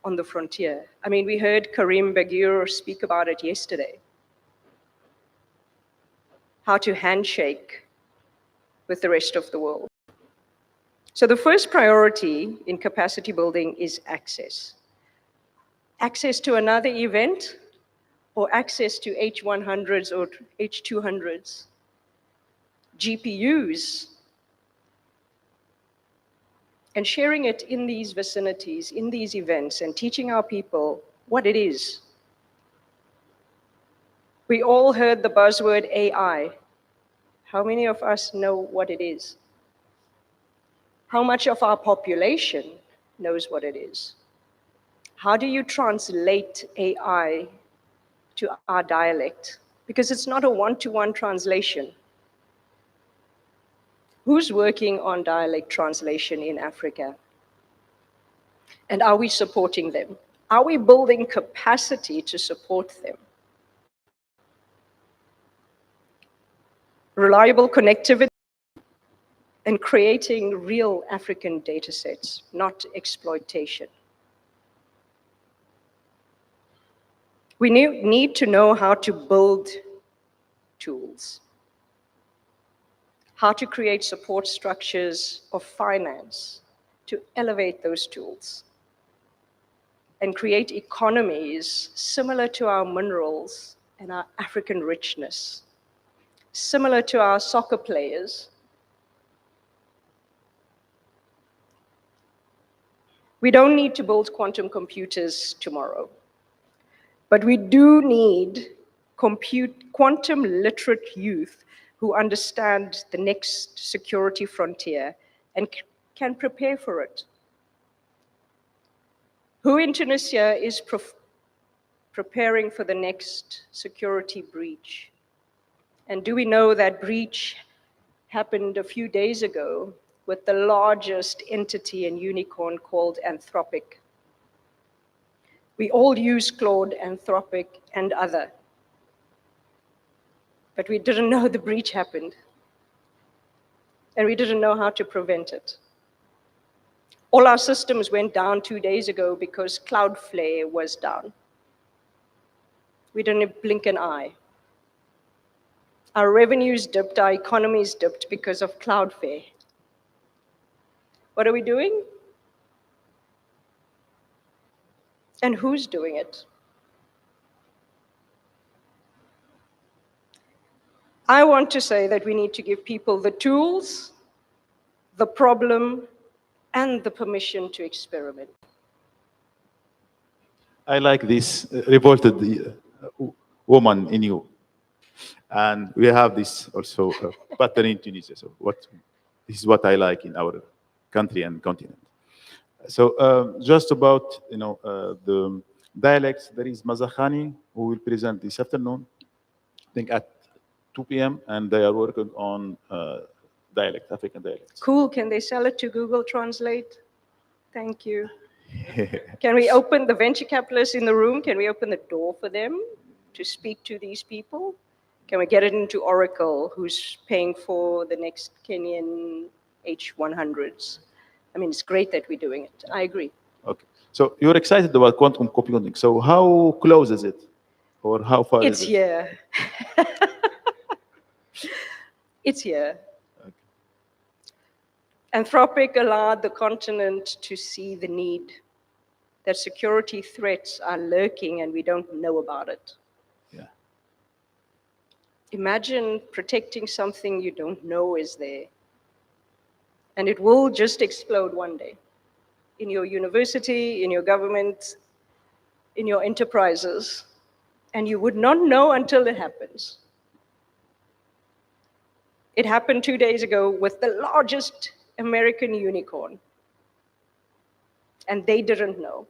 on the frontier. I mean, we heard Karim Baghir speak about it yesterday. How to handshake with the rest of the world. So the first priority in capacity building is access. Access to another event or access to H100s or H200s, GPUs, and sharing it in these vicinities, in these events, and teaching our people what it is. We all heard the buzzword AI. How many of us know what it is? How much of our population knows what it is? How do you translate AI to our dialect? Because it's not a one-to-one translation. Who's working on dialect translation in Africa? And are we supporting them? Are we building capacity to support them? Reliable connectivity and creating real African data sets, not exploitation. We need to know how to build tools, how to create support structures of finance to elevate those tools and create economies similar to our minerals and our African richness, similar to our soccer players. We don't need to build quantum computers tomorrow, but we do need quantum literate youth who understand the next security frontier and can prepare for it. Who in Tunisia is preparing for the next security breach? And do we know that breach happened a few days ago with the largest entity and unicorn called Anthropic? We all use Claude, Anthropic, and other. But we didn't know the breach happened. And we didn't know how to prevent it. All our systems went down 2 days ago because Cloudflare was down. We didn't blink an eye. Our revenues dipped, our economies dipped because of Cloudflare. What are we doing? And who's doing it? I want to say that we need to give people the tools, the problem, and the permission to experiment. I like this revolted woman in you. And we have this also pattern in Tunisia. So this is what I like in our country and continent. So just about the dialects, there is Mazakhani who will present this afternoon, I think at 2 p.m. and they are working on dialect, African dialects. Cool, can they sell it to Google Translate? Thank you. Can we open the venture capitalists in the room? Can we open the door for them to speak to these people? Can we get it into Oracle, who's paying for the next Kenyan H100s? I mean, it's great that we're doing it. I agree. Okay. So you're excited about quantum computing. So how close is it? Or how far is it? It's here. It's here. Okay. Anthropic allowed the continent to see the need that security threats are lurking and we don't know about it. Yeah. Imagine protecting something you don't know is there. And it will just explode one day. In your university, in your government, in your enterprises. And you would not know until it happens. It happened 2 days ago with the largest American unicorn. And they didn't know.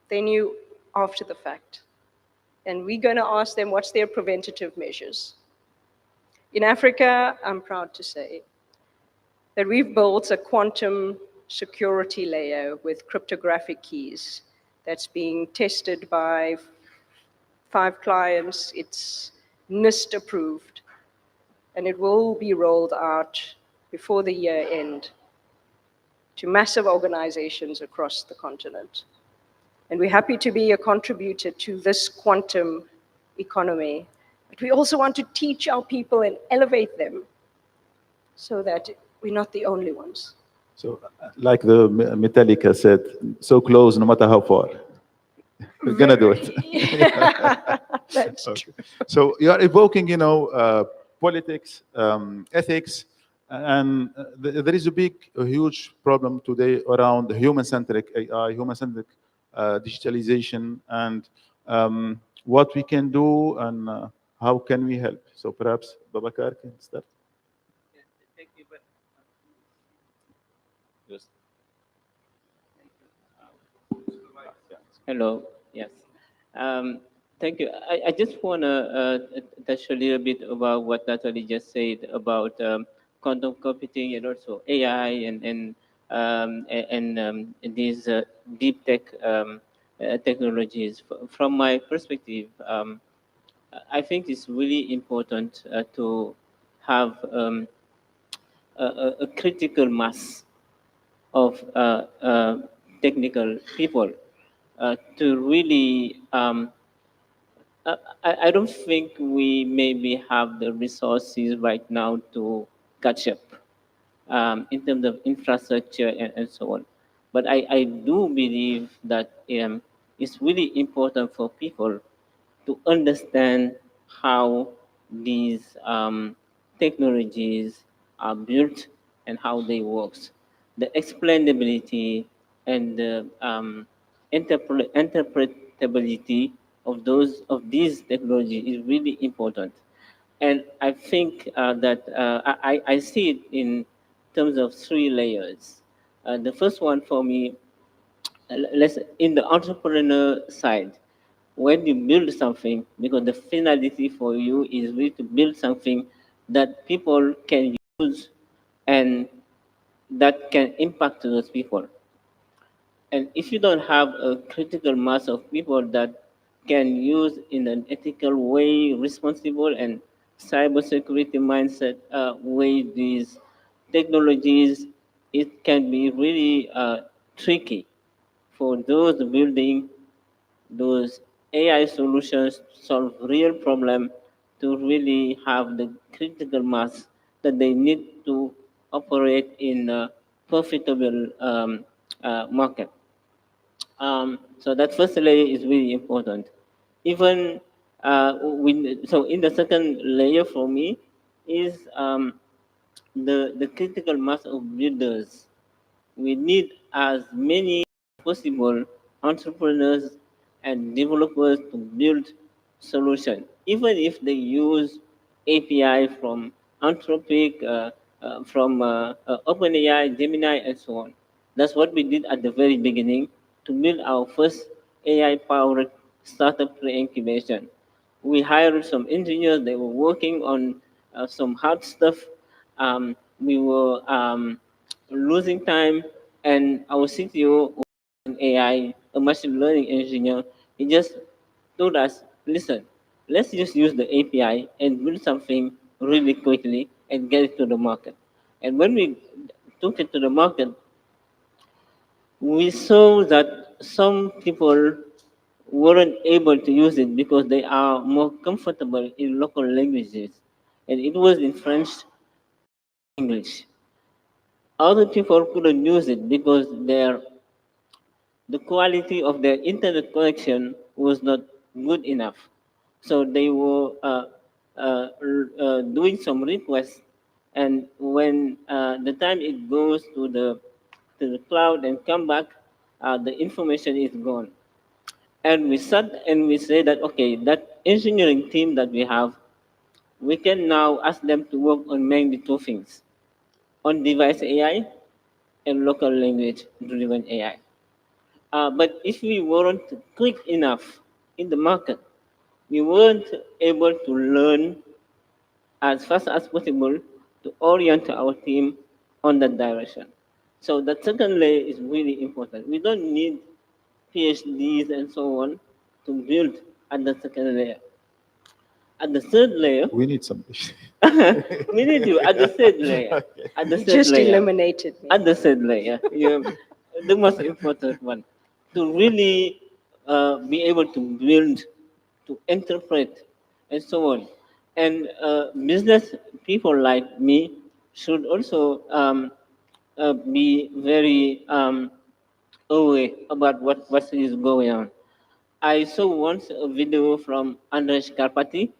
They knew after the fact. And we're going to ask them what's their preventative measures. In Africa, I'm proud to say that we've built a quantum security layer with cryptographic keys that's being tested by 5 clients. It's NIST approved. And it will be rolled out before the year end to massive organizations across the continent. And we're happy to be a contributor to this quantum economy. But we also want to teach our people and elevate them so that we're not the only ones. So, like the Metallica said, so close, no matter how far. We're gonna do it. That's Okay. true. So you are evoking, politics, ethics, and there is a huge problem today around human-centric AI, human-centric digitalization, and what we can do and how can we help. So perhaps Babakar can start. Thank you. Yes. Hello. Yes. Thank you. I just want to touch a little bit about what Natalie just said about quantum computing and also AI and these deep tech technologies. From my perspective, I think it's really important to have a critical mass of technical people to really. I don't think we maybe have the resources right now to catch up in terms of infrastructure and so on. But I do believe that it's really important for people to understand how these technologies are built and how they work. The explainability and the interpretability of these technologies is really important. And I think that I see it in terms of three layers. The first one for me, let's in the entrepreneur side, when you build something, because the finality for you is really to build something that people can use and that can impact those people. And if you don't have a critical mass of people that can use in an ethical way, responsible and cybersecurity mindset way these technologies, it can be really tricky for those building those AI solutions to solve real problem to really have the critical mass that they need to operate in a profitable market. So that first layer is really important. Even so in the second layer for me is the critical mass of builders. We need as many possible entrepreneurs and developers to build solutions, even if they use API from Anthropic, from OpenAI, Gemini, and so on. That's what we did at the very beginning to build our first AI-powered startup pre-incubation. We hired some engineers. They were working on some hard stuff. We were losing time, and our CTO, an AI, a machine learning engineer, he just told us, listen, let's just use the API and build something really quickly and get it to the market. And when we took it to the market, we saw that some people weren't able to use it because they are more comfortable in local languages. And it was in French, English. Other people couldn't use it because the quality of their internet connection was not good enough. So they were doing some requests, and when the time it goes to the cloud and come back, the information is gone. And we sat and we say that okay, that engineering team that we have, we can now ask them to work on mainly two things: on device AI and local language driven AI. But if we weren't quick enough in the market, we weren't able to learn as fast as possible to orient our team on that direction. So the second layer is really important. We don't need PhDs and so on to build at the second layer. At the third layer, We need some. we need you at the third layer. Okay. At the You third just layer. eliminated me. At the third layer, the most important one, to really be able to build, to interpret, and so on. And business people like me should also be very aware about what is going on. I saw once a video from Andres Karpati,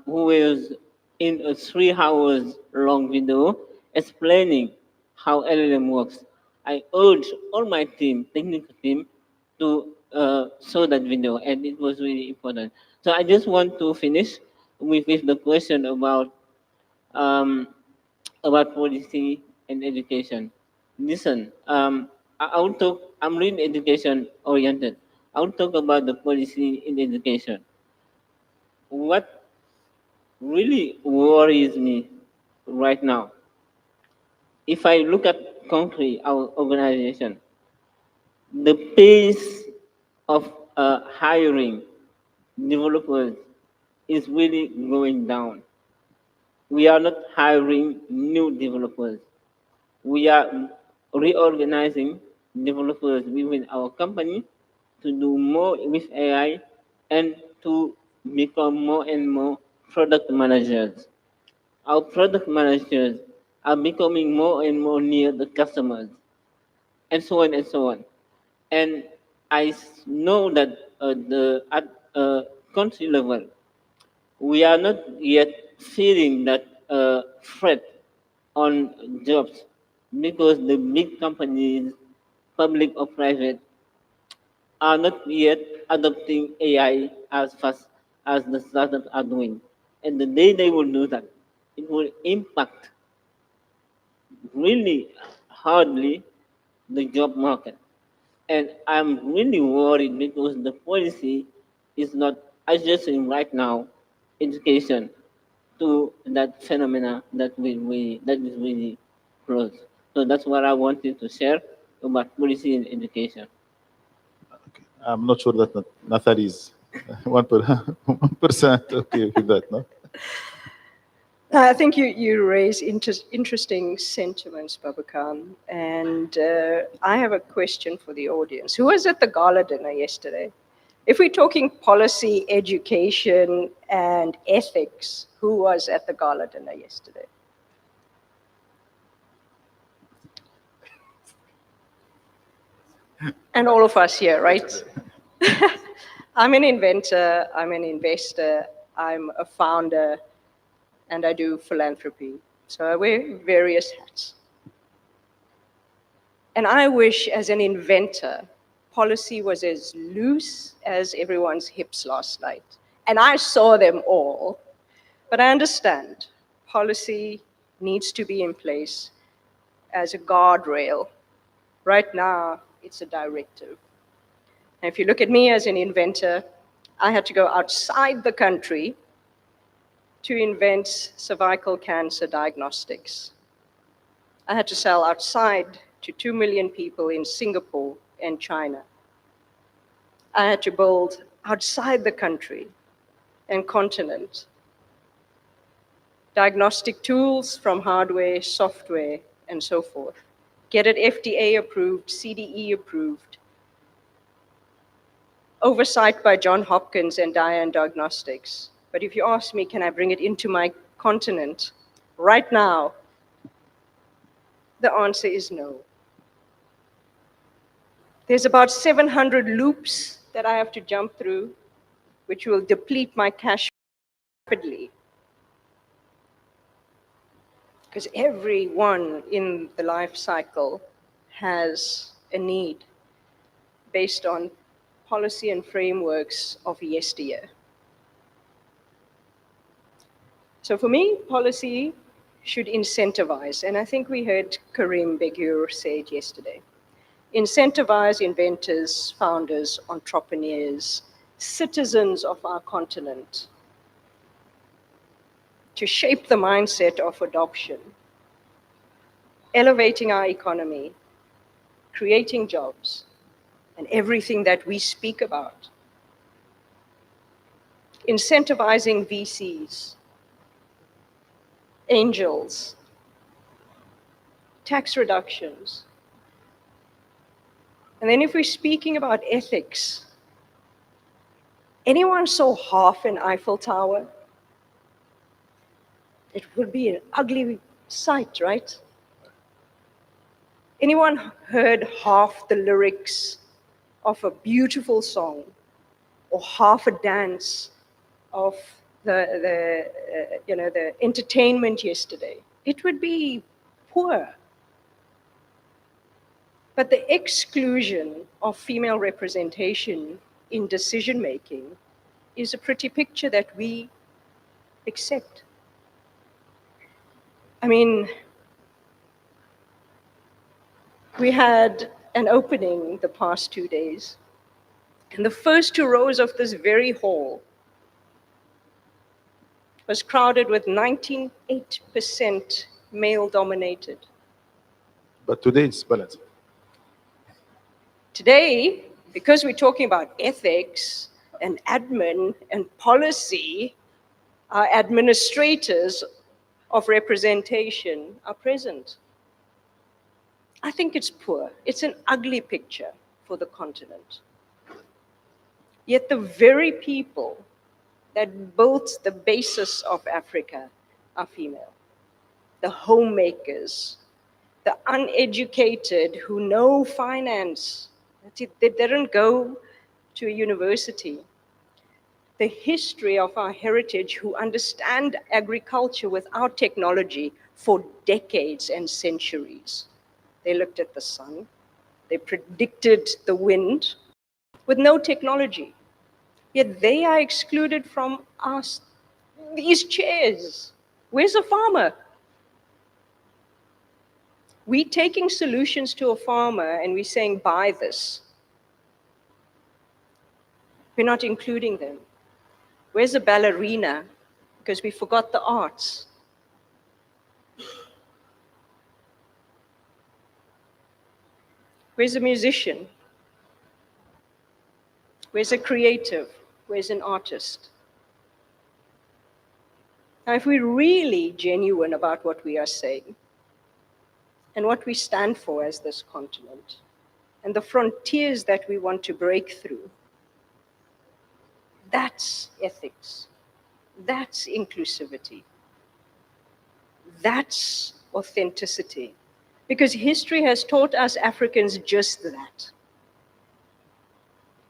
who was in a 3 hours long video explaining how LLM works. I urge all my team, technical team, to show that video, and it was really important. So I just want to finish with the question um, about policy and education. Listen, I will talk, I'm really education oriented. I will talk about the policy in education. What really worries me right now, if I look at concrete, our organization, the pace of hiring developers is really going down. We are not hiring new developers. We are reorganizing developers within our company to do more with AI and to become more and more product managers. Our product managers are becoming more and more near the customers, and so on and so on. And know that at country level, we are not yet feeling that threat on jobs because the big companies, public or private, are not yet adopting AI as fast as the startups are doing. And the day they will do that, it will impact really hardly the job market. And I'm really worried because the policy is not adjusting right now education to that phenomena that is really close. So that's what I wanted to share about policy in education. I'm not sure that Nathali is 1% okay with that, no? I think you raise interesting sentiments, Babakan. And I have a question for the audience. Who was at the gala dinner yesterday? If we're talking policy, education, and ethics, who was at the gala dinner yesterday? And all of us here, right? I'm an inventor, I'm an investor, I'm a founder, and I do philanthropy. So I wear various hats. And I wish, as an inventor, policy was as loose as everyone's hips last night. And I saw them all. But I understand policy needs to be in place as a guardrail. Right now, it's a directive. And if you look at me as an inventor, I had to go outside the country to invent cervical cancer diagnostics. I had to sell outside to 2 million people in Singapore and China. I had to build outside the country and continent diagnostic tools from hardware, software, and so forth. Get it FDA approved, CDE approved, oversight by Johns Hopkins and Diane Diagnostics. But if you ask me, can I bring it into my continent right now? The answer is no. There's about 700 loops that I have to jump through, which will deplete my cash rapidly. Because everyone in the life cycle has a need based on policy and frameworks of yesteryear. So for me, policy should incentivize, and I think we heard Karim Begur say it yesterday. Incentivize inventors, founders, entrepreneurs, citizens of our continent to shape the mindset of adoption, elevating our economy, creating jobs, and everything that we speak about. incentivizing VCs, angels, tax reductions. And then if we're speaking about ethics, anyone saw half an Eiffel Tower? It would be an ugly sight, right? Anyone heard half the lyrics of a beautiful song or half a dance of the entertainment yesterday? It would be poor. But the exclusion of female representation in decision making is a pretty picture that we accept. I mean, we had an opening the past 2 days, and the first 2 rows of this very hall was crowded with 98% male dominated. But today it's balanced. Today, because we're talking about ethics and admin and policy, our administrators of representation are present. I think it's poor. It's an ugly picture for the continent. Yet the very people that built the basis of Africa are female. The homemakers, the uneducated who know finance. They didn't go to a university. The history of our heritage who understand agriculture without technology for decades and centuries. They looked at the sun. They predicted the wind with no technology. Yet they are excluded from us, these chairs. Where's the farmer? We're taking solutions to a farmer and we're saying, buy this. We're not including them. Where's the ballerina? Because we forgot the arts. Where's the musician? Where's a creative? Where's an artist? Now, if we're really genuine about what we are saying and what we stand for as this continent and the frontiers that we want to break through, that's ethics. That's inclusivity. That's authenticity. Because history has taught us Africans just that.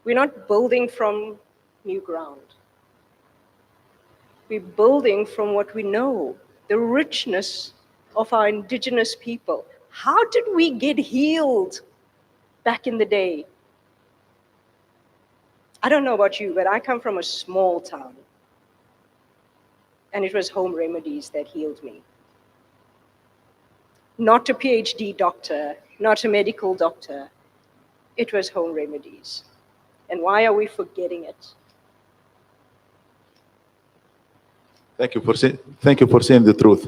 We're not building from new ground. We're building from what we know, the richness of our indigenous people. How did we get healed back in the day? I don't know about you, but I come from a small town. And it was home remedies that healed me. Not a PhD doctor, not a medical doctor. It was home remedies. And why are we forgetting it? Thank you for saying the truth.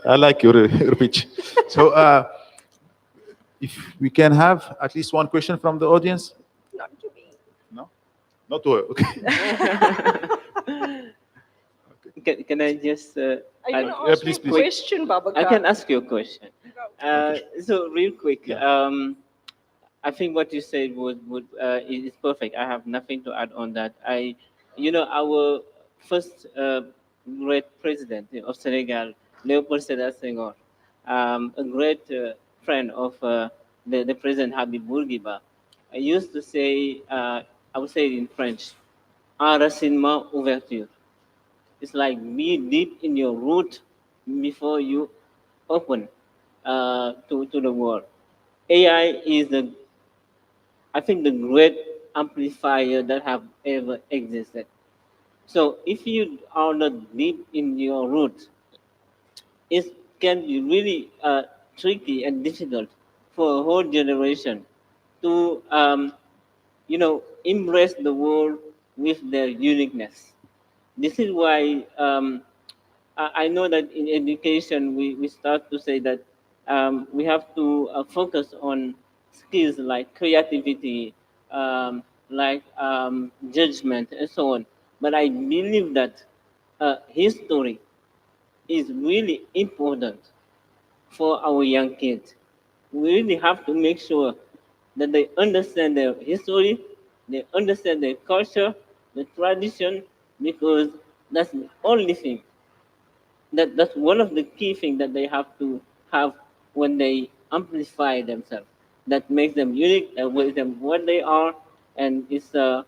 I like your pitch. So, if we can have at least one question from the audience. Not to me. No, not to her. Okay. Can I just? Are you going to Yeah, ask please, me a please. question, Babaka? I can ask you a question. So real quick, I think what you said is perfect. I have nothing to add on that. Our first great president of Senegal, Leopold Sedar Senghor, a great friend of the president Habib Bourguiba, I used to say, I would say it in French, enracinement, ouverture. It's like be deep in your root before you open to the world. AI is I think, the great amplifier that have ever existed. So if you are not deep in your root, it can be really tricky and difficult for a whole generation to, embrace the world with their uniqueness. This is why I know that in education we start to say that we have to focus on skills like creativity, like judgment, and so on. But I believe that history is really important for our young kids. We really have to make sure that they understand their history, they understand their culture, the tradition, because that's the only thing. That's one of the key things that they have to have when they amplify themselves. That makes them unique, that makes them what they are, and it's up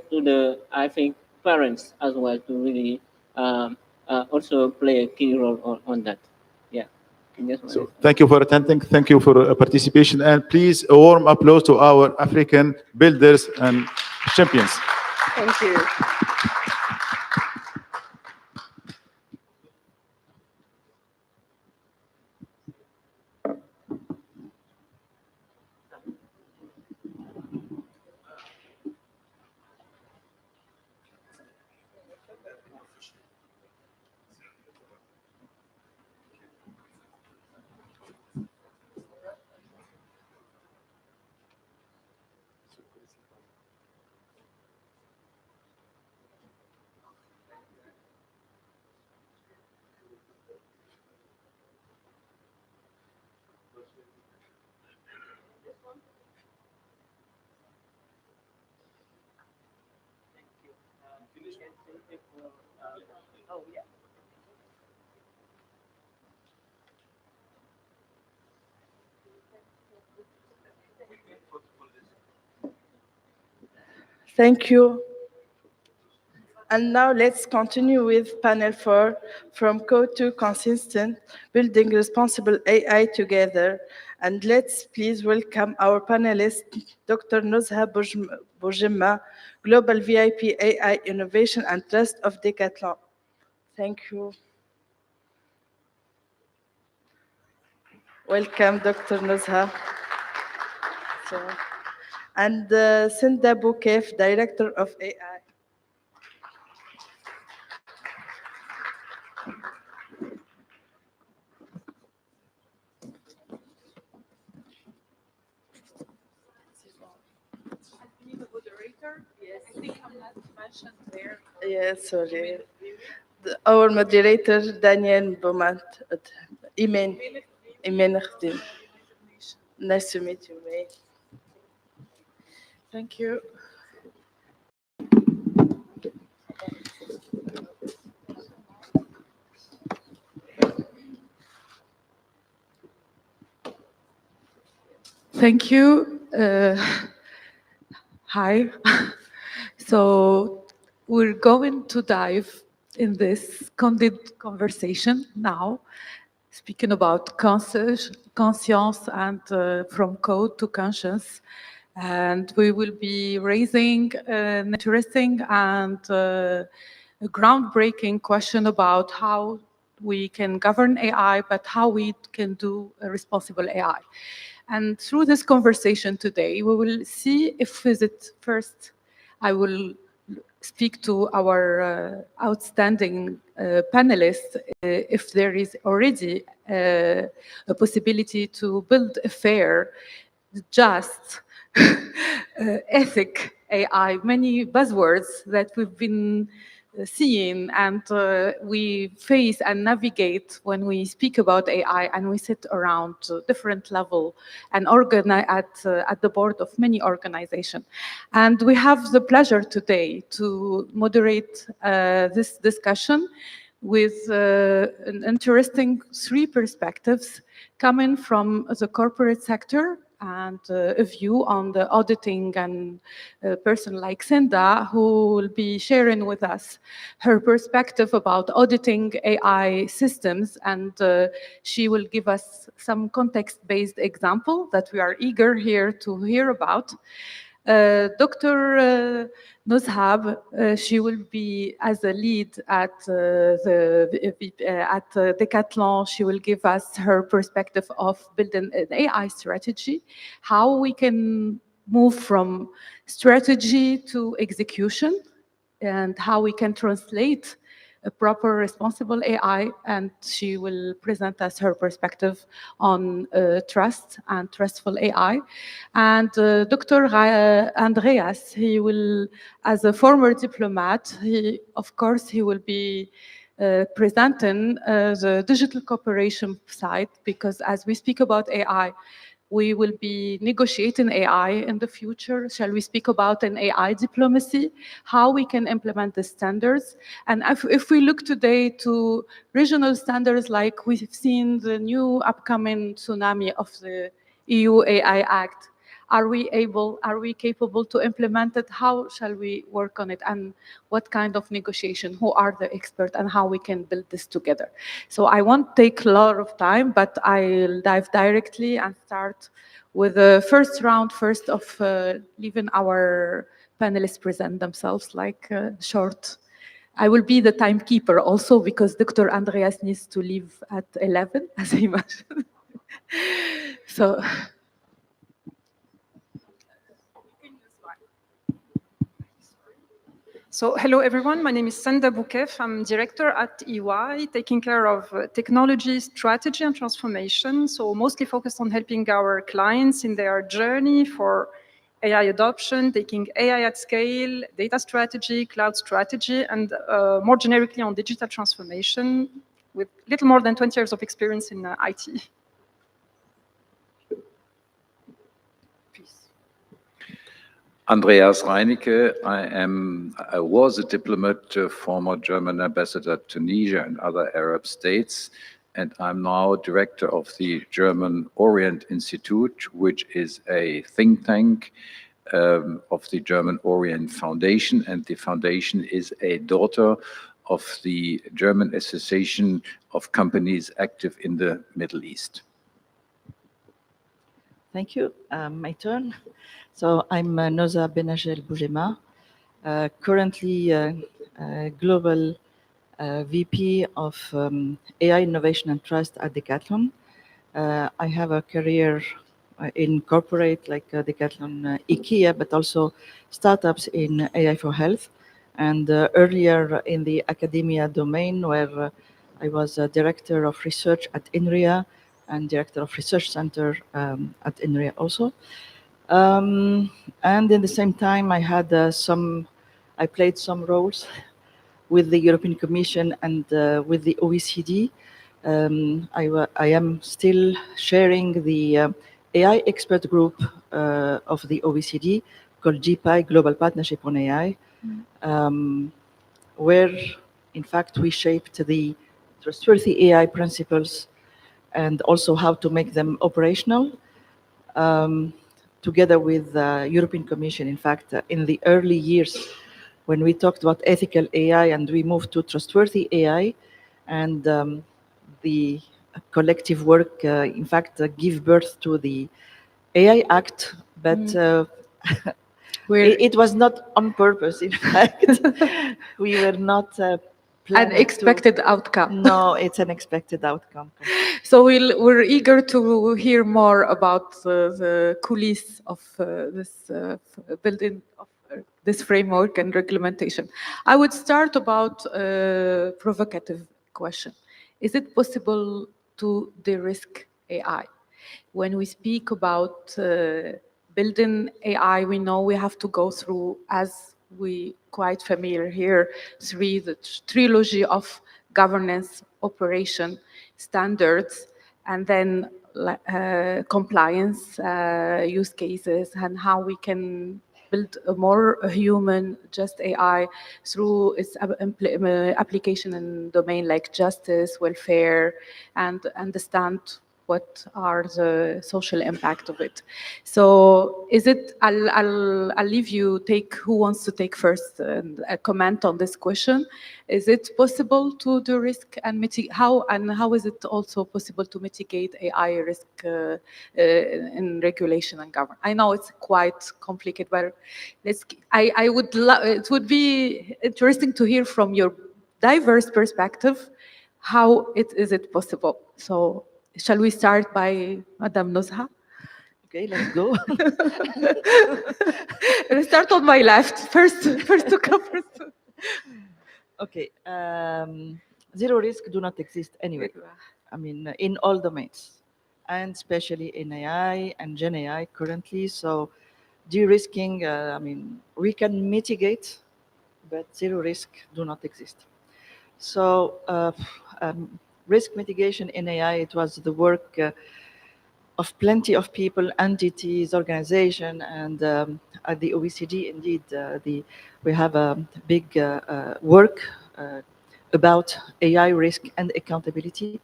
to the, I think, parents as well to really also play a key role on that. Yeah. So thank you for attending. Thank you for participation. And please, a warm applause to our African builders and champions. Thank you. Oh, yeah. Thank you. And now let's continue with panel 4, from code to consistent, building responsible AI together. And let's please welcome our panelist, Dr. Nuzha Boujemma, Global VIP AI Innovation and Trust of Decathlon. Thank you. Welcome, Dr. Nuzha. And Sinda Boukef, Director of AI. I think I'm not mentioned there. Yes, sorry. Our moderator, Daniel Beaumont, Imen Khdim. Nice to meet you, May. Thank you. Thank you. Hi. So we're going to dive in this candid conversation now, speaking about conscience and from code to conscience. And we will be raising an interesting and a groundbreaking question about how we can govern AI, but how we can do a responsible AI. And through this conversation today, we will see if first, I will speak to our outstanding panelists if there is already a possibility to build a fair, just, ethic AI, many buzzwords that we've been seeing and we face and navigate when we speak about AI, and we sit around different level and organize at the board of many organizations. And we have the pleasure today to moderate this discussion with an interesting 3 perspectives coming from the corporate sector and a view on the auditing, and a person like Sinda who will be sharing with us her perspective about auditing AI systems, and she will give us some context-based example that we are eager here to hear about. Dr. Nuzha, she will be as a lead at Decathlon. She will give us her perspective of building an AI strategy, how we can move from strategy to execution, and how we can translate a proper responsible AI, and she will present us her perspective on trust and trustful AI. And Dr. Andreas, he will, as a former diplomat, of course, he will be presenting the digital cooperation side, because as we speak about AI, we will be negotiating AI in the future. Shall we speak about an AI diplomacy, how we can implement the standards? And if we look today to regional standards, like we've seen the new upcoming tsunami of the EU AI Act, are we capable to implement it? How shall we work on it? And what kind of negotiation? Who are the experts, and how we can build this together? So I won't take a lot of time, but I'll dive directly and start with the first round of leaving our panelists present themselves, like short. I will be the timekeeper also, because Dr. Andreas needs to leave at 11, as I mentioned. So. So hello everyone, my name is Sanda Boukef. I'm director at EY, taking care of technology, strategy and transformation. So mostly focused on helping our clients in their journey for AI adoption, taking AI at scale, data strategy, cloud strategy, and more generically on digital transformation, with little more than 20 years of experience in IT. Andreas Reinecke. I was a diplomat, former German ambassador to Tunisia and other Arab states, and I'm now director of the German Orient Institute, which is a think tank of the German Orient Foundation, and the foundation is a daughter of the German Association of Companies Active in the Middle East. Thank you. My turn. So I'm Noza Benajel Boujema, currently Global VP of AI Innovation and Trust at Decathlon. I have a career in corporate like Decathlon, IKEA, but also startups in AI for health. And earlier in the academia domain, where I was a director of research at INRIA and director of research center at INRIA also. And in the same time, I played some roles with the European Commission and with the OECD. I am still sharing the AI expert group of the OECD called GPAI, Global Partnership on AI, where in fact we shaped the trustworthy AI principles and also how to make them operational. Together with the European Commission. In fact, in the early years, when we talked about ethical AI and we moved to trustworthy AI, and the collective work, in fact, give birth to the AI Act, but it was not on purpose, in fact. We were not Unexpected outcome. No, it's an expected outcome. So we're eager to hear more about the coulisses of this building of this framework and regulation. I would start about a provocative question. Is it possible to de-risk AI? When we speak about building AI, we know we have to go through, as we quite familiar here, the trilogy of governance, operation, standards, and then compliance use cases, and how we can build a more human, just AI through its application in domain like justice, welfare, and understand what are the social impact of it. So is it, I'll leave you take, who wants to take first and comment on this question. Is it possible to do risk and mitigate, how is it also possible to mitigate AI risk in regulation and government? I know it's quite complicated, but it would be interesting to hear from your diverse perspective, how is it possible? So, shall we start by Madame Nozha? Okay, let's go. Let's start on my left. First to come first. Okay. Zero risk do not exist anyway. I mean, in all domains, and especially in AI and Gen AI currently. So, de-risking, I mean, we can mitigate, but zero risk do not exist. So, risk mitigation in AI, it was the work of plenty of people, entities, organization, and at the OECD, indeed, we have a big work about AI risk and accountability.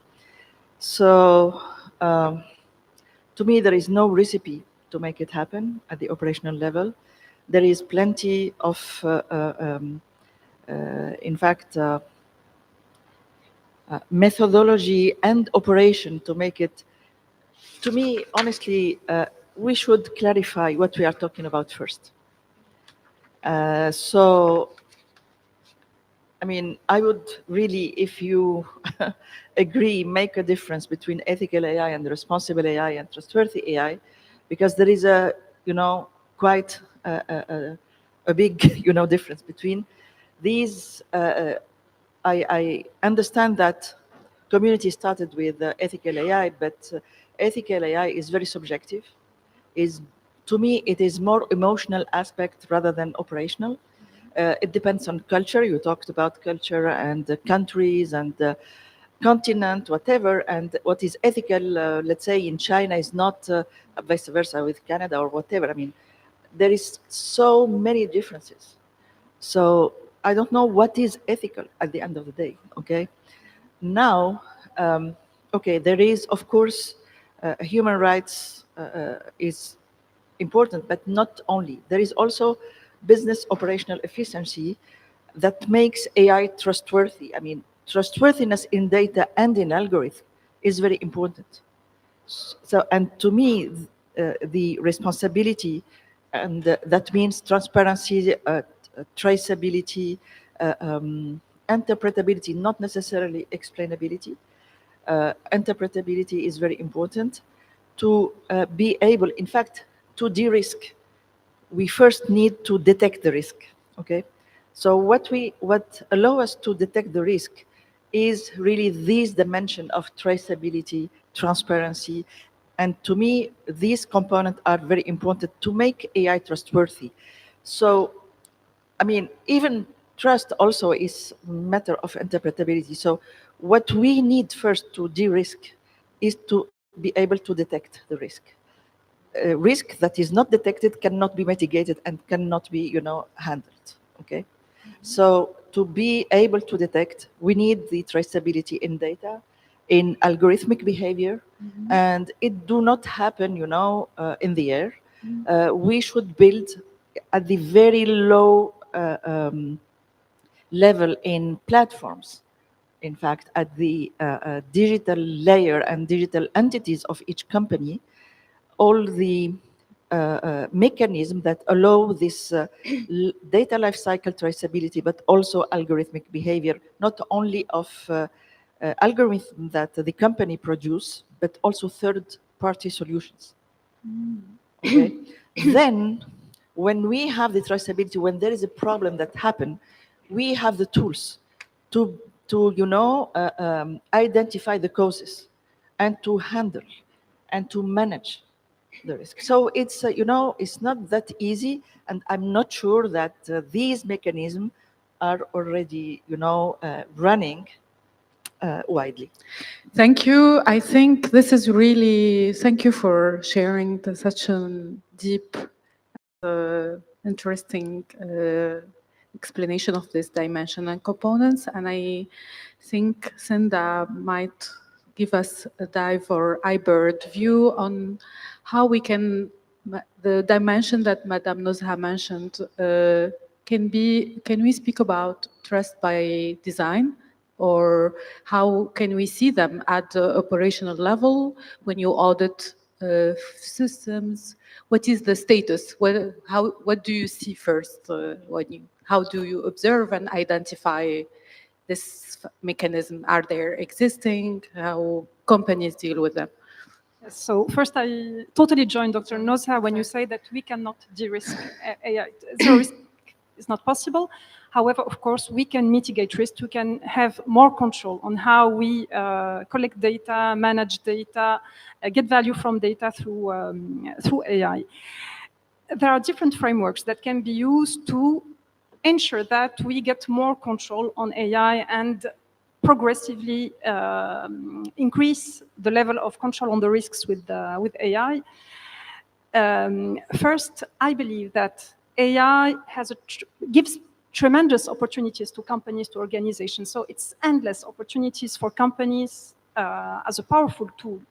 So, to me, there is no recipe to make it happen at the operational level. There is plenty of, in fact, methodology and operation to make it. To me, honestly, we should clarify what we are talking about first. So, I mean, I would really, if you agree, make a difference between ethical AI and responsible AI and trustworthy AI, because there is a, quite a big, difference between these. I understand that community started with ethical AI, but ethical AI is very subjective. To me, it is more emotional aspect rather than operational. It depends on culture. You talked about culture and countries and continent, whatever. And what is ethical, let's say in China, is not vice versa with Canada or whatever. I mean, there is so many differences. So I don't know what is ethical at the end of the day. Okay. Now, okay, there is, of course, human rights is important, but not only. There is also business operational efficiency that makes AI trustworthy. I mean, trustworthiness in data and in algorithm is very important. So, and to me, the responsibility, and that means transparency, traceability, interpretability, not necessarily explainability. Interpretability is very important to be able, in fact, to de-risk. We first need to detect the risk, okay? So what allow us to detect the risk is really this dimension of traceability, transparency, and to me, these components are very important to make AI trustworthy. So, I mean, even trust also is a matter of interpretability. So what we need first to de-risk is to be able to detect the risk. Risk that is not detected cannot be mitigated and cannot be, handled, okay? So to be able to detect, we need the traceability in data, in algorithmic behavior, and it do not happen, in the air. We should build at the very low level in platforms. In fact, at the digital layer and digital entities of each company, all the mechanisms that allow this data lifecycle traceability, but also algorithmic behavior, not only of algorithms that the company produce, but also third-party solutions. Okay. Then, when we have the traceability, when there is a problem that happens, we have the tools to identify the causes and to handle and to manage the risk. So it's, it's not that easy, and I'm not sure that these mechanisms are already, running widely. Thank you. I think this is really, thank you for sharing such a deep, interesting explanation of this dimension and components. And I think Senda might give us a dive or iBird view on how we can, the dimension that Madame Nozha mentioned, can we speak about trust by design? Or how can we see them at the operational level when you audit systems? What is the status? What do you see first? How do you observe and identify this mechanism? Are they existing? How companies deal with them? So first, I totally join Dr. Nozha when you say that we cannot de-risk AI. Zero risk is not possible. However, of course, we can mitigate risk. We can have more control on how we collect data, manage data, get value from data through AI. There are different frameworks that can be used to ensure that we get more control on AI and progressively increase the level of control on the risks with AI. First, I believe that AI gives tremendous opportunities to companies, to organizations. So it's endless opportunities for companies as a powerful tool.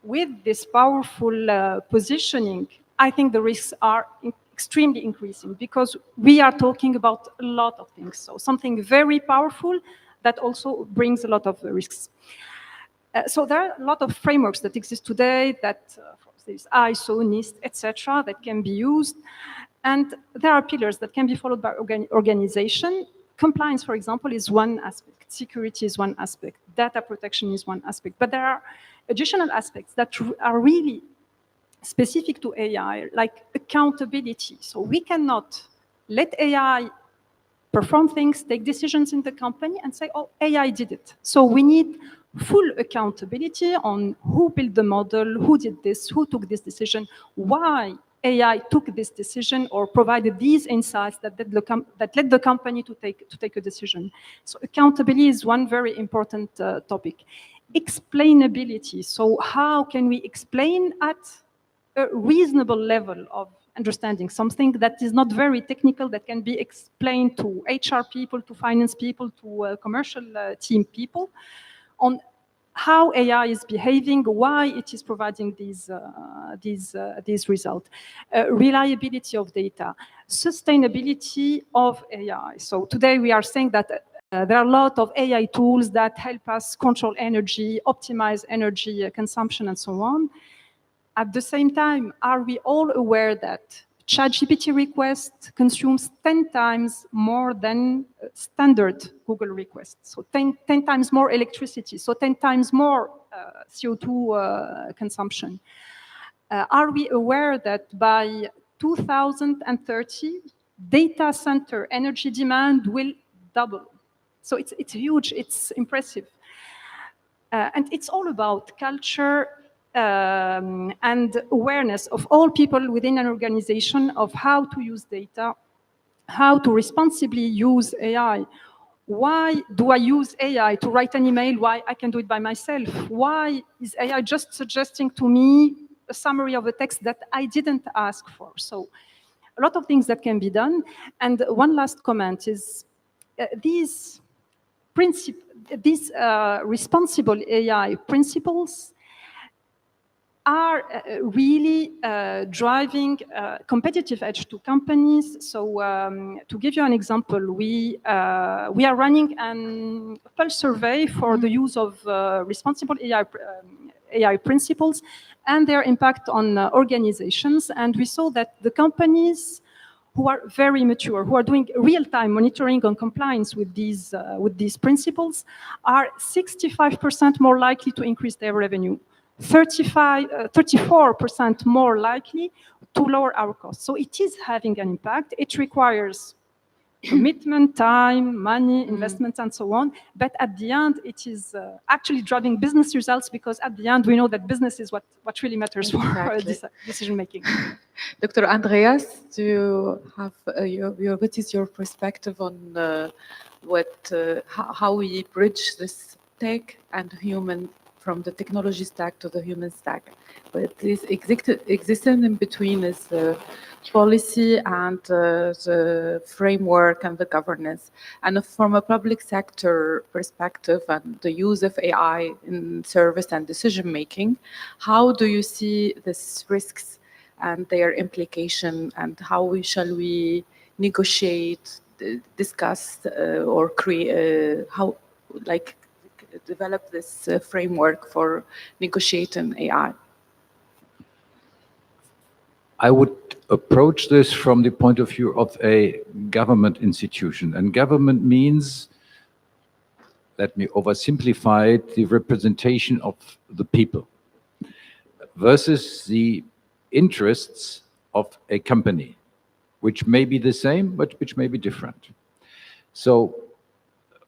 With this powerful positioning, I think the risks are extremely increasing because we are talking about a lot of things. So something very powerful that also brings a lot of risks. So there are a lot of frameworks that exist today that there's ISO, NIST, etc., that can be used. And there are pillars that can be followed by organization. Compliance, for example, is one aspect. Security is one aspect. Data protection is one aspect. But there are additional aspects that are really specific to AI, like accountability. So we cannot let AI perform things, take decisions in the company and say, oh, AI did it. So we need full accountability on who built the model, who did this, who took this decision, why AI took this decision or provided these insights that led the company to take a decision. So accountability is one very important topic. Explainability. So how can we explain at a reasonable level of understanding something that is not very technical, that can be explained to HR people, to finance people, to commercial team people, on how AI is behaving, why it is providing these results. Reliability of data, sustainability of AI. So today we are saying that there are a lot of AI tools that help us control energy, optimize energy consumption, and so on. At the same time, are we all aware that ChatGPT request consumes 10 times more than standard Google requests? So 10 times more electricity, so 10 times more CO2 consumption. Are we aware that by 2030, data center energy demand will double? So it's huge, it's impressive. And it's all about culture, and awareness of all people within an organization of how to use data, how to responsibly use AI. Why do I use AI to write an email? Why I can do it by myself? Why is AI just suggesting to me a summary of a text that I didn't ask for? So a lot of things that can be done. And one last comment is these responsible AI principles are really driving competitive edge to companies. So to give you an example, we are running a pulse survey for the use of responsible AI principles and their impact on organizations. And we saw that the companies who are very mature, who are doing real-time monitoring on compliance with these principles, are 65% more likely to increase their revenue. 34% more likely to lower our costs. So it is having an impact. It requires commitment, time, money, investments, and so on. But at the end, it is actually driving business results because at the end, we know that business is what really matters for decision making. Dr. Andreas, do you have what is your perspective on how we bridge this tech and human, from the technology stack to the human stack? But this existing in between is the policy and the framework and the governance. And from a public sector perspective and the use of AI in service and decision making, how do you see these risks and their implication, and how shall we negotiate, discuss, or create, develop this framework for negotiating AI? I would approach this from the point of view of a government institution. And government means, let me oversimplify it, the representation of the people versus the interests of a company. which may be the same, but which may be different. So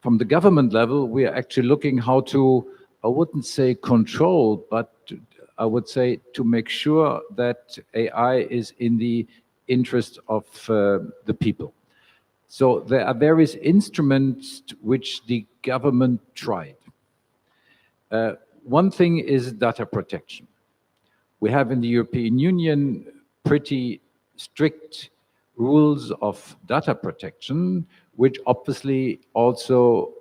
from the government level, we are actually looking how to, I wouldn't say control, but I would say to make sure that AI is in the interest of the people. So there are various instruments which the government tried. One thing is data protection. We have in the European Union pretty strict rules of data protection, which obviously also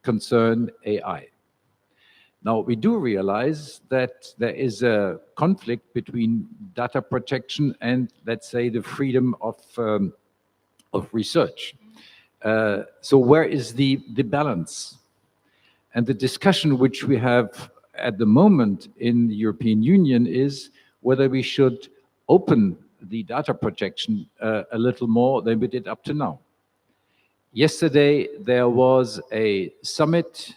concern AI. Now, we do realize that there is a conflict between data protection and, let's say, the freedom of research. So where is the balance? And the discussion which we have at the moment in the European Union is whether we should open the data protection a little more than we did up to now. Yesterday, there was a summit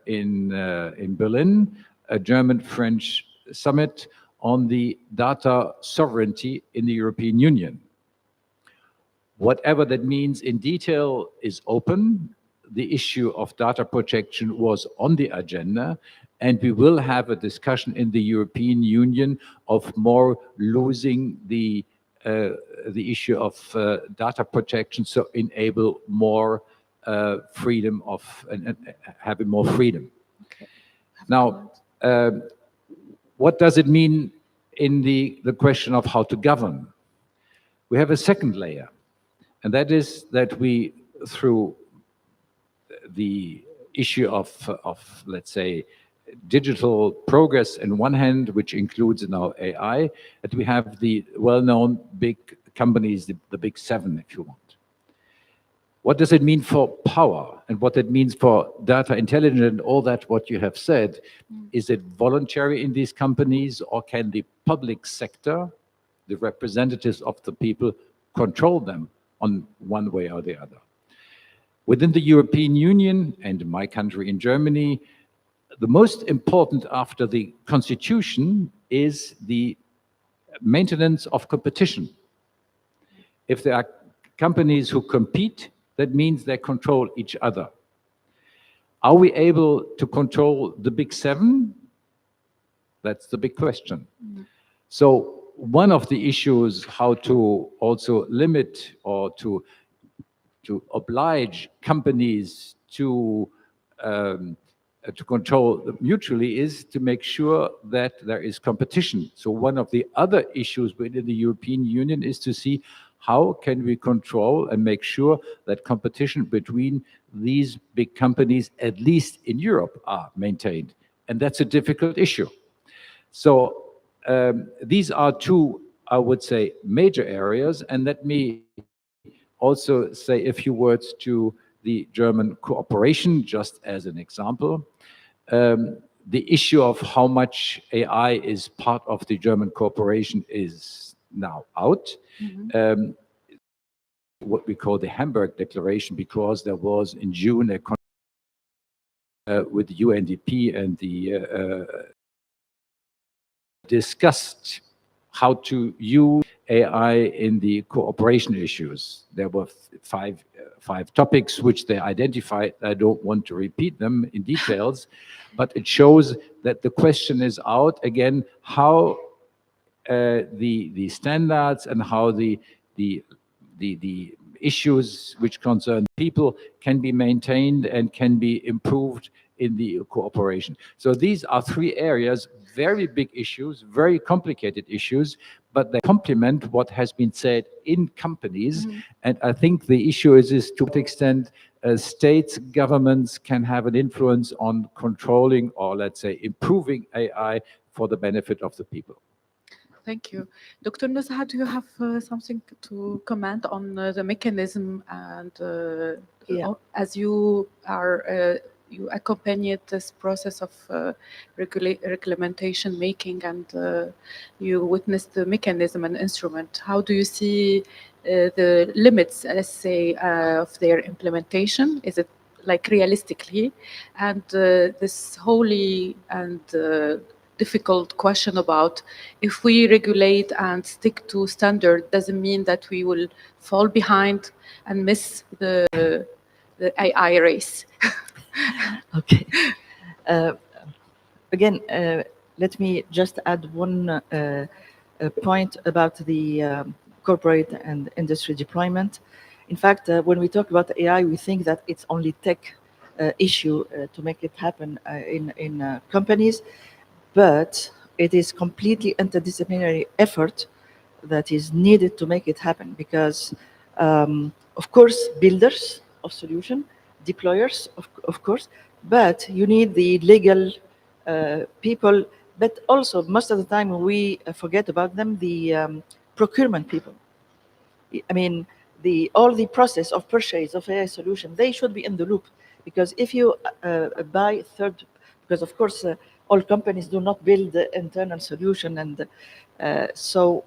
in Berlin, a German-French summit on the data sovereignty in the European Union. Whatever that means in detail is open. The issue of data protection was on the agenda, and we will have a discussion in the European Union of more losing the issue of data protection, so enable more freedom of and having more freedom. Okay. Now, what does it mean in the question of how to govern? We have a second layer, and that is that we, through the issue of let's say, digital progress on one hand, which includes now AI, that we have the well-known big companies, the big seven, if you want. What does it mean for power and what it means for data intelligence and all that, what you have said? Is it voluntary in these companies, or can the public sector, the representatives of the people, control them on one way or the other? Within the European Union and in my country, in Germany, the most important after the constitution is the maintenance of competition. If there are companies who compete, that means they control each other. Are we able to control the big seven? That's the big question. So one of the issues, how to also limit or to oblige companies to control mutually, is to make sure that there is competition. So one of the other issues within the European Union is to see how can we control and make sure that competition between these big companies, at least in Europe, are maintained. And that's a difficult issue. So these are two, I would say, major areas. And let me also say a few words to the German cooperation, just as an example. The issue of how much AI is part of the German cooperation is now out. What we call the Hamburg Declaration, because there was in June a with the UNDP and the discussed how to use AI in the cooperation issues. There were five topics which they identified. I don't want to repeat them in details, but it shows that the question is out again, how the standards and how the issues which concern people can be maintained and can be improved in the cooperation. So these are three areas, very big issues, very complicated issues, but they complement what has been said in companies. And I think the issue is to what extent states, governments can have an influence on controlling or, let's say, improving AI for the benefit of the people. Thank you. Dr. Nusaha, do you have something to comment on the mechanism and as you are you accompanied this process of regulation making and you witnessed the mechanism and instrument. How do you see the limits, let's say, of their implementation? Is it like realistically? And this wholly and difficult question about if we regulate and stick to standard, doesn't mean that we will fall behind and miss the AI race. Okay. Uh, Again, let me just add one point about the corporate and industry deployment. In fact, when we talk about AI, we think that it's only tech issue to make it happen in companies, but it is completely interdisciplinary effort that is needed to make it happen because, of course, builders of solution, deployers, of course, but you need the legal people, but also most of the time we forget about them, the procurement people. I mean, all the process of purchase of AI solution, they should be in the loop because if you buy third, because of course all companies do not build the internal solution, and so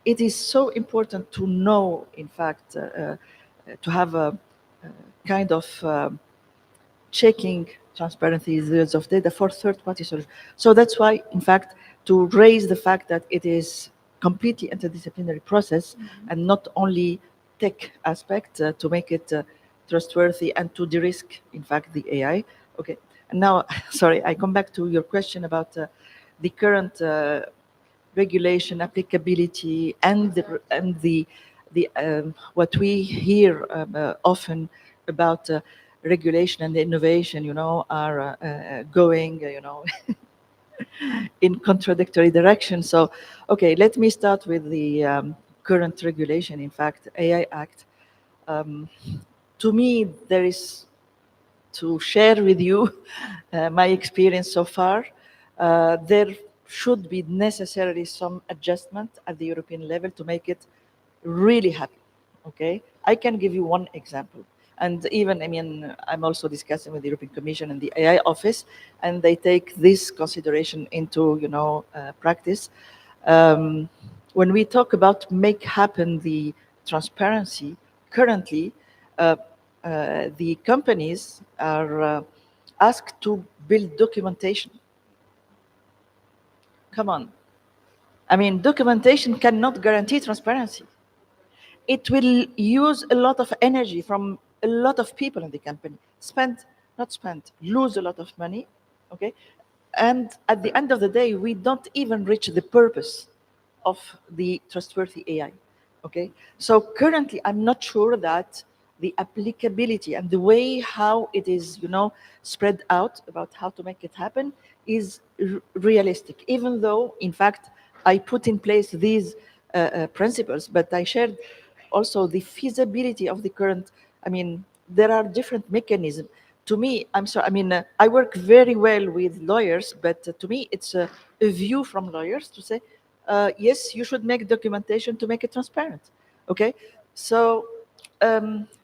it is so important to know, in fact, to have a kind of checking transparency of data for third-party solutions. So that's why, in fact, to raise the fact that it is completely interdisciplinary process and not only tech aspect to make it trustworthy and to de-risk, in fact, the AI. Okay, and now, sorry, I come back to your question about the current regulation applicability and the what we hear often about regulation and innovation, you know, are going, you know, in contradictory directions. So, okay, let me start with the current regulation. In fact, AI Act. To me, there is to share with you my experience so far. There should be necessarily some adjustment at the European level to make it really happen. Okay, I can give you one example. And even, I mean, I'm also discussing with the European Commission and the AI office, and they take this consideration into, you know, practice. When we talk about make happen the transparency, currently, the companies are asked to build documentation. Come on. I mean, documentation cannot guarantee transparency. It will use a lot of energy from a lot of people in the company. Lose a lot of money, okay? And at the end of the day, we don't even reach the purpose of the trustworthy AI, okay? So currently, I'm not sure that the applicability and the way how it is, you know, spread out about how to make it happen is realistic, even though, in fact, I put in place these principles, but I shared also the feasibility of the current. I mean, there are different mechanisms. To me, I'm sorry, I mean, I work very well with lawyers, but to me, it's a view from lawyers to say, yes, you should make documentation to make it transparent, okay? So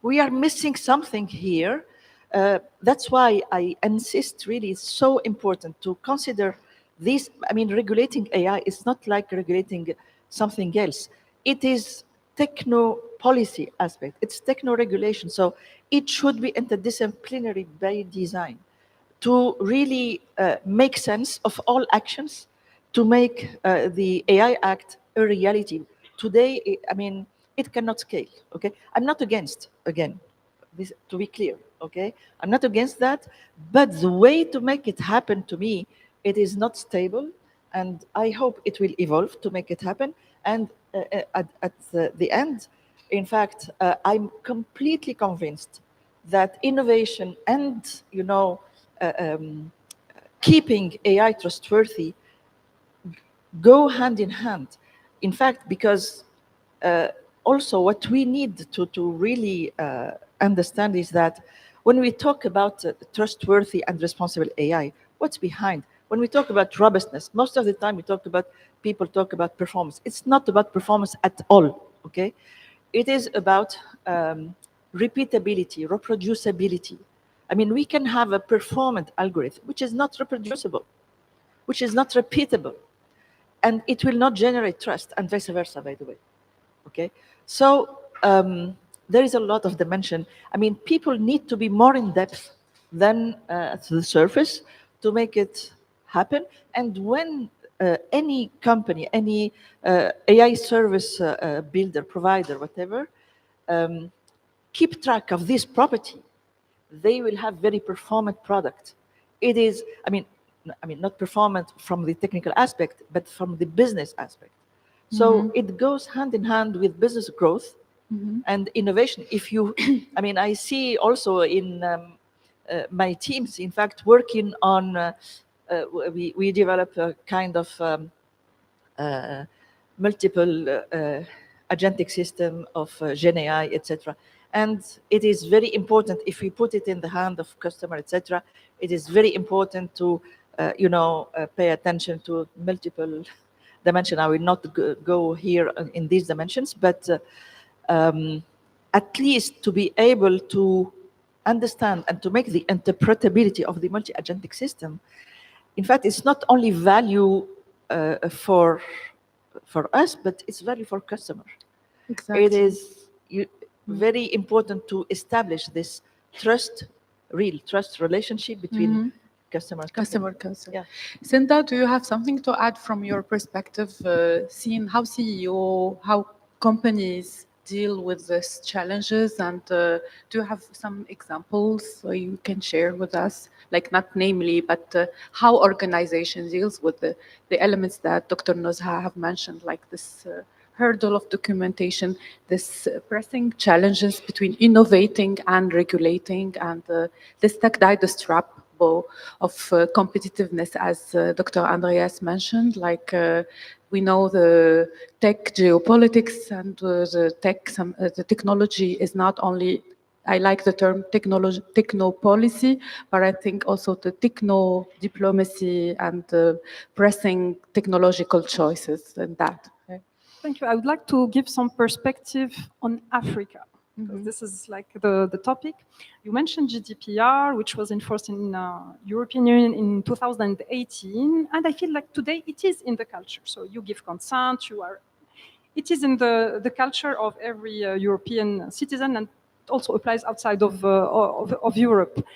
we are missing something here. That's why I insist, really, it's so important to consider this. I mean, regulating AI is not like regulating something else. It is techno policy aspect. It's techno regulation. So it should be interdisciplinary by design to really make sense of all actions to make the AI Act a reality. Today, I mean, it cannot scale, okay? I'm not against, again, this, to be clear, okay? I'm not against that, but the way to make it happen, to me, it is not stable, and I hope it will evolve to make it happen. And at the end, in fact, I'm completely convinced that innovation and, you know, keeping AI trustworthy go hand in hand. In fact, because also what we need to really understand is that when we talk about trustworthy and responsible AI, what's behind? When we talk about robustness, most of the time people talk about performance. It's not about performance at all, okay? It is about repeatability, reproducibility. I mean, we can have a performant algorithm, which is not reproducible, which is not repeatable, and it will not generate trust, and vice versa, by the way, okay? So there is a lot of dimension. I mean, people need to be more in depth than to the surface to make it happen. And when any company, any AI service builder, provider, whatever, keep track of this property, they will have very performant product. It is, I mean, not performant from the technical aspect, but from the business aspect. So it goes hand in hand with business growth and innovation. If you, I mean, I see also in my teams, in fact, working on, we develop a kind of multiple agentic system of Gen AI, etc. And it is very important if we put it in the hand of customer, etc. It is very important to, pay attention to multiple dimensions. I will not go here in these dimensions, but at least to be able to understand and to make the interpretability of the multi-agentic system. In fact, it's not only value for us, but it's value for customer. Exactly. It is very important to establish this trust, real trust relationship between customer and company. Customer. Yeah. Cinda, do you have something to add from your perspective, seeing how CEO, how companies deal with these challenges, and do you have some examples you can share with us, like not namely, but how organizations deals with the elements that Dr. Nuzha have mentioned, like this hurdle of documentation, this pressing challenges between innovating and regulating, and this tech-Didas trap of competitiveness, as Dr. Andreas mentioned, like we know the tech geopolitics and the technology is not only, I like the term techno-policy, but I think also the techno-diplomacy and pressing technological choices and that. Okay? Thank you. I would like to give some perspective on Africa. This is like the topic. You mentioned GDPR, which was enforced in European Union in 2018, and I feel like today it is in the culture. So you give consent, it is in the culture of every European citizen, and also applies outside of Europe.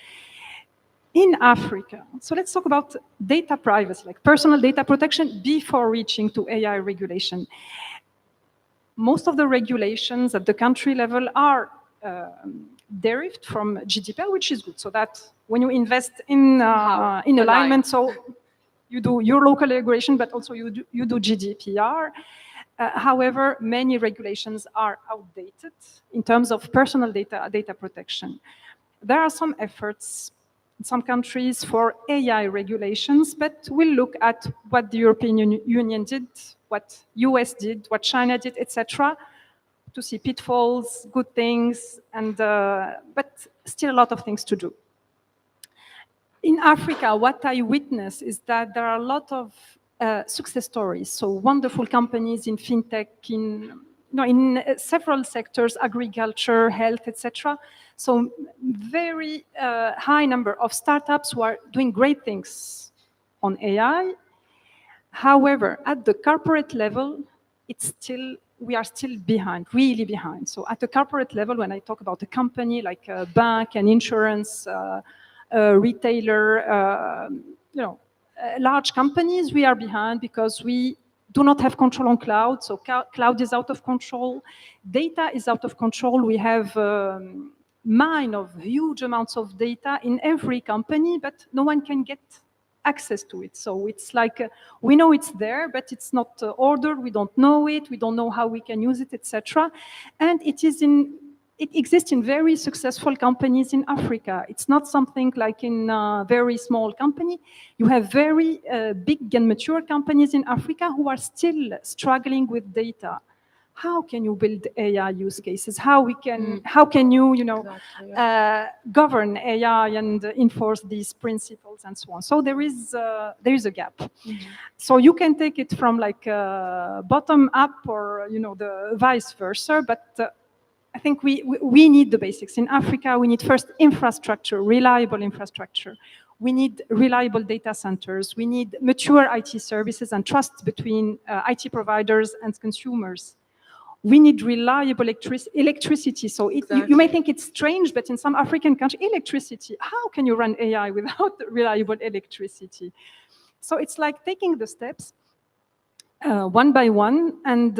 In Africa, so let's talk about data privacy, like personal data protection before reaching to AI regulation. Most of the regulations at the country level are derived from GDPR, which is good. So that when you invest in alignment, so you do your local regulation, but also you do GDPR. However, many regulations are outdated in terms of personal data protection. There are some efforts in some countries for AI regulations, but we'll look at what the European Union did, what US did, what China did, etc., to see pitfalls, good things, and but still a lot of things to do. In Africa, what I witness is that there are a lot of success stories. So wonderful companies in fintech, in several sectors, agriculture, health, etc. So very high number of startups who are doing great things on AI. However, at the corporate level, we are still behind, really behind. So at the corporate level, when I talk about a company like a bank, an insurance, a retailer, large companies, we are behind because we do not have control on cloud. So cloud is out of control. Data is out of control. We have mine of huge amounts of data in every company, but no one can get access to it. So it's like we know it's there, but it's not ordered. We don't know it. We don't know how we can use it, etc. And it exists in very successful companies in Africa. It's not something like in a very small company. You have very big and mature companies in Africa who are still struggling with data. How can you build AI use cases? How can you, govern AI and enforce these principles and so on? So there is a gap. So you can take it from like bottom up or the vice versa, but I think we need the basics. In Africa, we need first infrastructure, reliable infrastructure. We need reliable data centers. We need mature IT services and trust between IT providers and consumers. We need reliable electricity. So you may think it's strange, but in some African countries, electricity, how can you run AI without reliable electricity? So it's like taking the steps one by one, and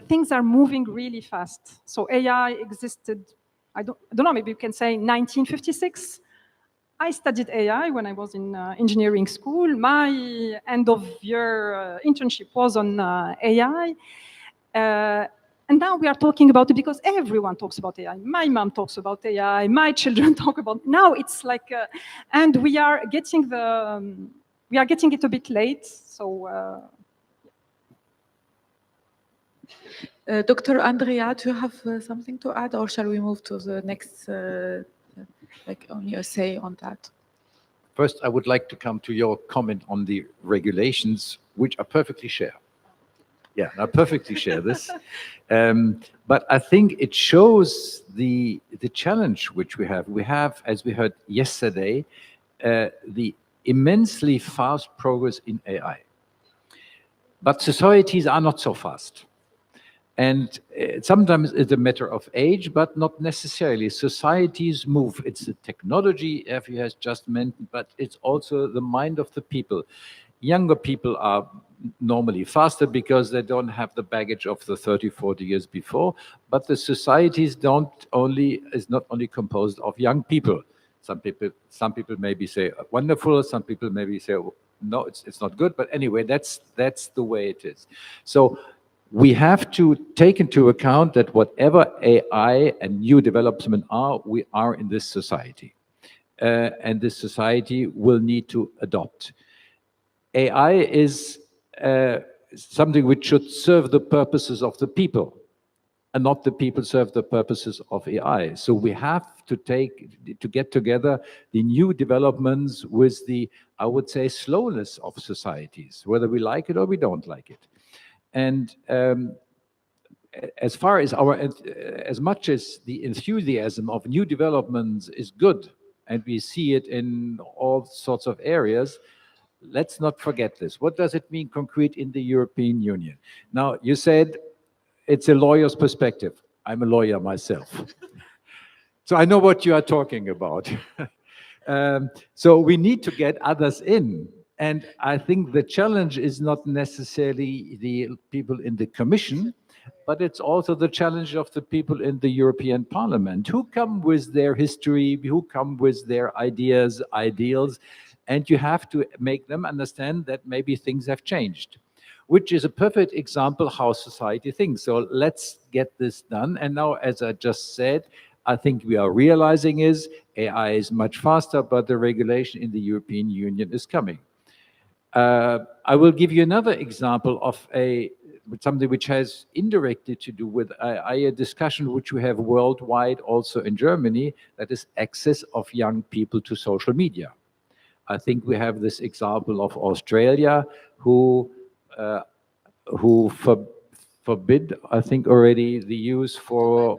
things are moving really fast. So AI existed, I don't know, maybe you can say 1956. I studied AI when I was in engineering school. My end of year internship was on AI. And now we are talking about it because everyone talks about AI. My mom talks about AI. My children talk about. Now it's like, and we are getting it a bit late. So. Dr. Andrea, do you have something to add, or shall we move to the next, like on your say on that? First, I would like to come to your comment on the regulations, which I perfectly share. Yeah, I perfectly share this. But I think it shows the challenge which we have. We have, as we heard yesterday, the immensely fast progress in AI. But societies are not so fast. And sometimes it's a matter of age, but not necessarily. Societies move. It's the technology, Effie has just mentioned, but it's also the mind of the people. Younger people are normally faster because they don't have the baggage of the 30, 40 years before, but the societies is not only composed of young people. Some people maybe say wonderful, some people maybe say, oh, no, it's not good, but anyway, that's the way it is. So we have to take into account that whatever AI and new development are, we are in this society. And this society will need to adopt. AI is something which should serve the purposes of the people, and not the people serve the purposes of AI. So we have to get together the new developments with the, I would say, slowness of societies, whether we like it or we don't like it. And as far as as much as the enthusiasm of new developments is good, and we see it in all sorts of areas, let's not forget this. What does it mean concrete in the European Union? Now, you said it's a lawyer's perspective. I'm a lawyer myself. So I know what you are talking about. So we need to get others in. And I think the challenge is not necessarily the people in the Commission, but it's also the challenge of the people in the European Parliament, who come with their history, who come with their ideas, ideals, and you have to make them understand that maybe things have changed, which is a perfect example how society thinks. So let's get this done. And now, as I just said, I think we are realizing is AI is much faster, but the regulation in the European Union is coming. I will give you another example of something which has indirectly to do with a discussion which we have worldwide, also in Germany, that is access of young people to social media. I think we have this example of Australia, who forbid, I think, already the use for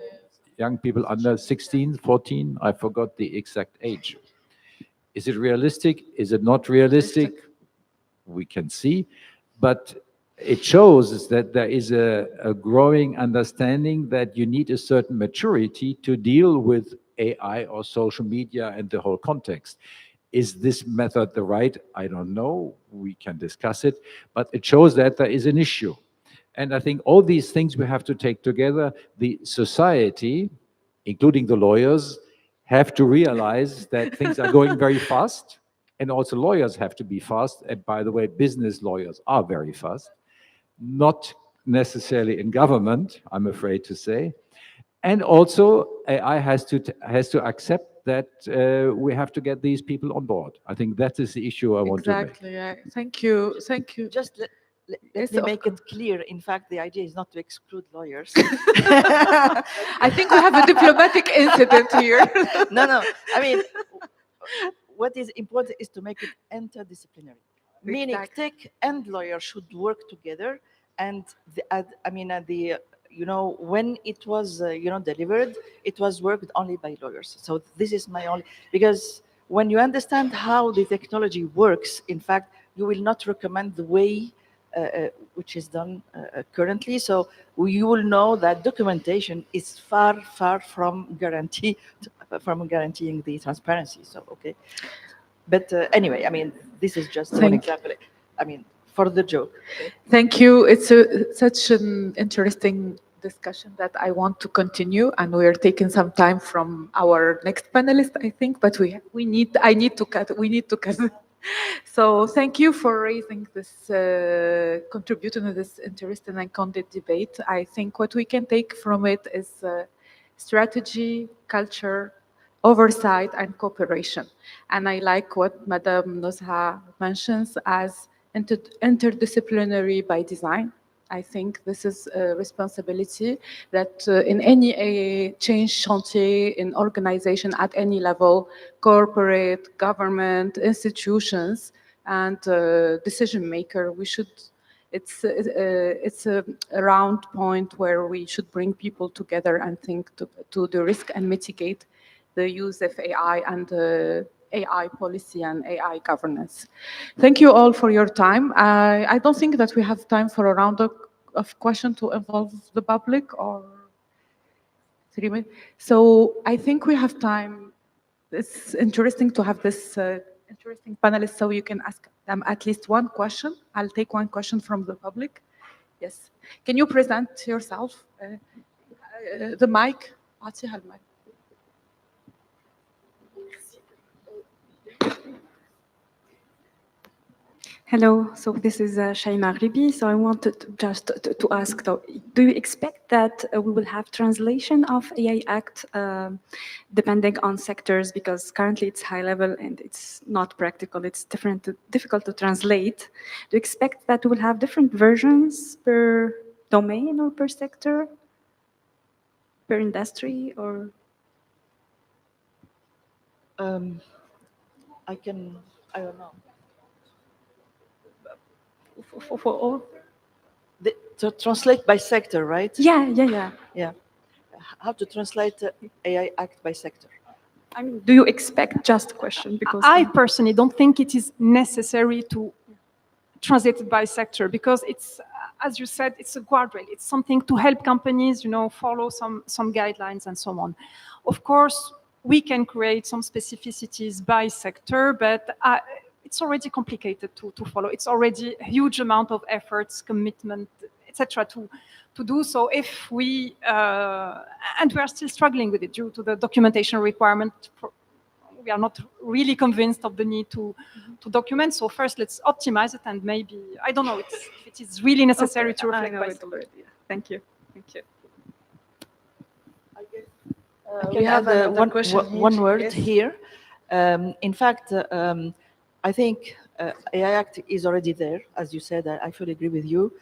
young people under 16, 14, I forgot the exact age. Is it realistic? Is it not realistic? We can see, but it shows that there is a growing understanding that you need a certain maturity to deal with AI or social media and the whole context. Is this method the right? I don't know. We can discuss it, but it shows that there is an issue. And I think all these things we have to take together. The society, including the lawyers, have to realize that things are going very fast. And also lawyers have to be fast. And by the way, business lawyers are very fast. Not necessarily in government, I'm afraid to say. And also AI has to accept that we have to get these people on board. I think that is the issue I want to make. Exactly. Yeah. Thank you. Thank you. Just let Yes, me of make it clear. In fact, the idea is not to exclude lawyers. I think we have a diplomatic incident here. No. I mean, what is important is to make it interdisciplinary. Meaning, tech and lawyers should work together. And when it was delivered, it was worked only by lawyers. So this is my only, because when you understand how the technology works, in fact, you will not recommend the way which is done currently. So you will know that documentation is far from guaranteeing the transparency. So okay, but anyway, I mean, this is just one example. I mean, for the joke. Thank you. It's such an interesting discussion that I want to continue, and we are taking some time from our next panelist, I think, but we need to cut. So thank you for raising this, contributing to this interesting and candid debate. I think what we can take from it is strategy, culture, oversight, and cooperation. And I like what Madame Nozha mentions as interdisciplinary by design. I think this is a responsibility that in any change chantier in organization at any level, corporate, government, institutions, and decision maker, we should, it's a round point where we should bring people together and think to the risk and mitigate the use of AI and AI policy and AI governance. Thank you all for your time. I don't think that we have time for a round of questions to involve the public or 3 minutes. So I think we have time. It's interesting to have this interesting panelists so you can ask them at least one question. I'll take one question from the public. Yes. Can you present yourself? The mic. أعطيها المايك. Hello, so this is Shaima Ghribi. So I wanted just to ask, though, do you expect that we will have translation of AI Act depending on sectors? Because currently it's high level and it's not practical, it's difficult to translate. Do you expect that we will have different versions per domain or per sector, per industry, or? I don't know. For all? To translate by sector, right? Yeah. How to translate AI Act by sector? I mean, do you expect, just a question, because I personally don't think it is necessary to translate it by sector, because it's, as you said, it's a guardrail. It's something to help companies, follow some guidelines and so on. Of course, we can create some specificities by sector, but it's already complicated to follow. It's already a huge amount of efforts, commitment, etc. to do so. If we and we are still struggling with it due to the documentation requirement. We are not really convinced of the need to document. So first, let's optimize it, and maybe I don't know if it is really necessary to reflect by sector. Thank you. We have another question one here. word Yes. here. In fact, I think AI Act is already there, as you said. I fully agree with you.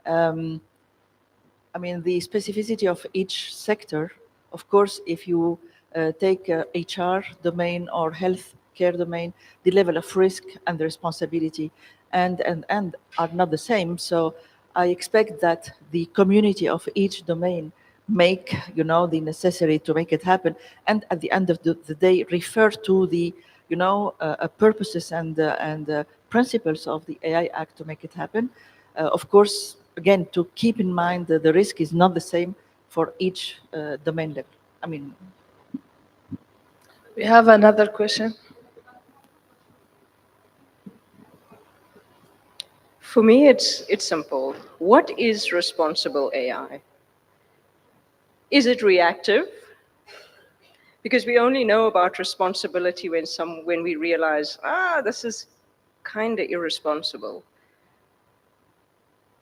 I mean, the specificity of each sector, of course, if you take HR domain or healthcare domain, the level of risk and the responsibility and are not the same. So I expect that the community of each domain make, the necessary to make it happen, and at the end of the day, refer to the, purposes and principles of the AI Act to make it happen. Of course, again, to keep in mind that the risk is not the same for each domain level. I mean, We have another question. For me, it's simple. What is responsible AI? Is it reactive? Because we only know about responsibility when we realize, this is kind of irresponsible.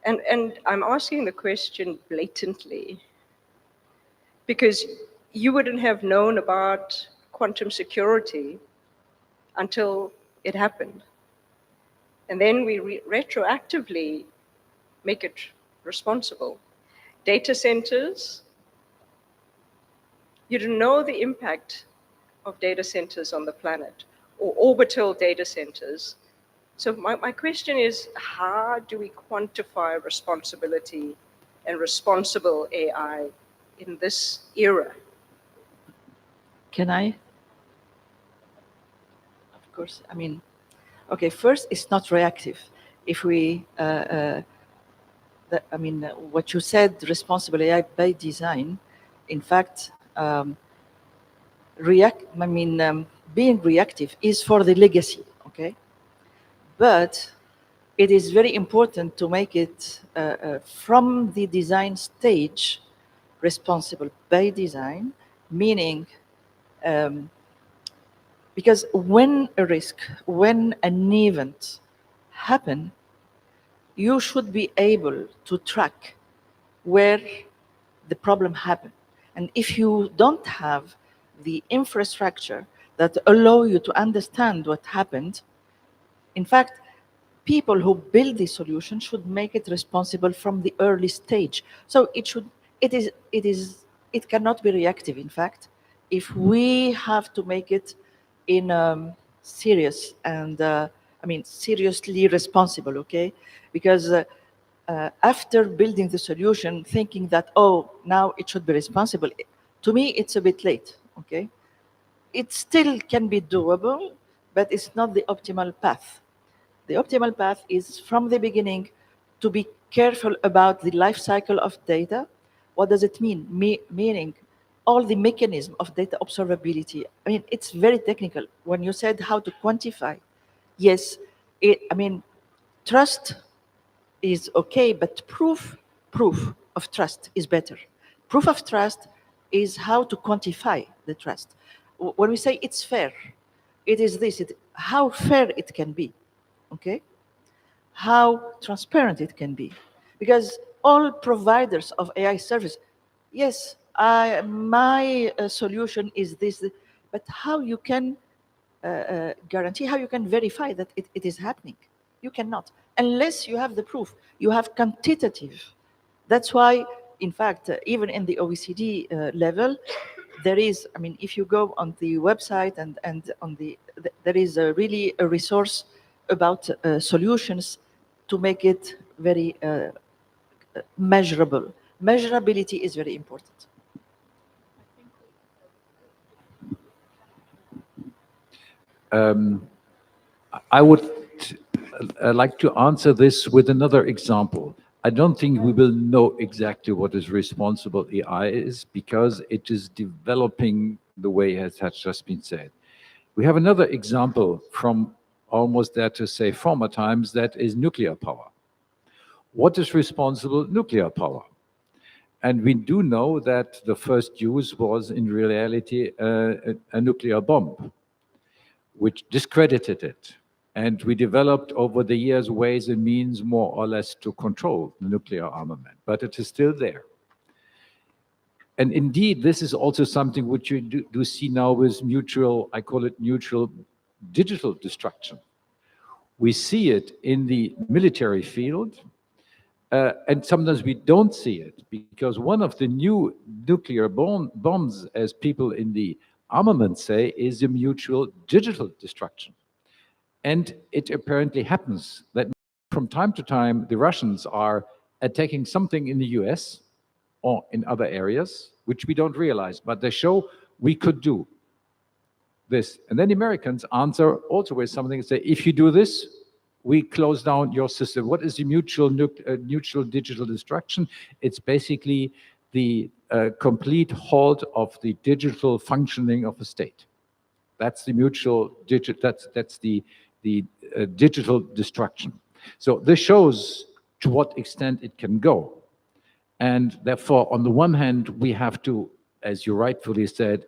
And I'm asking the question blatantly because you wouldn't have known about quantum security until it happened. And then we retroactively make it responsible. Data centers, you don't know the impact of data centers on the planet or orbital data centers. So my question is, how do we quantify responsibility and responsible AI in this era? can I? Of course, I mean, okay, first, it's not reactive. If we, what you said, responsible AI by design, in fact, being reactive is for the legacy, okay? But it is very important to make it from the design stage responsible by design, meaning because when a risk, when an event happen, you should be able to track where the problem happened. And if you don't have the infrastructure that allow you to understand what happened, in fact, people who build the solution should make it responsible from the early stage. So it cannot be reactive, in fact, if we have to make it in serious and, seriously responsible, okay? Because after building the solution, thinking that, oh, now it should be responsible, to me, it's a bit late, okay? It still can be doable, but it's not the optimal path. The optimal path is from the beginning to be careful about the life cycle of data. What does it mean? Meaning all the mechanism of data observability. I mean, it's very technical. When you said how to quantify, yes, trust is okay, but proof of trust is better. Proof of trust is how to quantify the trust. When we say it's fair, it is this, how fair it can be, okay? How transparent it can be. Because all providers of AI service, yes, my solution is this, but how you can guarantee, how you can verify that it is happening? You cannot, unless you have the proof. You have quantitative. That's why, in fact, even in the OECD level, there is, if you go on the website and on there is really a resource about solutions to make it very measurable. Measurability is very important. I would like to answer this with another example. I don't think we will know exactly what is responsible AI is because it is developing the way it has just been said. We have another example from almost there to say former times, that is nuclear power. What is responsible? Nuclear power. And we do know that the first use was in reality a nuclear bomb, which discredited it. And we developed over the years ways and means more or less to control the nuclear armament, but it is still there. And indeed, this is also something which you do see now with mutual, I call it neutral digital destruction. We see it in the military field, and sometimes we don't see it because one of the new nuclear bombs, as people in the armament say, is a mutual digital destruction. And it apparently happens that from time to time, the Russians are attacking something in the US or in other areas, which we don't realize, but they show we could do this. And then the Americans answer also with something and say, if you do this, we close down your system. What is the mutual digital destruction? It's basically the complete halt of the digital functioning of a state. That's the that's the digital destruction. So this shows to what extent it can go. And therefore, on the one hand, we have to, as you rightfully said,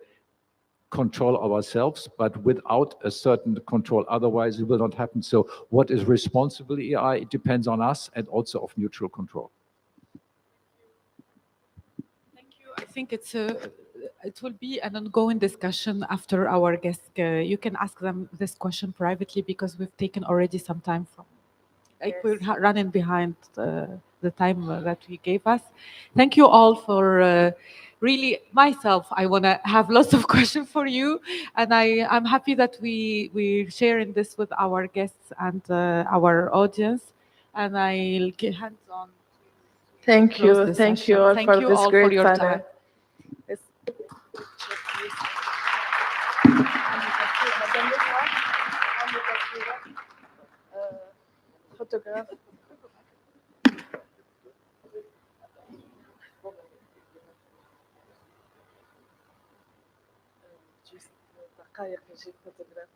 control ourselves, but without a certain control, otherwise it will not happen. So what is responsible AI? It depends on us and also of mutual control. Thank you. I think it will be an ongoing discussion after our guests. You can ask them this question privately because we've taken already some time from, like we're running behind the time that we gave us. Thank you all for really, myself, I want to have lots of questions for you. And I'm happy that we're sharing this with our guests and our audience. And I'll get hands on. Thank you all for this great panel. Time. Photograph. دقائق نجيب فوتوغراف.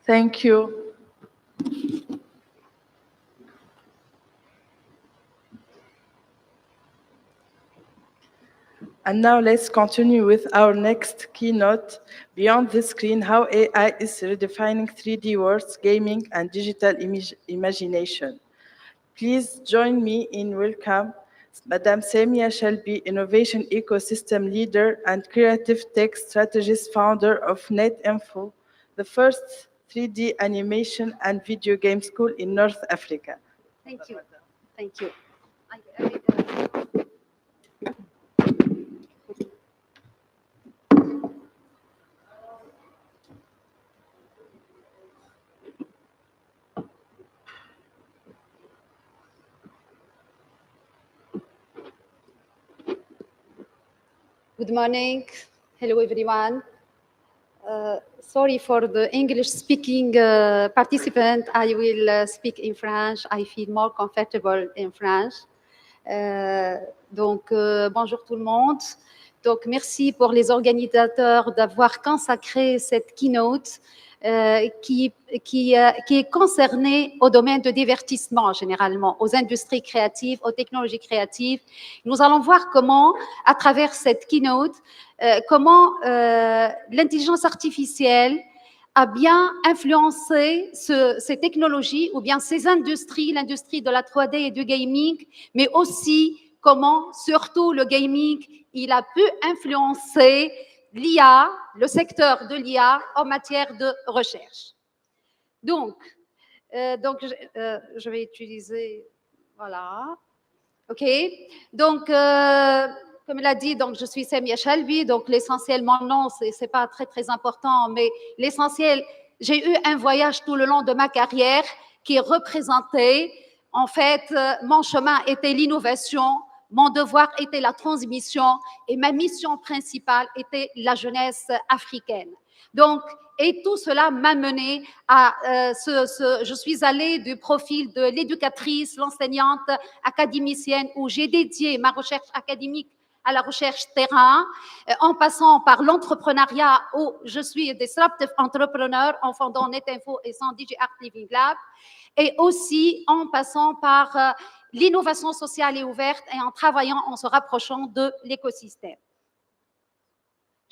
Thank you. And now let's continue with our next keynote, Beyond the Screen, How AI is Redefining 3D Worlds, Gaming, and Digital Imagination. Please join me in welcome Madame Samia Shelby, Innovation Ecosystem Leader and Creative Tech Strategist, founder of NetInfo, the first 3D animation and video game school in North Africa. Thank you. Thank you. Good morning. Hello, everyone. Sorry for the English-speaking participant. I will speak in French. I feel more comfortable in French. Bonjour tout le monde. Donc, merci pour les organisateurs d'avoir consacré cette keynote qui est concernée au domaine de divertissement généralement, aux industries créatives, aux technologies créatives. Nous allons voir comment, à travers cette keynote, comment l'intelligence artificielle a bien influencé ces technologies ou bien ces industries, l'industrie de la 3D et du gaming, mais aussi comment, surtout le gaming, il a pu influencer l'IA, le secteur de l'IA en matière de recherche. Donc je vais utiliser, voilà, ok. Donc, comme elle a dit, donc je suis Samia Shelby, donc l'essentiel, mon nom, c'est pas très important, mais l'essentiel, j'ai eu un voyage tout le long de ma carrière qui représentait, en fait, mon chemin était l'innovation, mon devoir était la transmission et ma mission principale était la jeunesse africaine. Donc, et tout cela m'a mené à je suis allée du profil de l'éducatrice, l'enseignante académicienne où j'ai dédié ma recherche académique à la recherche terrain, en passant par l'entrepreneuriat où je suis disruptive entrepreneur en fondant NetInfo et son DigiArt Living Lab, et aussi en passant par l'innovation sociale et ouverte et en travaillant, en se rapprochant de l'écosystème.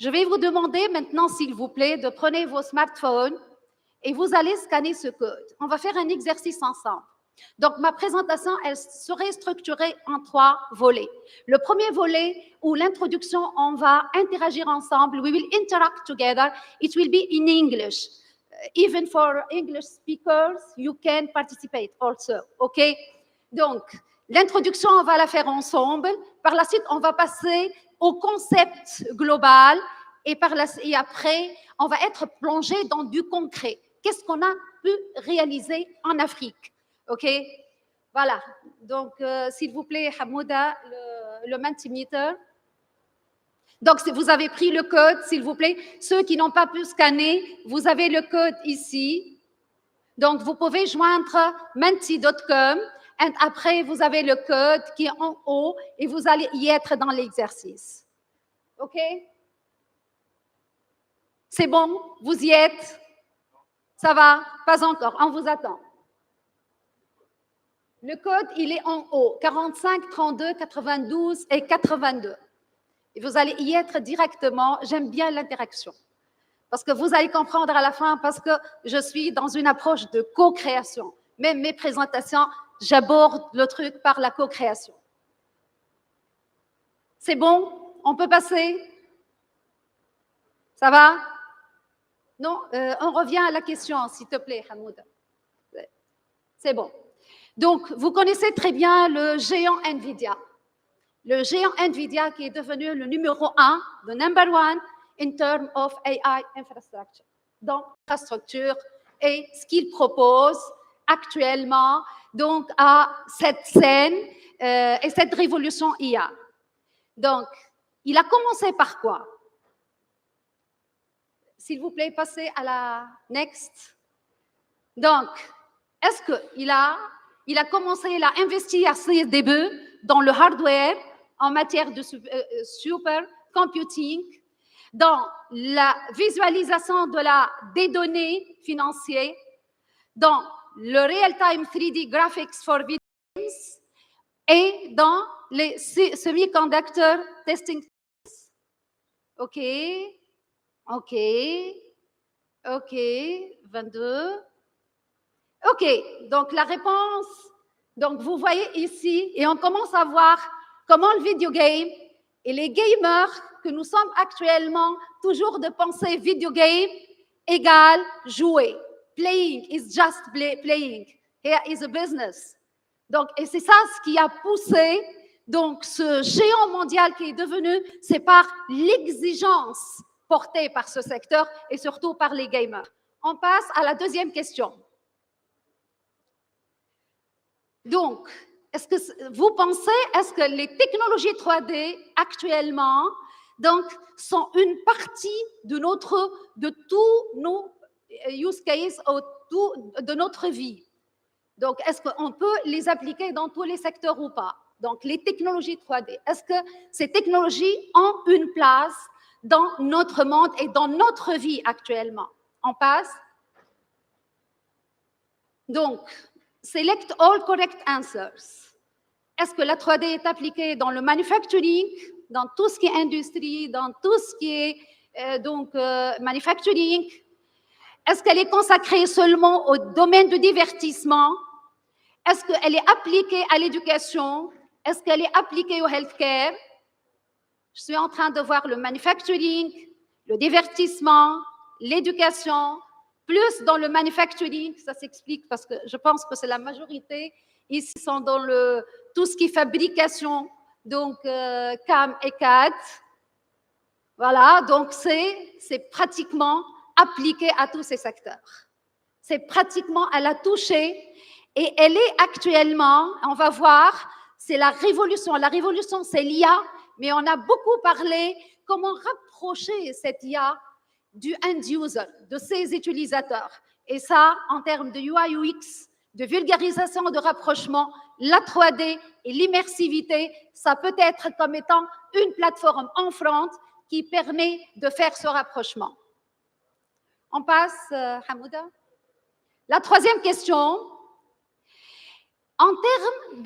Je vais vous demander maintenant, s'il vous plaît, de prendre vos smartphones et vous allez scanner ce code. On va faire un exercice ensemble. Donc, ma présentation, elle serait structurée en 3 volets. Le premier volet, où l'introduction, on va interagir ensemble. We will interact together. It will be in English. Even for English speakers, you can participate also, OK? Donc, l'introduction, on va la faire ensemble. Par la suite, on va passer au concept global et après, on va être plongé dans du concret. Qu'est-ce qu'on a pu réaliser en Afrique? OK? Voilà. Donc, s'il vous plaît, Hamouda, le Mentimeter. Donc, si vous avez pris le code, s'il vous plaît. Ceux qui n'ont pas pu scanner, vous avez le code ici. Donc, vous pouvez joindre menti.com. Et après, vous avez le code qui est en haut et vous allez y être dans l'exercice. OK? C'est bon? Vous y êtes? Ça va? Pas encore. On vous attend. Le code, il est en haut. 45, 32, 92 et 82. Et vous allez y être directement. J'aime bien l'interaction. Parce que vous allez comprendre à la fin, parce que je suis dans une approche de co-création. Même mes présentations, j'aborde le truc par la co-création. C'est bon? On peut passer? Ça va? Non? On revient à la question, s'il te plaît, Hamouda. C'est bon. Donc, vous connaissez très bien le géant NVIDIA. Le géant NVIDIA qui est devenu le numéro 1, le number 1 in terms of AI infrastructure. Donc, infrastructure et ce qu'il propose actuellement donc à cette scène et cette révolution IA. Donc, il a commencé par quoi? S'il vous plaît, passez à la next. Donc, est-ce qu'il il a commencé à investir à ses débuts dans le hardware en matière de supercomputing, dans la visualisation des données financières, dans le real-time 3D graphics for video games et dans les semiconductor testing. OK, 22. OK, donc la réponse, donc vous voyez ici, et on commence à voir comment le video game et les gamers que nous sommes actuellement, toujours de penser video game égale jouer. Playing is just playing. Here is a business. Donc, et c'est ça ce qui a poussé donc ce géant mondial qui est devenu, c'est par l'exigence portée par ce secteur et surtout par les gamers. On passe à la deuxième question. Donc, est-ce que vous pensez, est-ce que les technologies 3D actuellement donc, sont une partie de tous nos use cases, de notre vie? Donc, est-ce qu'on peut les appliquer dans tous les secteurs ou pas? Donc, les technologies 3D, est-ce que ces technologies ont une place dans notre monde et dans notre vie actuellement? On passe. Donc, select all correct answers. Est-ce que la 3D est appliquée dans le manufacturing, dans tout ce qui est industrie, dans tout ce qui est manufacturing? Est-ce qu'elle est consacrée seulement au domaine du divertissement? Est-ce qu'elle est appliquée à l'éducation? Est-ce qu'elle est appliquée au healthcare? Je suis en train de voir le manufacturing, le divertissement, l'éducation, plus dans le manufacturing, ça s'explique parce que je pense que c'est la majorité. Ici sont dans tout ce qui est fabrication, donc CAM et CAD. Voilà, donc c'est pratiquement appliqué à tous ces secteurs. C'est pratiquement, elle a touché et elle est actuellement, on va voir, c'est la révolution. La révolution, c'est l'IA, mais on a beaucoup parlé comment rapprocher cette IA du end user, de ses utilisateurs. Et ça, en termes de UI, UX, de vulgarisation, de rapprochement, la 3D et l'immersivité, ça peut être comme étant une plateforme en front qui permet de faire ce rapprochement. On passe, Hamouda. La troisième question. En termes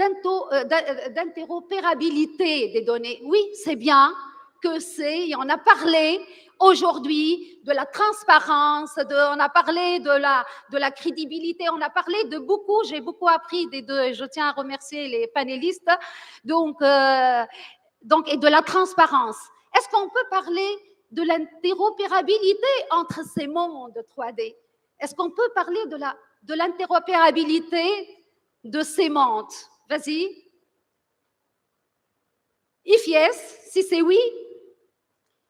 d'interopérabilité des données, oui, c'est bien que et on a parlé aujourd'hui de la transparence, on a parlé de la crédibilité, on a parlé de beaucoup, j'ai beaucoup appris des deux, et je tiens à remercier les panélistes, donc et de la transparence. Est-ce qu'on peut parler de l'interopérabilité entre ces mondes 3D? Est-ce qu'on peut parler de l'interopérabilité de ces mondes? Vas-y. If yes, si c'est oui,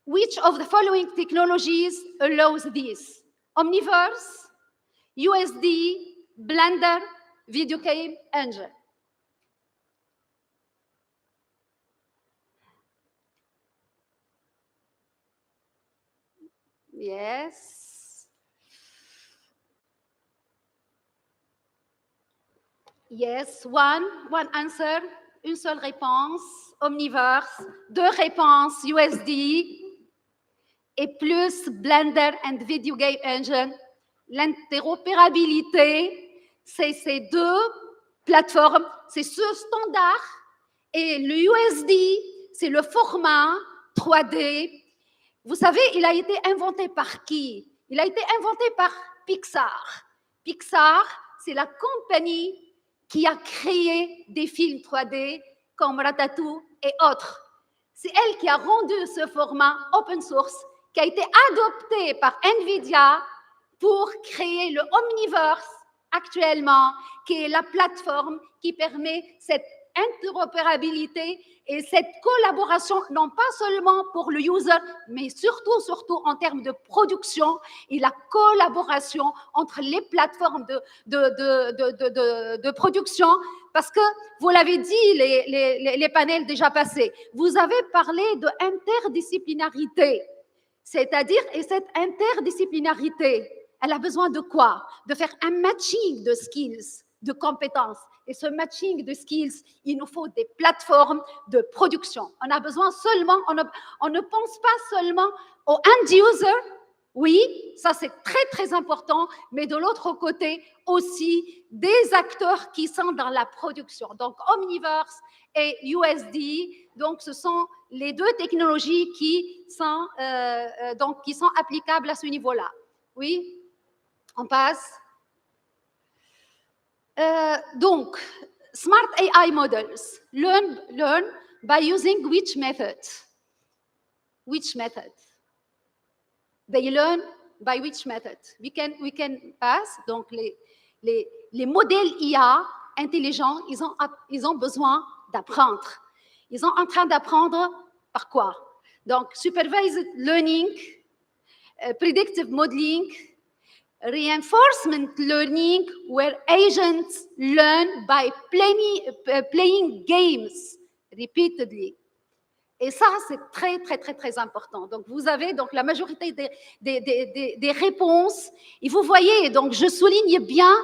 which of the following technologies allows this? Omniverse, USD, Blender, Video Game Engine. Yes. Yes, one answer, une seule réponse, Omniverse, deux réponses, USD, et plus Blender and Video Game Engine. L'interopérabilité, c'est ces deux plateformes, c'est ce standard, et le USD, c'est le format 3D. Vous savez, il a été inventé par qui? Il a été inventé par Pixar. Pixar, c'est la compagnie qui a créé des films 3D comme Ratatouille et autres. C'est elle qui a rendu ce format open source qui a été adopté par NVIDIA pour créer le Omniverse actuellement, qui est la plateforme qui permet cette interopérabilité et cette collaboration, non pas seulement pour le user, mais surtout en termes de production et la collaboration entre les plateformes de production, parce que, vous l'avez dit, les panels déjà passés, vous avez parlé d'interdisciplinarité, c'est-à-dire, et cette interdisciplinarité, elle a besoin de quoi? De faire un matching de skills, de compétences. et ce matching de skills, il nous faut des plateformes de production. On a besoin seulement, on ne pense pas seulement au end user. Oui, ça c'est très très important, mais de l'autre côté aussi des acteurs qui sont dans la production. Donc Omniverse et USD, donc ce sont les deux technologies qui sont applicables à ce niveau-là. Oui, on passe. Donc, smart AI models learn by using which method? Which method? They learn by which method? We can pass. Donc, les modèles IA intelligents, ils ont besoin d'apprendre. Ils sont en train d'apprendre par quoi? Donc, supervised learning, predictive modeling, reinforcement learning, where agents learn by playing games repeatedly. Et ça, c'est très, très, très, très important. Donc, vous avez donc la majorité des réponses. Et vous voyez, donc, je souligne bien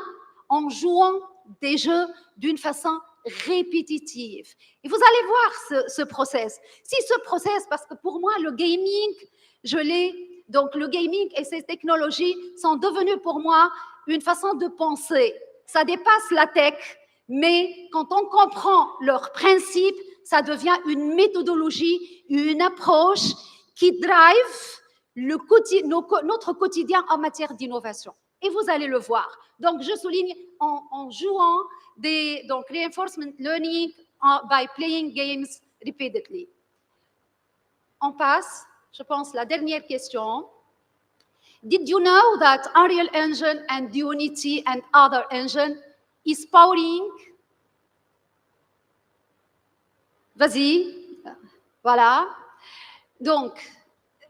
en jouant des jeux d'une façon répétitive. Et vous allez voir ce process. Si ce process, parce que pour moi, le gaming, donc le gaming et ces technologies sont devenues pour moi une façon de penser. Ça dépasse la tech, mais quand on comprend leurs principes, ça devient une méthodologie, une approche qui drive notre quotidien en matière d'innovation. Et vous allez le voir. Donc, je souligne en jouant donc reinforcement learning by playing games repeatedly. On passe, je pense, la dernière question. Did you know that Unreal Engine and Unity and other engine is powering? Vas-y, voilà. Donc,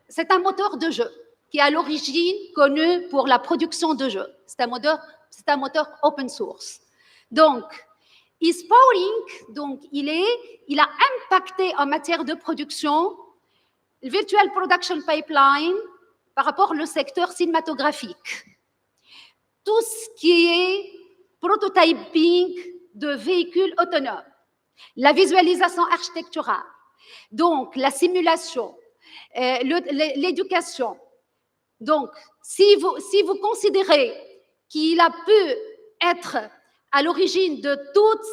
c'est un moteur de jeu qui est à l'origine connu pour la production de jeux. C'est un moteur open source. Donc, is powering, donc il a impacté en matière de production le virtual production pipeline par rapport au secteur cinématographique. Tout ce qui est prototyping de véhicules autonomes, la visualisation architecturale, donc la simulation, l'éducation. Donc, si vous considérez qu'il a pu être à l'origine de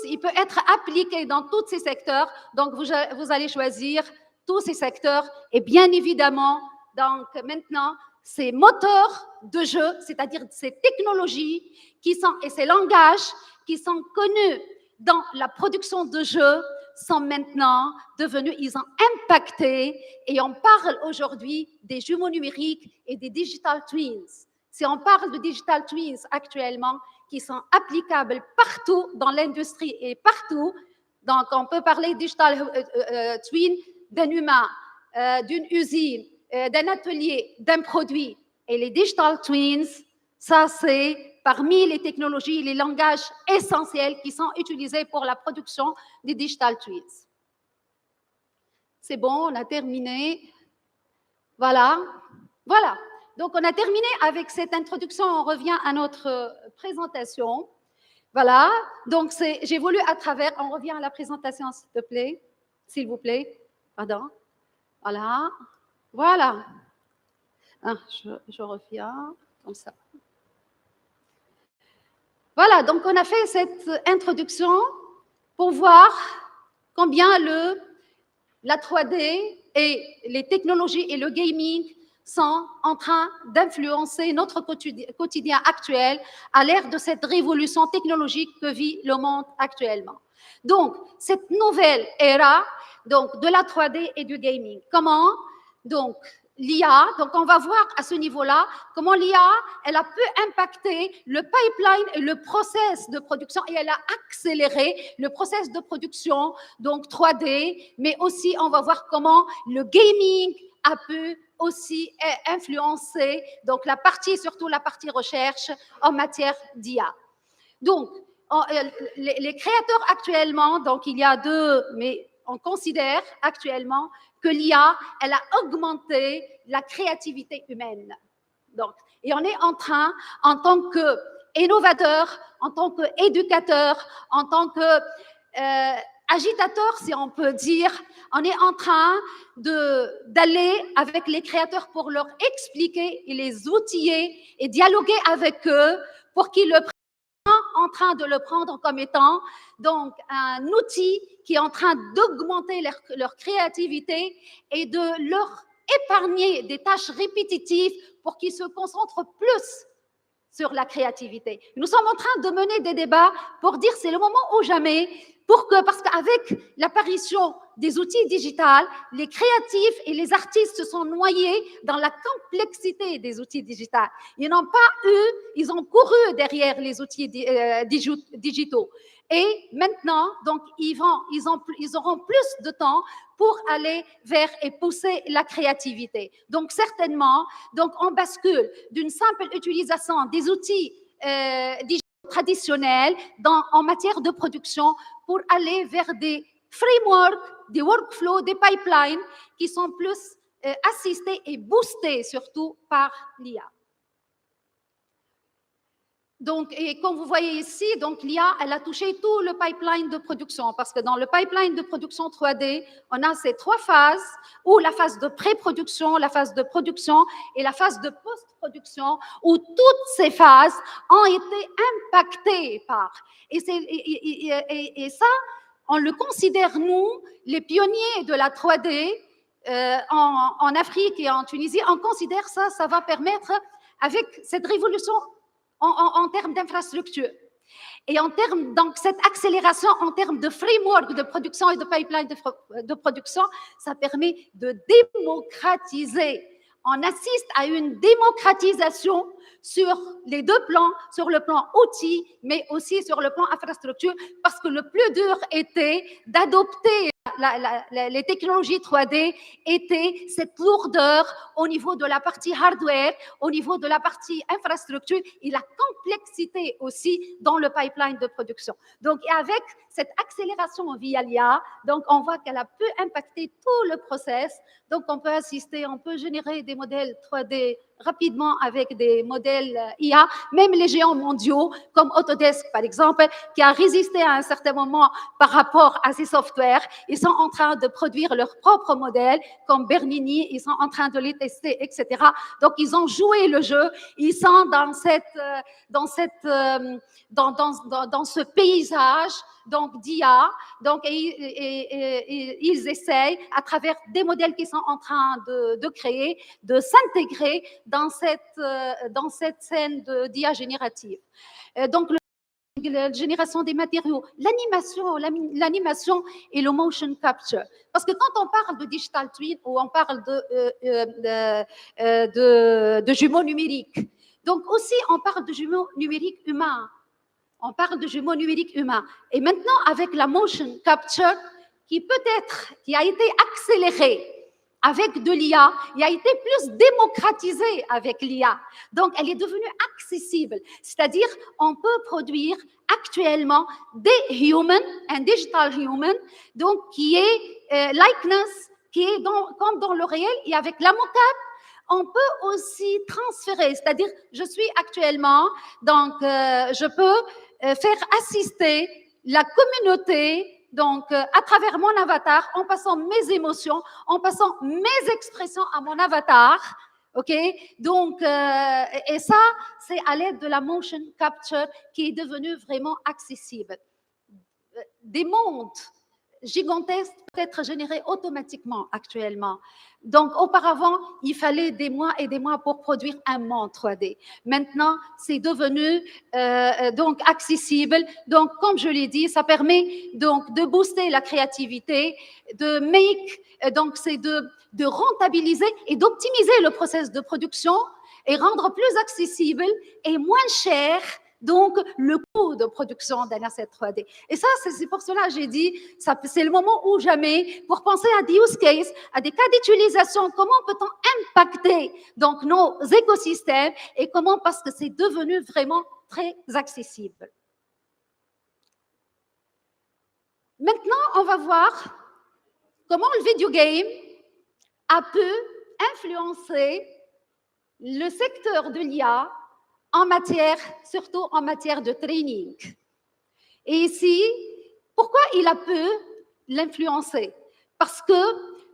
il peut être appliqué dans tous ces secteurs, donc vous allez choisir tous ces secteurs et bien évidemment, donc maintenant, ces moteurs de jeu, c'est-à-dire ces technologies et ces langages qui sont connus dans la production de jeux sont maintenant devenus, ils ont impacté et on parle aujourd'hui des jumeaux numériques et des digital twins. Si on parle de digital twins actuellement, qui sont applicables partout dans l'industrie et partout, donc on peut parler digital twin d'un humain, d'une usine, d'un atelier, d'un produit. Et les digital twins, ça c'est parmi les technologies et les langages essentiels qui sont utilisés pour la production des digital twins. C'est bon, on a terminé. Voilà. Voilà. Donc, on a terminé avec cette introduction. On revient à notre présentation. Voilà. Donc, j'ai voulu à travers... On revient à la présentation, s'il te plaît. S'il vous plaît. Pardon. Voilà. Voilà. Ah, je reviens comme ça. Voilà, donc on a fait cette introduction pour voir combien la 3D et les technologies et le gaming sont en train d'influencer notre quotidien actuel à l'ère de cette révolution technologique que vit le monde actuellement. Donc, cette nouvelle ère donc, de la 3D et du gaming. Comment? Donc, l'IA, donc on va voir à ce niveau-là comment l'IA, elle a pu impacter le pipeline et le process de production et elle a accéléré le process de production, donc 3D, mais aussi on va voir comment le gaming a pu aussi influencer donc surtout la partie recherche en matière d'IA. Donc, les créateurs actuellement, donc il y a deux, mais on considère actuellement que l'IA, elle a augmenté la créativité humaine. Donc, et on est en train, en tant que qu'innovateur, en tant qu'éducateur, en tant qu'agitateur, si on peut dire, on est en train d'aller avec les créateurs pour leur expliquer et les outiller et dialoguer avec eux pour qu'ils le en train de le prendre comme étant donc un outil qui est en train d'augmenter leur créativité et de leur épargner des tâches répétitives pour qu'ils se concentrent plus sur la créativité. Nous sommes en train de mener des débats pour dire c'est le moment ou jamais parce qu'avec l'apparition des outils digitaux, les créatifs et les artistes se sont noyés dans la complexité des outils digitaux. Ils n'ont pas eu, ils ont couru derrière les outils digitaux. Et maintenant, donc, ils auront plus de temps pour aller vers et pousser la créativité. Donc, certainement, donc, on bascule d'une simple utilisation des outils digitaux traditionnels en matière de production pour aller vers des frameworks, des workflows, des pipelines qui sont plus assistés et boostés surtout par l'IA. Donc, et comme vous voyez ici, donc l'IA, elle a touché tout le pipeline de production parce que dans le pipeline de production 3D, on a ces trois phases, ou la phase de pré-production, la phase de production et la phase de post-production, où toutes ces phases ont été impactées par. Et ça, on le considère, nous, les pionniers de la 3D en Afrique et en Tunisie, on considère ça, ça va permettre, avec cette révolution en termes d'infrastructure et en termes, donc cette accélération en termes de framework de production et de pipeline de production, ça permet de démocratiser. On assiste à une démocratisation sur les deux plans, sur le plan outils, mais aussi sur le plan infrastructure, parce que le plus dur était d'adopter les technologies 3D, était cette lourdeur au niveau de la partie hardware, au niveau de la partie infrastructure et la complexité aussi dans le pipeline de production. Donc, avec cette accélération via l'IA, donc on voit qu'elle a pu impacter tout le process. Donc, on peut assister, on peut générer des modèles 3D rapidement avec des modèles IA, même les géants mondiaux comme Autodesk, par exemple, qui a résisté à un certain moment par rapport à ces softwares. Ils sont en train de produire leurs propres modèles, comme Bernini, ils sont en train de les tester, etc. Donc, ils ont joué le jeu, ils sont dans ce paysage donc d'IA, donc ils essayent à travers des modèles qu'ils sont en train de créer, de s'intégrer dans cette scène d'IA générative. Donc la génération des matériaux, l'animation et le motion capture. Parce que quand on parle de digital twin ou on parle de jumeaux numériques, donc aussi on parle de jumeaux numériques humains. On parle de jumeaux numériques humains. Et maintenant, avec la motion capture, qui a été accélérée avec de l'IA, il a été plus démocratisée avec l'IA. Donc, elle est devenue accessible. C'est-à-dire, on peut produire actuellement des human, un digital human, donc qui est likeness, qui est comme dans le réel, et avec la mocap, on peut aussi transférer. C'est-à-dire, je suis actuellement, donc je peux faire assister la communauté donc à travers mon avatar, en passant mes émotions, en passant mes expressions à mon avatar, ok? Donc, et ça, c'est à l'aide de la motion capture qui est devenue vraiment accessible. Des mondes gigantesques peuvent être générés automatiquement actuellement. Donc, auparavant, il fallait des mois et des mois pour produire un monde 3D. Maintenant, c'est devenu donc accessible. Donc, comme je l'ai dit, ça permet donc de booster la créativité, donc c'est de rentabiliser et d'optimiser le process de production et rendre plus accessible et moins cher donc le coût de production d'un asset 3D. Et ça, c'est pour cela que j'ai dit, c'est le moment ou jamais pour penser à des use cases, à des cas d'utilisation, comment peut-on impacter donc nos écosystèmes et comment, parce que c'est devenu vraiment très accessible. Maintenant, on va voir comment le video game a pu influencer le secteur de l'IA surtout en matière de training. Et ici, pourquoi il a pu l'influencer? Parce que,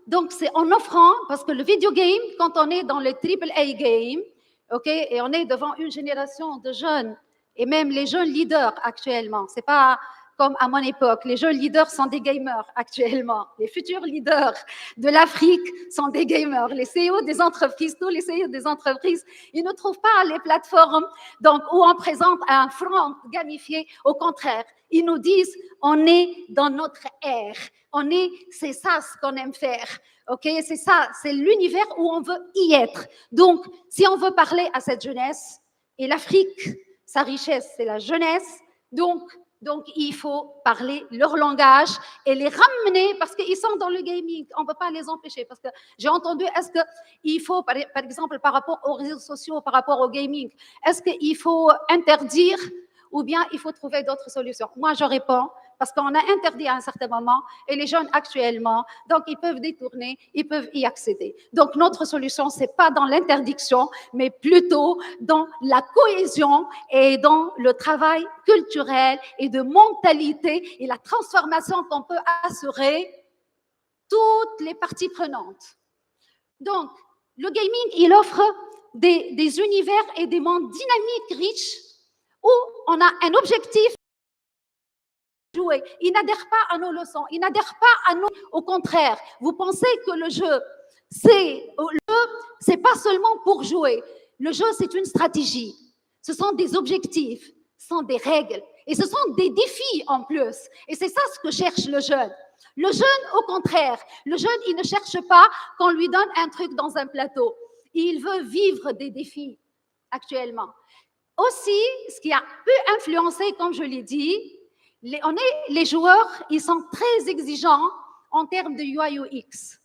donc, c'est en offrant, parce que le video game, quand on est dans le AAA game, ok, et on est devant une génération de jeunes, et même les jeunes leaders actuellement, c'est pas comme à mon époque, les jeunes leaders sont des gamers actuellement. Les futurs leaders de l'Afrique sont des gamers. Les CEO des entreprises, tous les CEO des entreprises, ils ne trouvent pas les plateformes donc, où on présente un front gamifié. Au contraire, ils nous disent, on est dans notre ère. C'est ça ce qu'on aime faire. Ok, c'est ça, c'est l'univers où on veut y être. Donc, si on veut parler à cette jeunesse, et l'Afrique, sa richesse, c'est la jeunesse, donc il faut parler leur langage et les ramener parce qu'ils sont dans le gaming. On ne peut pas les empêcher parce que j'ai entendu, est-ce qu'il faut, par exemple, par rapport aux réseaux sociaux, par rapport au gaming, est-ce qu'il faut interdire ou bien il faut trouver d'autres solutions? Moi, je réponds parce qu'on a interdit à un certain moment et les jeunes actuellement, donc ils peuvent détourner, ils peuvent y accéder. Donc notre solution, ce n'est pas dans l'interdiction, mais plutôt dans la cohésion et dans le travail culturel et de mentalité et la transformation qu'on peut assurer toutes les parties prenantes. Donc, le gaming, il offre des univers et des mondes dynamiques, riches, où on a un objectif jouer. Il n'adhère pas à nos leçons, il n'adhère pas à nous. Au contraire, vous pensez que le jeu, c'est pas seulement pour jouer. Le jeu, c'est une stratégie. Ce sont des objectifs, ce sont des règles et ce sont des défis en plus. Et c'est ça ce que cherche le jeune. Le jeune, au contraire, le jeune, il ne cherche pas qu'on lui donne un truc dans un plateau. Il veut vivre des défis actuellement. Aussi, ce qui a pu influencer, comme je l'ai dit, les joueurs, ils sont très exigeants en termes de UI UX.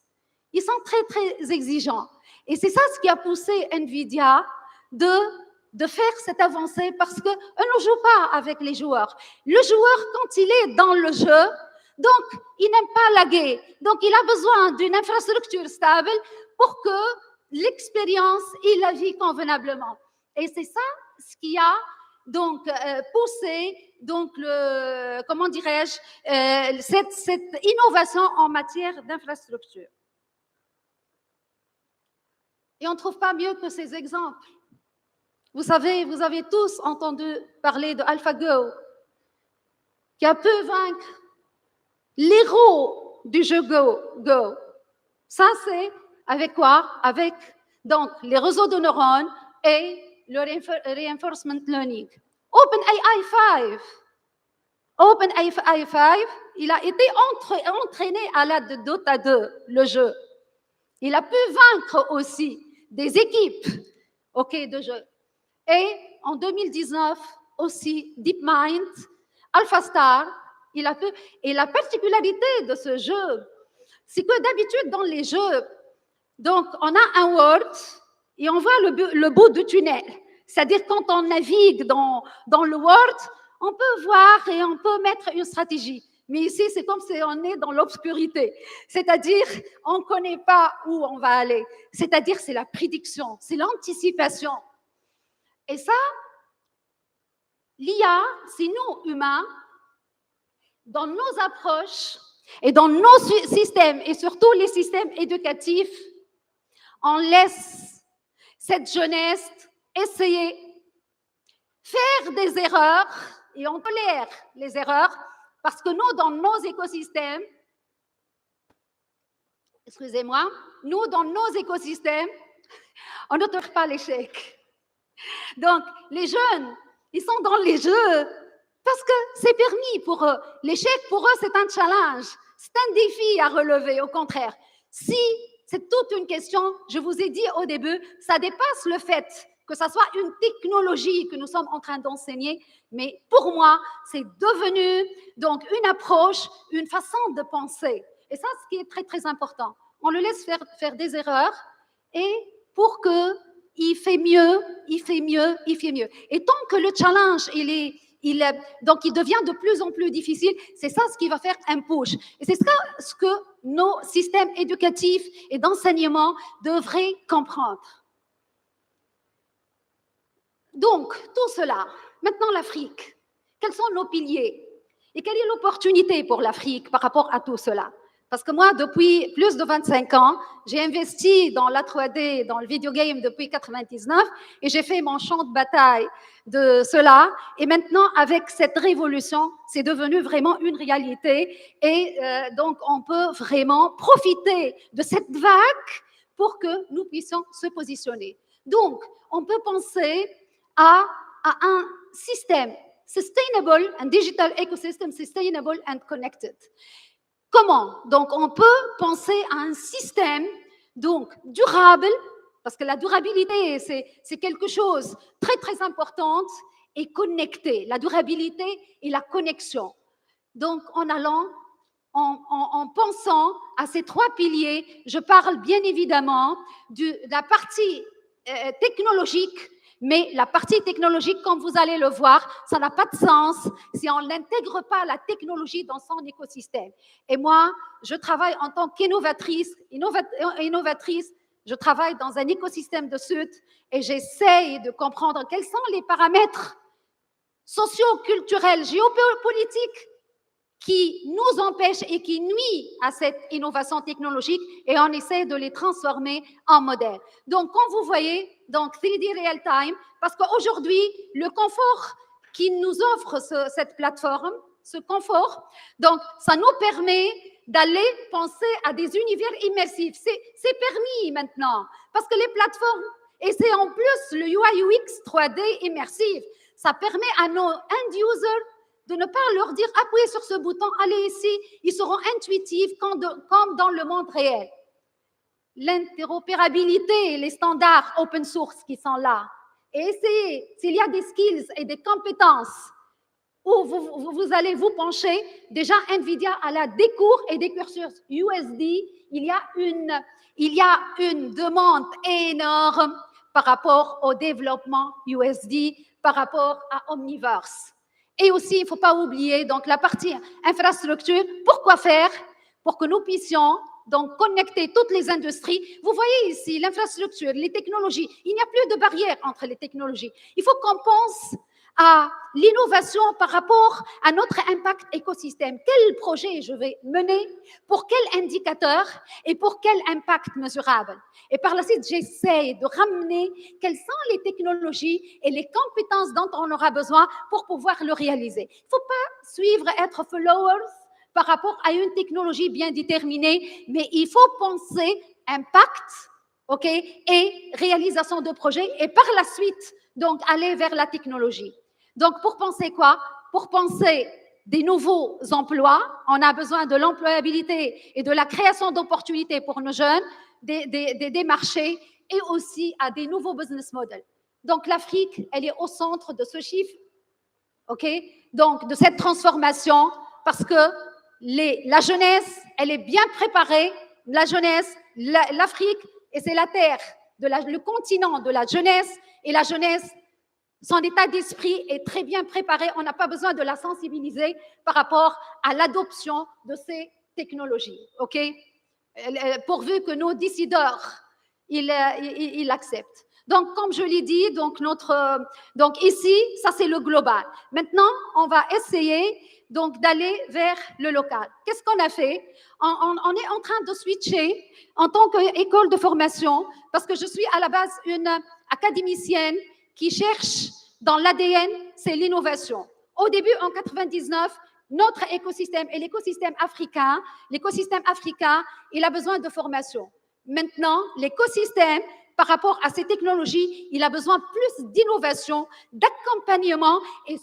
Ils sont très, très exigeants. Et c'est ça ce qui a poussé NVIDIA de faire cette avancée parce qu'on ne joue pas avec les joueurs. Le joueur, quand il est dans le jeu, donc il n'aime pas laguer. Donc il a besoin d'une infrastructure stable pour que l'expérience, il la vit convenablement. Et c'est ça ce qui a donc poussé donc comment dirais-je cette innovation en matière d'infrastructure. Et on ne trouve pas mieux que ces exemples. Vous savez, vous avez tous entendu parler de AlphaGo, qui a pu vaincre l'héros du jeu Go. Ça, c'est avec quoi? Avec donc les réseaux de neurones et le reinforcement learning. OpenAI 5, il a été entraîné à l'aide de Dota 2, le jeu. Il a pu vaincre aussi des équipes de jeu. Et en 2019, aussi, DeepMind, AlphaStar, il a pu. Et la particularité de ce jeu, c'est que d'habitude, dans les jeux, donc, on a un world et on voit le bout du tunnel. C'est-à-dire, quand on navigue dans le world, on peut voir et on peut mettre une stratégie. Mais ici, c'est comme si on est dans l'obscurité. C'est-à-dire, on ne connaît pas où on va aller. C'est-à-dire, c'est la prédiction, c'est l'anticipation. Et ça, l'IA, c'est nous, humains, dans nos approches et dans nos systèmes, et surtout les systèmes éducatifs, on laisse cette jeunesse essayer, faire des erreurs, et on tolère les erreurs, parce que nous, dans nos écosystèmes, excusez-moi, nous, dans nos écosystèmes, on ne tolère pas l'échec. Donc, les jeunes, ils sont dans les jeux parce que c'est permis pour eux. L'échec, pour eux, c'est un challenge, c'est un défi à relever, au contraire. Si c'est toute une question, je vous ai dit au début, ça dépasse le fait que ça soit une technologie que nous sommes en train d'enseigner, mais pour moi, c'est devenu donc une approche, une façon de penser. Et ça, ce qui est très, très important. On le laisse faire des erreurs et pour qu'il fait mieux, il fait mieux, il fait mieux. Et tant que le challenge, donc il devient de plus en plus difficile, c'est ça ce qui va faire un push. Et c'est ça ce que nos systèmes éducatifs et d'enseignement devraient comprendre. Donc, tout cela, maintenant l'Afrique, quels sont nos piliers? Et quelle est l'opportunité pour l'Afrique par rapport à tout cela? Parce que moi, depuis plus de 25 ans, j'ai investi dans la 3D, dans le videogame depuis 1999, et j'ai fait mon champ de bataille de cela. Et maintenant, avec cette révolution, c'est devenu vraiment une réalité. Et donc, on peut vraiment profiter de cette vague pour que nous puissions se positionner. Donc, on peut penser à un système sustainable and digital ecosystem, sustainable and connected. Comment? Donc, on peut penser à un système donc durable, parce que la durabilité, c'est quelque chose de très, très important, et connecté. La durabilité et la connexion. Donc, en allant, en pensant à ces trois piliers, je parle bien évidemment de la partie technologique, mais la partie technologique, comme vous allez le voir, ça n'a pas de sens si on n'intègre pas la technologie dans son écosystème. Et moi, je travaille en tant qu'innovatrice, je travaille dans un écosystème de Sud et j'essaye de comprendre quels sont les paramètres socio-culturels, géopolitiques qui nous empêchent et qui nuisent à cette innovation technologique et on essaie de les transformer en modèle. Donc, comme vous voyez, donc 3D Real Time, parce qu'aujourd'hui, le confort qui nous offre cette plateforme, ce confort, donc ça nous permet d'aller penser à des univers immersifs. C'est permis maintenant, parce que les plateformes, et c'est en plus le UI UX 3D immersif, ça permet à nos end-users de ne pas leur dire « appuyez sur ce bouton, allez ici », ils seront intuitifs comme dans le monde réel. L'interopérabilité, les standards open source qui sont là. Et essayez, s'il y a des skills et des compétences où vous allez vous pencher, déjà NVIDIA a des cours et des cursus USD, il y a une demande énorme par rapport au développement USD, par rapport à Omniverse. Et aussi, il ne faut pas oublier donc, la partie infrastructure. Pourquoi faire? Pour que nous puissions donc, connecter toutes les industries. Vous voyez ici l'infrastructure, les technologies. Il n'y a plus de barrière entre les technologies. Il faut qu'on pense à l'innovation par rapport à notre impact écosystème. Quel projet je vais mener, pour quel indicateur et pour quel impact mesurable. Et par la suite, j'essaie de ramener quelles sont les technologies et les compétences dont on aura besoin pour pouvoir le réaliser. Il ne faut pas suivre, être followers par rapport à une technologie bien déterminée, mais il faut penser impact, ok, et réalisation de projet, et par la suite, donc, aller vers la technologie. Donc, pour penser quoi? Pour penser des nouveaux emplois, on a besoin de l'employabilité et de la création d'opportunités pour nos jeunes, des marchés et aussi à des nouveaux business models. Donc, l'Afrique, elle est au centre de ce chiffre, ok? Donc, de cette transformation, parce que la jeunesse, elle est bien préparée. La jeunesse, l'Afrique, et c'est la terre, le continent de la jeunesse, et la jeunesse, son état d'esprit est très bien préparé. On n'a pas besoin de la sensibiliser par rapport à l'adoption de ces technologies, ok? Pourvu que nos décideurs, ils l'acceptent. Donc, comme je l'ai dit, donc ici, ça c'est le global. Maintenant, on va essayer donc d'aller vers le local. Qu'est-ce qu'on a fait? On est en train de switcher en tant qu'école de formation, parce que je suis à la base une académicienne qui cherche dans l'ADN, c'est l'innovation. Au début, en 99, notre écosystème et l'écosystème africain, il a besoin de formation. Maintenant, l'écosystème, par rapport à ces technologies, il a besoin plus d'innovation, d'accompagnement et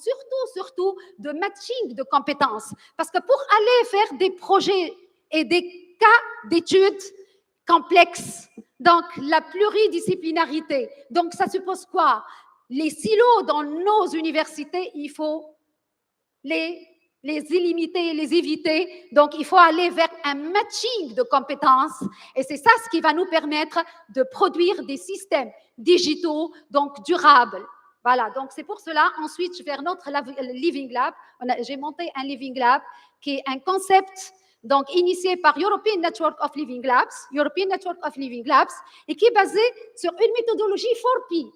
surtout de matching de compétences. Parce que pour aller faire des projets et des cas d'études complexes, donc la pluridisciplinarité, donc ça suppose quoi? Les silos dans nos universités, il faut les illimiter, les éviter. Donc, il faut aller vers un matching de compétences. Et c'est ça ce qui va nous permettre de produire des systèmes digitaux, donc durables. Voilà, donc c'est pour cela, ensuite, vers notre Living Lab. J'ai monté un Living Lab qui est un concept donc initié par European Network of Living Labs, et qui est basé sur une méthodologie 4P.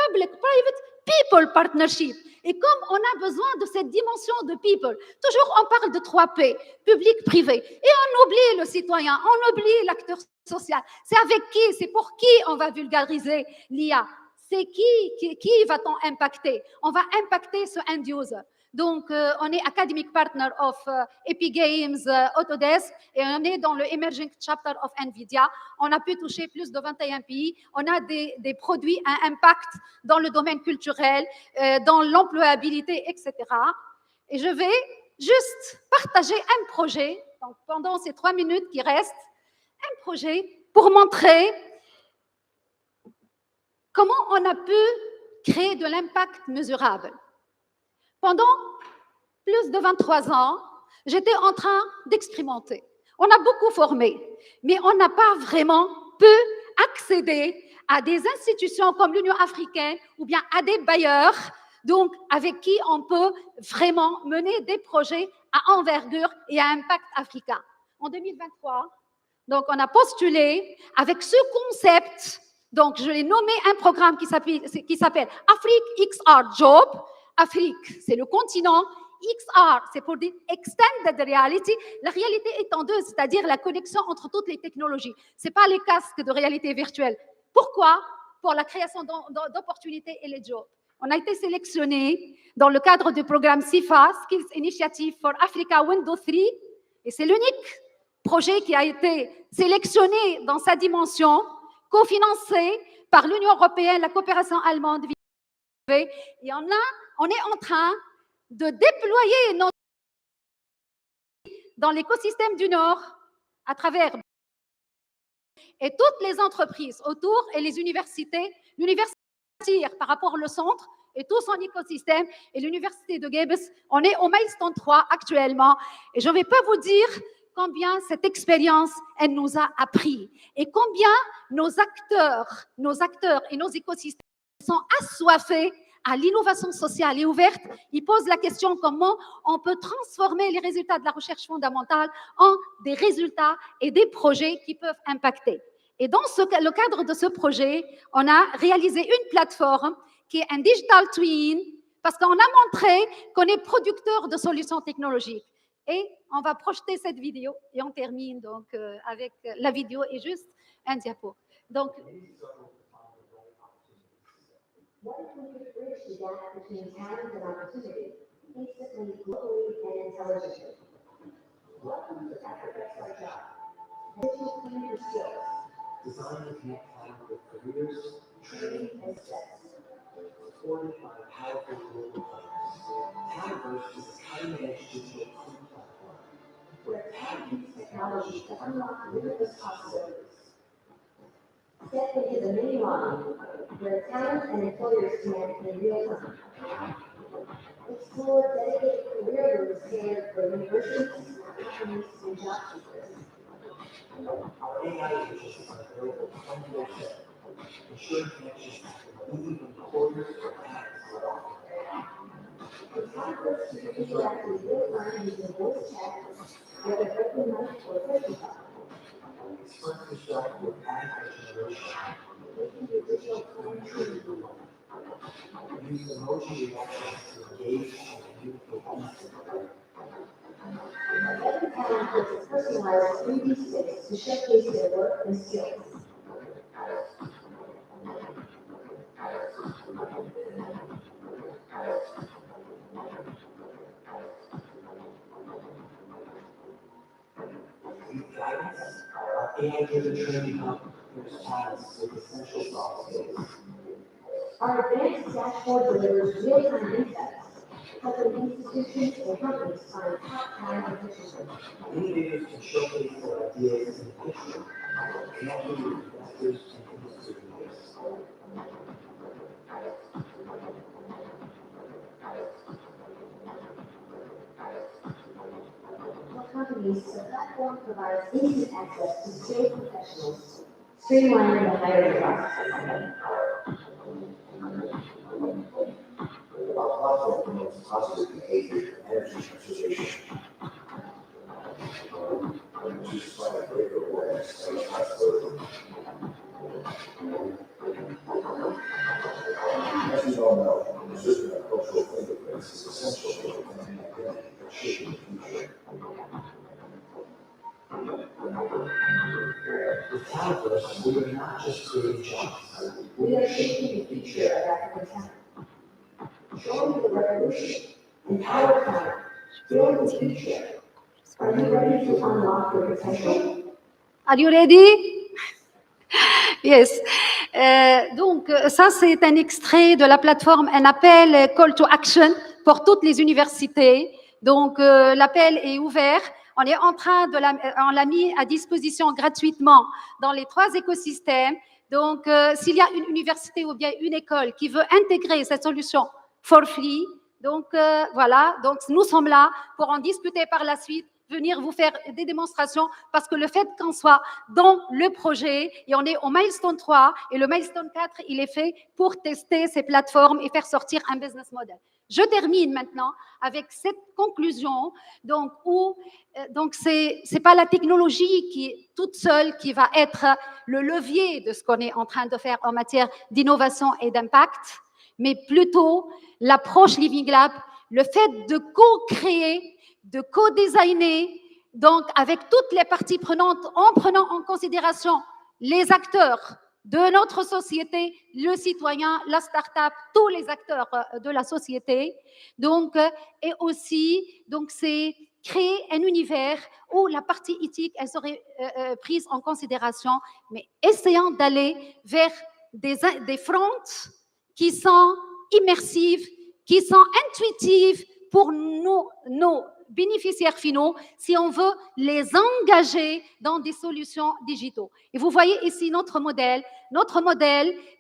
Public, private, people partnership. Et comme on a besoin de cette dimension de people, toujours on parle de 3P, public, privé, et on oublie le citoyen, on oublie l'acteur social. C'est avec qui, c'est pour qui on va vulgariser l'IA. C'est qui va-t-on impacter? On va impacter ce end user. Donc, on est academic partner of Epic Games, Autodesk, et on est dans le emerging chapter of NVIDIA. On a pu toucher plus de 21 pays. On a des produits à impact dans le domaine culturel, dans l'employabilité, etc. Et je vais juste partager un projet, donc pendant ces 3 minutes qui restent, un projet pour montrer comment on a pu créer de l'impact mesurable. Pendant plus de 23 ans, j'étais en train d'expérimenter. On a beaucoup formé, mais on n'a pas vraiment pu accéder à des institutions comme l'Union africaine ou bien à des bailleurs, donc avec qui on peut vraiment mener des projets à envergure et à impact africain. En 2023, donc on a postulé avec ce concept, donc je l'ai nommé un programme qui s'appelle Afrique XR Job. Afrique, c'est le continent. XR, c'est pour dire Extended Reality. La réalité étendeuse, c'est-à-dire la connexion entre toutes les technologies. Ce n'est pas les casques de réalité virtuelle. Pourquoi? Pour la création d'opportunités et les jobs. On a été sélectionné dans le cadre du programme SIFA, Skills Initiative for Africa Window 3, et c'est l'unique projet qui a été sélectionné dans sa dimension, cofinancé par l'Union européenne, la coopération allemande, et on est en train de déployer notre dans l'écosystème du Nord à travers et toutes les entreprises autour et les universités, l'université par rapport au centre et tout son écosystème et l'université de Gebes, on est au milestone 3 actuellement et je ne vais pas vous dire combien cette expérience, elle nous a appris et combien nos acteurs et nos écosystèmes sont assoiffés à l'innovation sociale et ouverte. Ils posent la question comment on peut transformer les résultats de la recherche fondamentale en des résultats et des projets qui peuvent impacter. Et dans le cadre de ce projet, on a réalisé une plateforme qui est un digital twin parce qu'on a montré qu'on est producteur de solutions technologiques. Et on va projeter cette vidéo et on termine donc avec la vidéo et juste un diapo. Donc, what if we could bridge the gap between talent and opportunity, instantly, globally, and intelligently? Welcome to Africa Job. Digital career skills, designed to connect talent with careers, training, and steps. Supported by powerful global partners. Talentverse is a cutting-edge digital career platform where talent uses technology to unlock limitless possibilities. Step into the mini line where talent and employers connect in real time. Explore dedicated career routes tailored for universities, companies, and job seekers. Our AI agents are available 24/7, ensuring connections between employers and talent. The Talentverse is interactive real-time using voice chat, whether recognized or certified. Express yourself with AI generation, making your digital plan truly. Use emoji reactions to engage and communicate instantly. Every talent gets a personalized 3D space to showcase their work and skills. With guidance, our AI-driven training hub pairs talents with essential soft skills. Our advanced dashboard delivers real-time insights, helping institutions and companies find top talent efficiently. Innovators can showcase their ideas in a picture, connecting with investors and industry leaders. For companies, the platform provides instant access to skilled professionals, streamlining the hiring process. Our platform promotes positive behavior and energy conservation. Which is quite a great awareness and trustworthy. As you all know, We are not just creating jobs. We are shaping the future of African talent. Showing the revolution, empower talent, build the future. Are you ready to unlock your potential? Are you ready? Yes. Donc, ça, c'est un extrait de la plateforme, un appel Call to Action pour toutes les universités. Donc, l'appel est ouvert. On est en train on l'a mis à disposition gratuitement dans les 3 écosystèmes. Donc, s'il y a une université ou bien une école qui veut intégrer cette solution for free, donc voilà. Donc, nous sommes là pour en discuter par la suite, venir vous faire des démonstrations, parce que le fait qu'on soit dans le projet, et on est au milestone 3, et le milestone 4, il est fait pour tester ces plateformes et faire sortir un business model. Je termine maintenant avec cette conclusion, donc c'est pas la technologie qui toute seule qui va être le levier de ce qu'on est en train de faire en matière d'innovation et d'impact, mais plutôt l'approche Living Lab, le fait de co-créer, de co-designer, donc avec toutes les parties prenantes, en prenant en considération les acteurs de notre société, le citoyen, la start-up, tous les acteurs de la société. Donc, et aussi, donc c'est créer un univers où la partie éthique, elle serait prise en considération, mais essayant d'aller vers des fronts qui sont immersives, qui sont intuitives pour nos bénéficiaires finaux, si on veut les engager dans des solutions digitaux. Et vous voyez ici notre modèle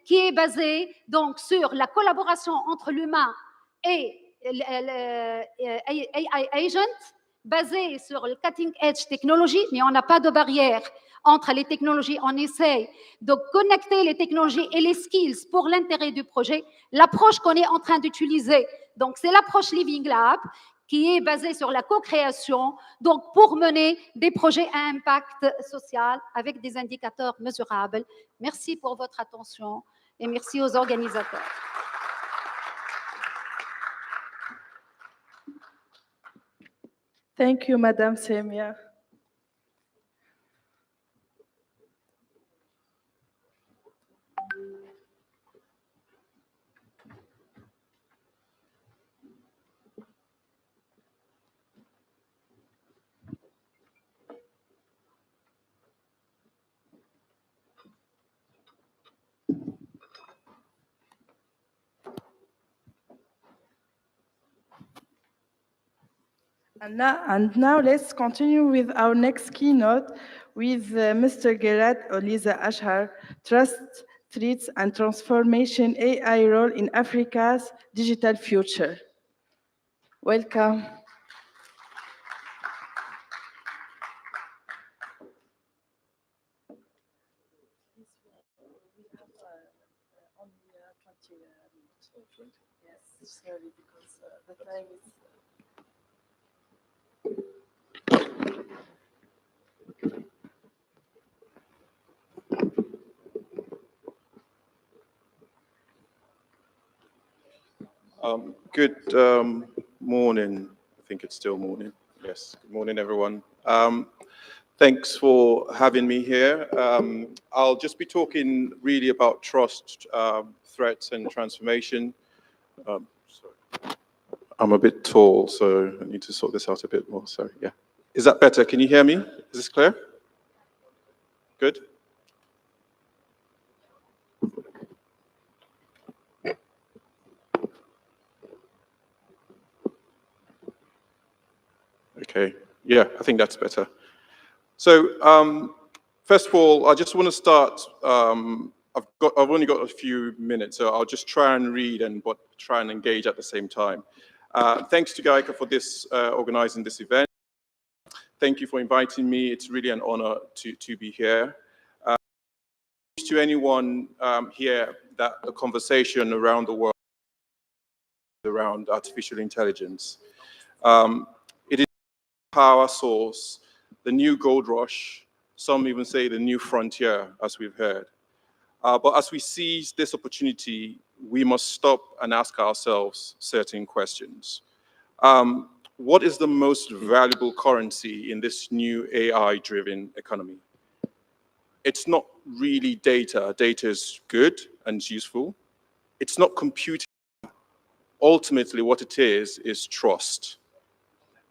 qui est basé donc sur la collaboration entre l'humain et l'AI agent, basé sur le cutting edge technology, mais on n'a pas de barrière entre les technologies. On essaie de connecter les technologies et les skills pour l'intérêt du projet. L'approche qu'on est en train d'utiliser, donc c'est l'approche Living Lab, qui est basée sur la co-création, donc pour mener des projets à impact social avec des indicateurs mesurables. Merci pour votre attention et merci aux organisateurs. Thank you, Madame Semia. And now let's continue with our next keynote with Mr. Gerard Oliza Ashar, Trust, Threats and Transformation AI Role in Africa's Digital Future. Welcome. Yes, sorry, because the time is... Good morning. I think it's still morning. Yes, good morning, everyone. Thanks for having me here. I'll just be talking really about trust, threats, and transformation. Sorry. I'm a bit tall, so I need to sort this out a bit more. Sorry, yeah. Is that better? Can you hear me? Is this clear? Good? Okay, yeah, I think that's better. So, first of all, I just want to start, I've only got a few minutes, so I'll just try and read and try and engage at the same time. Thanks to GAICA for this, organizing this event. Thank you for inviting me. It's really an honor to be here. To anyone here that the conversation around the world around artificial intelligence. It is a power source, the new gold rush, some even say the new frontier, as we've heard. But as we seize this opportunity, we must stop and ask ourselves certain questions. What is the most valuable currency in this new AI-driven economy? It's not really data. Data is good and it's useful. It's not computing. Ultimately, what it is trust.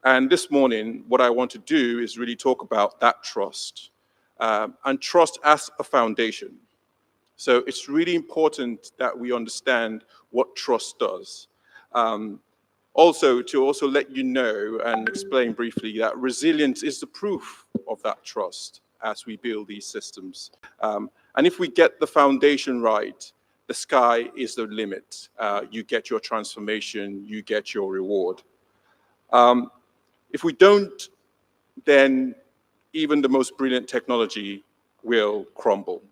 And this morning, what I want to do is really talk about that trust, and trust as a foundation. So it's really important that we understand what trust does. Also, to let you know and explain briefly that resilience is the proof of that trust as we build these systems. And if we get the foundation right, the sky is the limit. You get your transformation, you get your reward. If we don't, then even the most brilliant technology will crumble.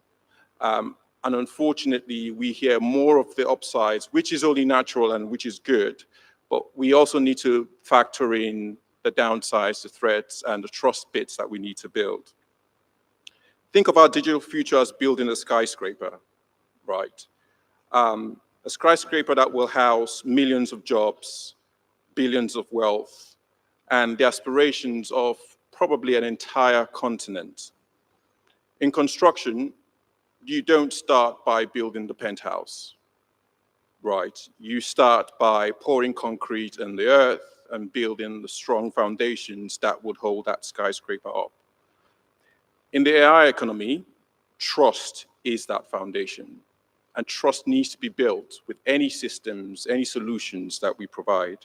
And unfortunately, we hear more of the upsides, which is only natural and which is good, but we also need to factor in the downsides, the threats, and the trust bits that we need to build. Think of our digital future as building a skyscraper, right? A skyscraper that will house millions of jobs, billions of wealth, and the aspirations of probably an entire continent. In construction, you don't start by building the penthouse, right? You start by pouring concrete in the earth and building the strong foundations that would hold that skyscraper up. In the AI economy, trust is that foundation, and trust needs to be built with any systems, any solutions that we provide.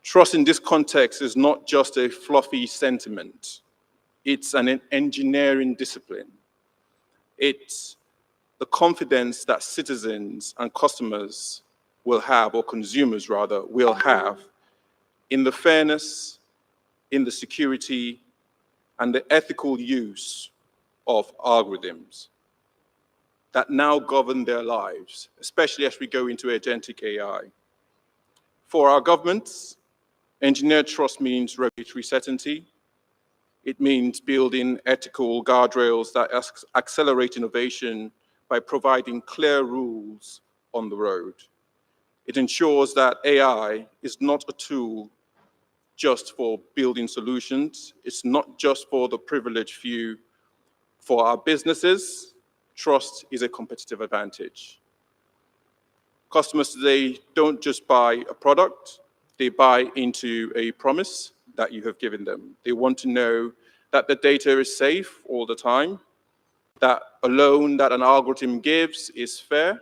Trust in this context is not just a fluffy sentiment. It's an engineering discipline. It's the confidence that citizens and customers will have, or consumers rather, will have in the fairness, in the security, and the ethical use of algorithms that now govern their lives, especially as we go into agentic AI. For our governments, engineered trust means regulatory certainty. It means building ethical guardrails that accelerate innovation by providing clear rules on the road. It ensures that AI is not a tool just for building solutions. It's not just for the privileged few. For our businesses, trust is a competitive advantage. Customers today don't just buy a product, they buy into a promise that you have given them. They want to know that the data is safe all the time, that a loan that an algorithm gives is fair.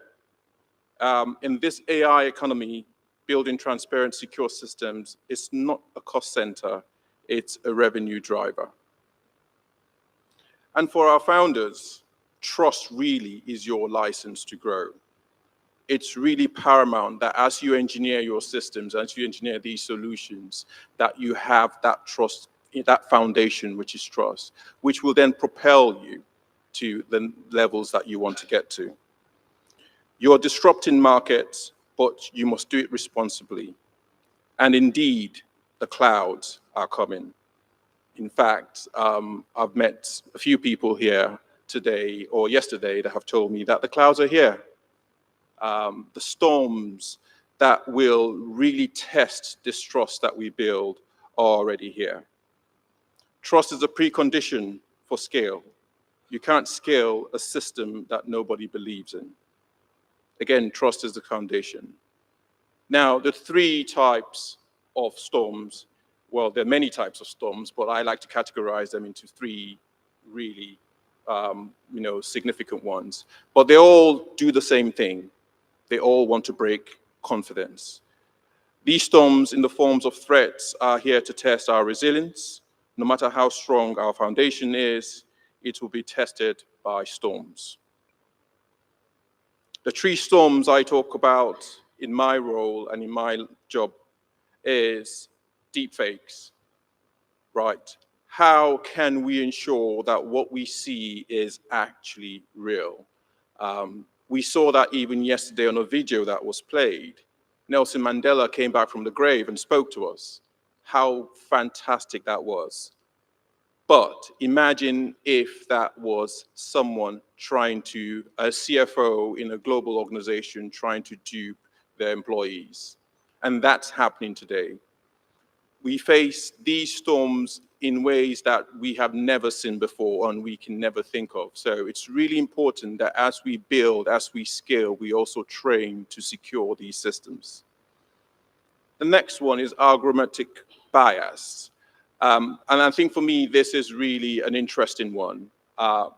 In this AI economy, building transparent, secure systems is not a cost center, it's a revenue driver. And for our founders, trust really is your license to grow. It's really paramount that as you engineer your systems, as you engineer these solutions, that you have that trust, that foundation, which is trust, which will then propel you to the levels that you want to get to. You're disrupting markets, but you must do it responsibly. And indeed, the clouds are coming. In fact, I've met a few people here today or yesterday that have told me that the clouds are here. The storms that will really test this trust that we build are already here. Trust is a precondition for scale. You can't scale a system that nobody believes in. Again, trust is the foundation. Now, the three types of storms, well, there are many types of storms, but I like to categorize them into three really significant ones. But they all do the same thing. They all want to break confidence. These storms in the forms of threats are here to test our resilience. No matter how strong our foundation is, it will be tested by storms. The three storms I talk about in my role and in my job is deepfakes, right? How can we ensure that what we see is actually real? We saw that even yesterday on a video that was played. Nelson Mandela came back from the grave and spoke to us. How fantastic that was. But imagine if that was someone a CFO in a global organization trying to dupe their employees. And that's happening today. We face these storms in ways that we have never seen before and we can never think of. So it's really important that as we build, as we scale, we also train to secure these systems. The next one is algorithmic bias. And I think for me, this is really an interesting one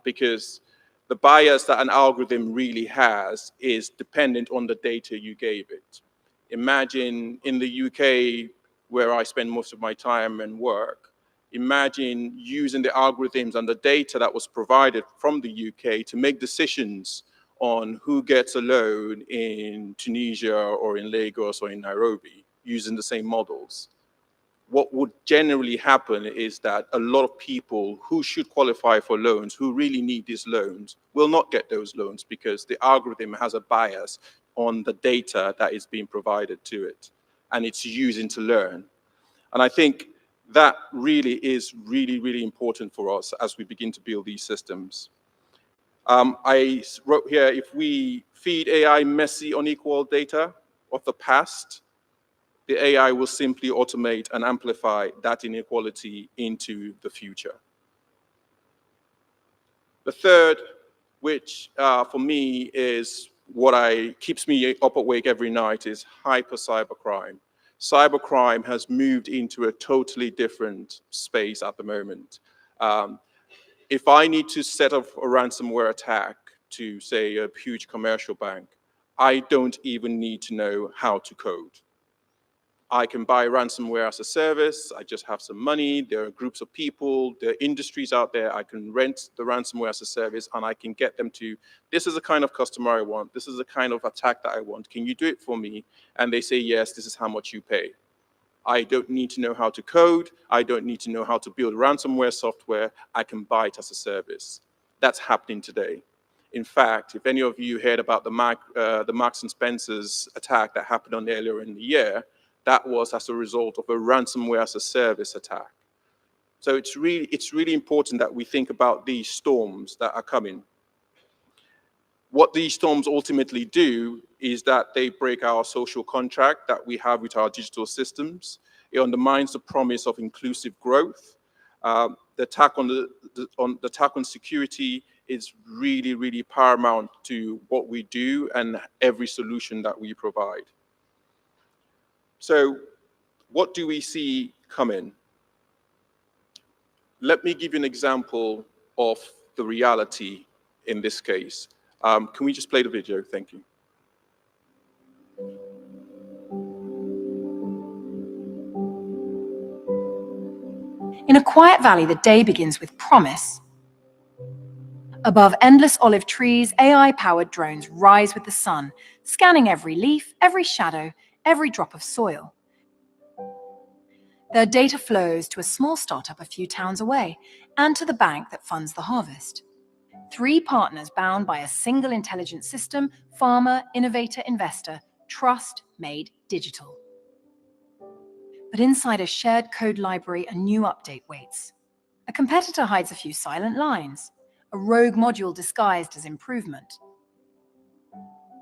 because the bias that an algorithm really has is dependent on the data you gave it. Imagine in the UK, where I spend most of my time and work, imagine using the algorithms and the data that was provided from the UK to make decisions on who gets a loan in Tunisia or in Lagos or in Nairobi using the same models. What would generally happen is that a lot of people who should qualify for loans, who really need these loans, will not get those loans because the algorithm has a bias on the data that is being provided to it, and it's using to learn. And I think that really is really important for us as we begin to build these systems. I wrote here, if we feed AI messy, unequal data of the past, the AI will simply automate and amplify that inequality into the future. The third, which for me is what keeps me up awake every night, is hyper cybercrime. Cybercrime has moved into a totally different space at the moment. If I need to set up a ransomware attack to, say, a huge commercial bank, I don't even need to know how to code. I can buy ransomware as a service. I just have some money. There are groups of people, there are industries out there. I can rent the ransomware as a service and I can get them to, this is the kind of customer I want. This is the kind of attack that I want. Can you do it for me? And they say, yes, this is how much you pay. I don't need to know how to code. I don't need to know how to build ransomware software. I can buy it as a service. That's happening today. In fact, if any of you heard about the Marks and Spencer's attack that happened earlier in the year, that was as a result of a ransomware as a service attack. So it's really important that we think about these storms that are coming. What these storms ultimately do is that they break our social contract that we have with our digital systems. It undermines the promise of inclusive growth. The attack on security is really paramount to what we do and every solution that we provide. So what do we see coming? Let me give you an example of the reality in this case. Can we just play the video? Thank you. In a quiet valley, the day begins with promise. Above endless olive trees, AI-powered drones rise with the sun, scanning every leaf, every shadow, every drop of soil. Their data flows to a small startup a few towns away and to the bank that funds the harvest. 3 partners bound by a single intelligent system: farmer, innovator, investor, trust made digital. But inside a shared code library, a new update waits. A competitor hides a few silent lines, a rogue module disguised as improvement.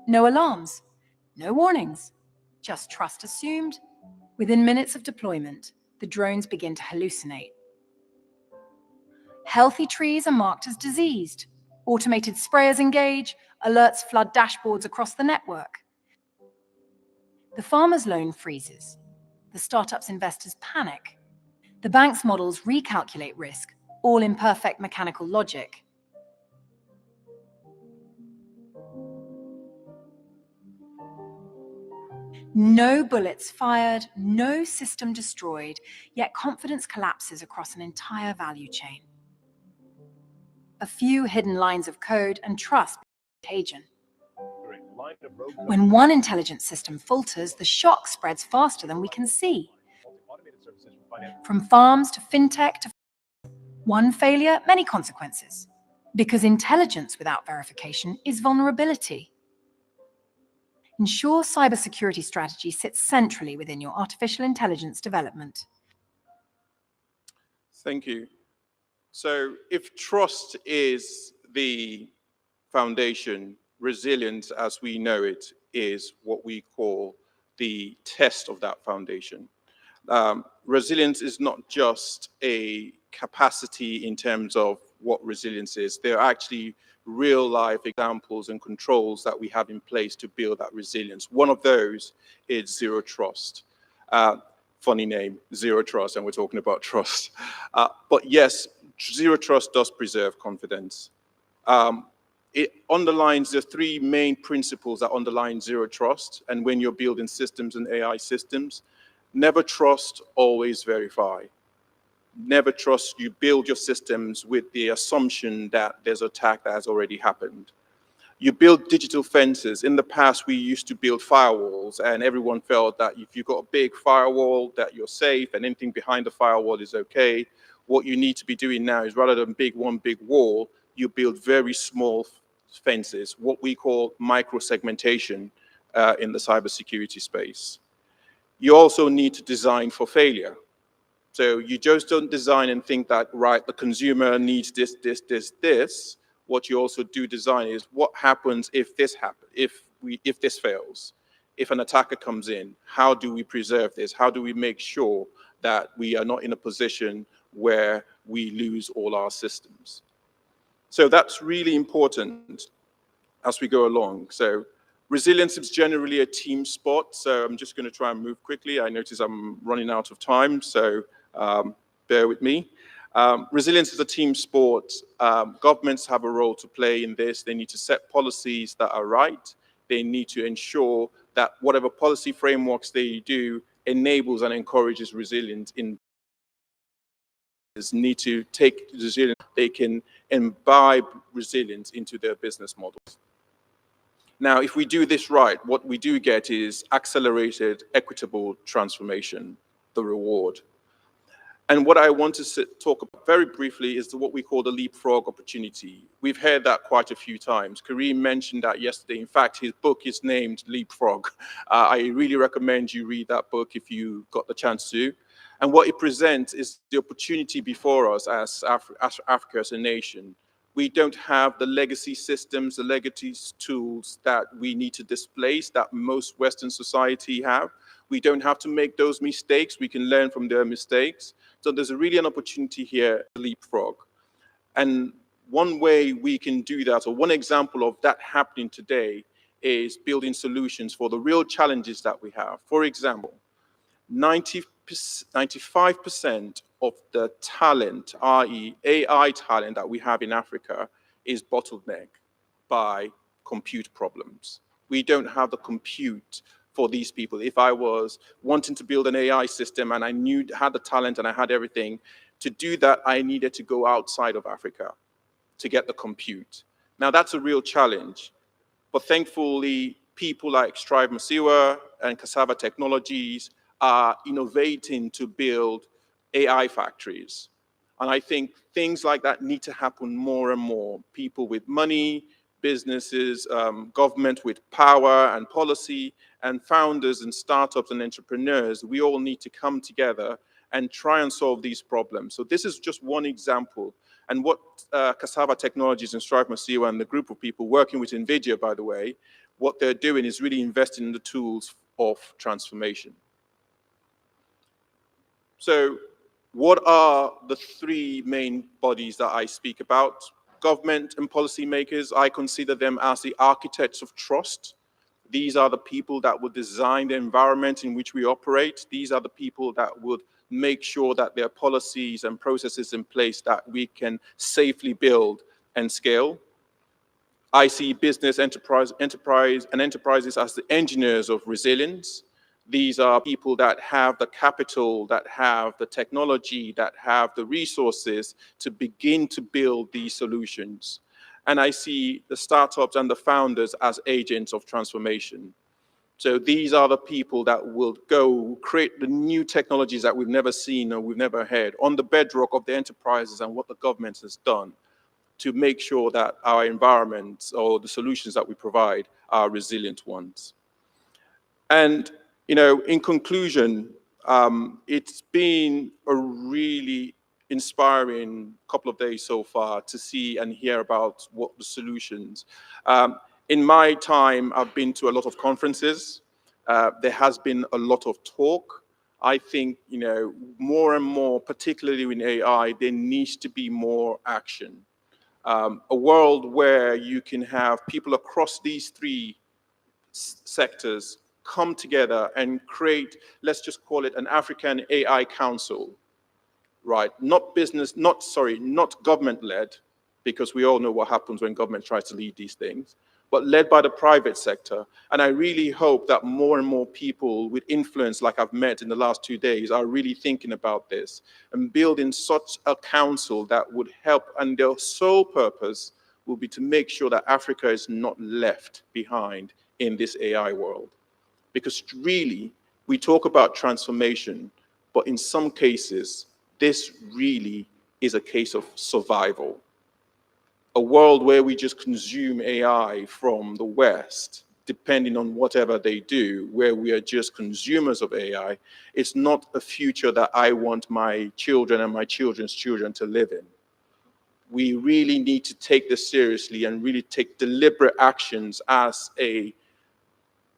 No alarms, no warnings. Just trust assumed. Within minutes of deployment, the drones begin to hallucinate. Healthy trees are marked as diseased. Automated sprayers engage, alerts flood dashboards across the network. The farmer's loan freezes. The startup's investors panic. The bank's models recalculate risk, all in perfect mechanical logic. No bullets fired, no system destroyed, yet confidence collapses across an entire value chain. A few hidden lines of code and trust contagion. When one intelligent system falters, the shock spreads faster than we can see. From farms to fintech to one failure, many consequences. Because intelligence without verification is vulnerability. Ensure cybersecurity strategy sits centrally within your artificial intelligence development. Thank you. So if trust is the foundation, resilience as we know it is what we call the test of that foundation. Resilience is not just a capacity in terms of what resilience is. There are actually real life examples and controls that we have in place to build that resilience. One of those is zero trust. Funny name, zero trust, and we're talking about trust. But yes, zero trust does preserve confidence. It underlines the three main principles that underline zero trust. And when you're building systems and AI systems, never trust, always verify. Never trust, you build your systems with the assumption that there's an attack that has already happened. You build digital fences. In the past, we used to build firewalls, and everyone felt that if you've got a big firewall, that you're safe, and anything behind the firewall is okay. What you need to be doing now is rather than one big wall, you build very small fences, what we call micro-segmentation in the cybersecurity space. You also need to design for failure. So you just don't design and think that, right, the consumer needs this, this, this, this. What you also do design is what happens if this happens, if this fails, if an attacker comes in, how do we preserve this? How do we make sure that we are not in a position where we lose all our systems? So that's really important as we go along. So resilience is generally a team sport. So I'm just going to try and move quickly. I notice I'm running out of time, so bear with me. Resilience is a team sport. Governments have a role to play in this. They need to set policies that are right. They need to ensure that whatever policy frameworks they do enables and encourages resilience in need to take resilience, they can imbibe resilience into their business models. Now, if we do this right, what we do get is accelerated, equitable transformation, the reward. And what I want to talk about very briefly is what we call the leapfrog opportunity. We've heard that quite a few times. Kareem mentioned that yesterday. In fact, his book is named Leapfrog. I really recommend you read that book if you got the chance to. And what it presents is the opportunity before us as Africa as a nation. We don't have the legacy systems, the legacy tools that we need to displace that most Western society have. We don't have to make those mistakes. We can learn from their mistakes. So there's really an opportunity here to leapfrog. And one way we can do that, or one example of that happening today, is building solutions for the real challenges that we have. For example, 95% of the talent, i.e. AI talent that we have in Africa, is bottlenecked by compute problems. We don't have the compute for these people. If I was wanting to build an AI system and I had the talent and I had everything, to do that, I needed to go outside of Africa to get the compute. Now that's a real challenge, but thankfully, people like Strive Masiyiwa and Cassava Technologies are innovating to build AI factories. And I think things like that need to happen more and more. People with money, businesses, government with power and policy, and founders and startups and entrepreneurs, we all need to come together and try and solve these problems. So this is just one example. And what Cassava Technologies and Strive Masiyiwa and the group of people working with NVIDIA, by the way, what they're doing is really investing in the tools of transformation. So what are the three main bodies that I speak about? Government and policymakers, I consider them as the architects of trust. These are the people that would design the environment in which we operate. These are the people that would make sure that there are policies and processes in place that we can safely build and scale. I see business enterprises as the engineers of resilience. These are people that have the capital, that have the technology, that have the resources to begin to build these solutions. And I see the startups and the founders as agents of transformation. So these are the people that will go create the new technologies that we've never seen or we've never heard on the bedrock of the enterprises and what the government has done to make sure that our environments or the solutions that we provide are resilient ones. And you know, in conclusion, it's been a really inspiring couple of days so far to see and hear about what the solutions. In my time, I've been to a lot of conferences. There has been a lot of talk. I think, more and more, particularly in AI, there needs to be more action. A world where you can have people across these three sectors come together and create, let's just call it an African AI Council, right? Not government-led, because we all know what happens when government tries to lead these things, but led by the private sector. And I really hope that more and more people with influence, like I've met in the last 2 days, are really thinking about this and building such a council that would help. And their sole purpose will be to make sure that Africa is not left behind in this AI world. Because really, we talk about transformation, but in some cases, this really is a case of survival. A world where we just consume AI from the West, depending on whatever they do, where we are just consumers of AI, it's not a future that I want my children and my children's children to live in. We really need to take this seriously and really take deliberate actions as a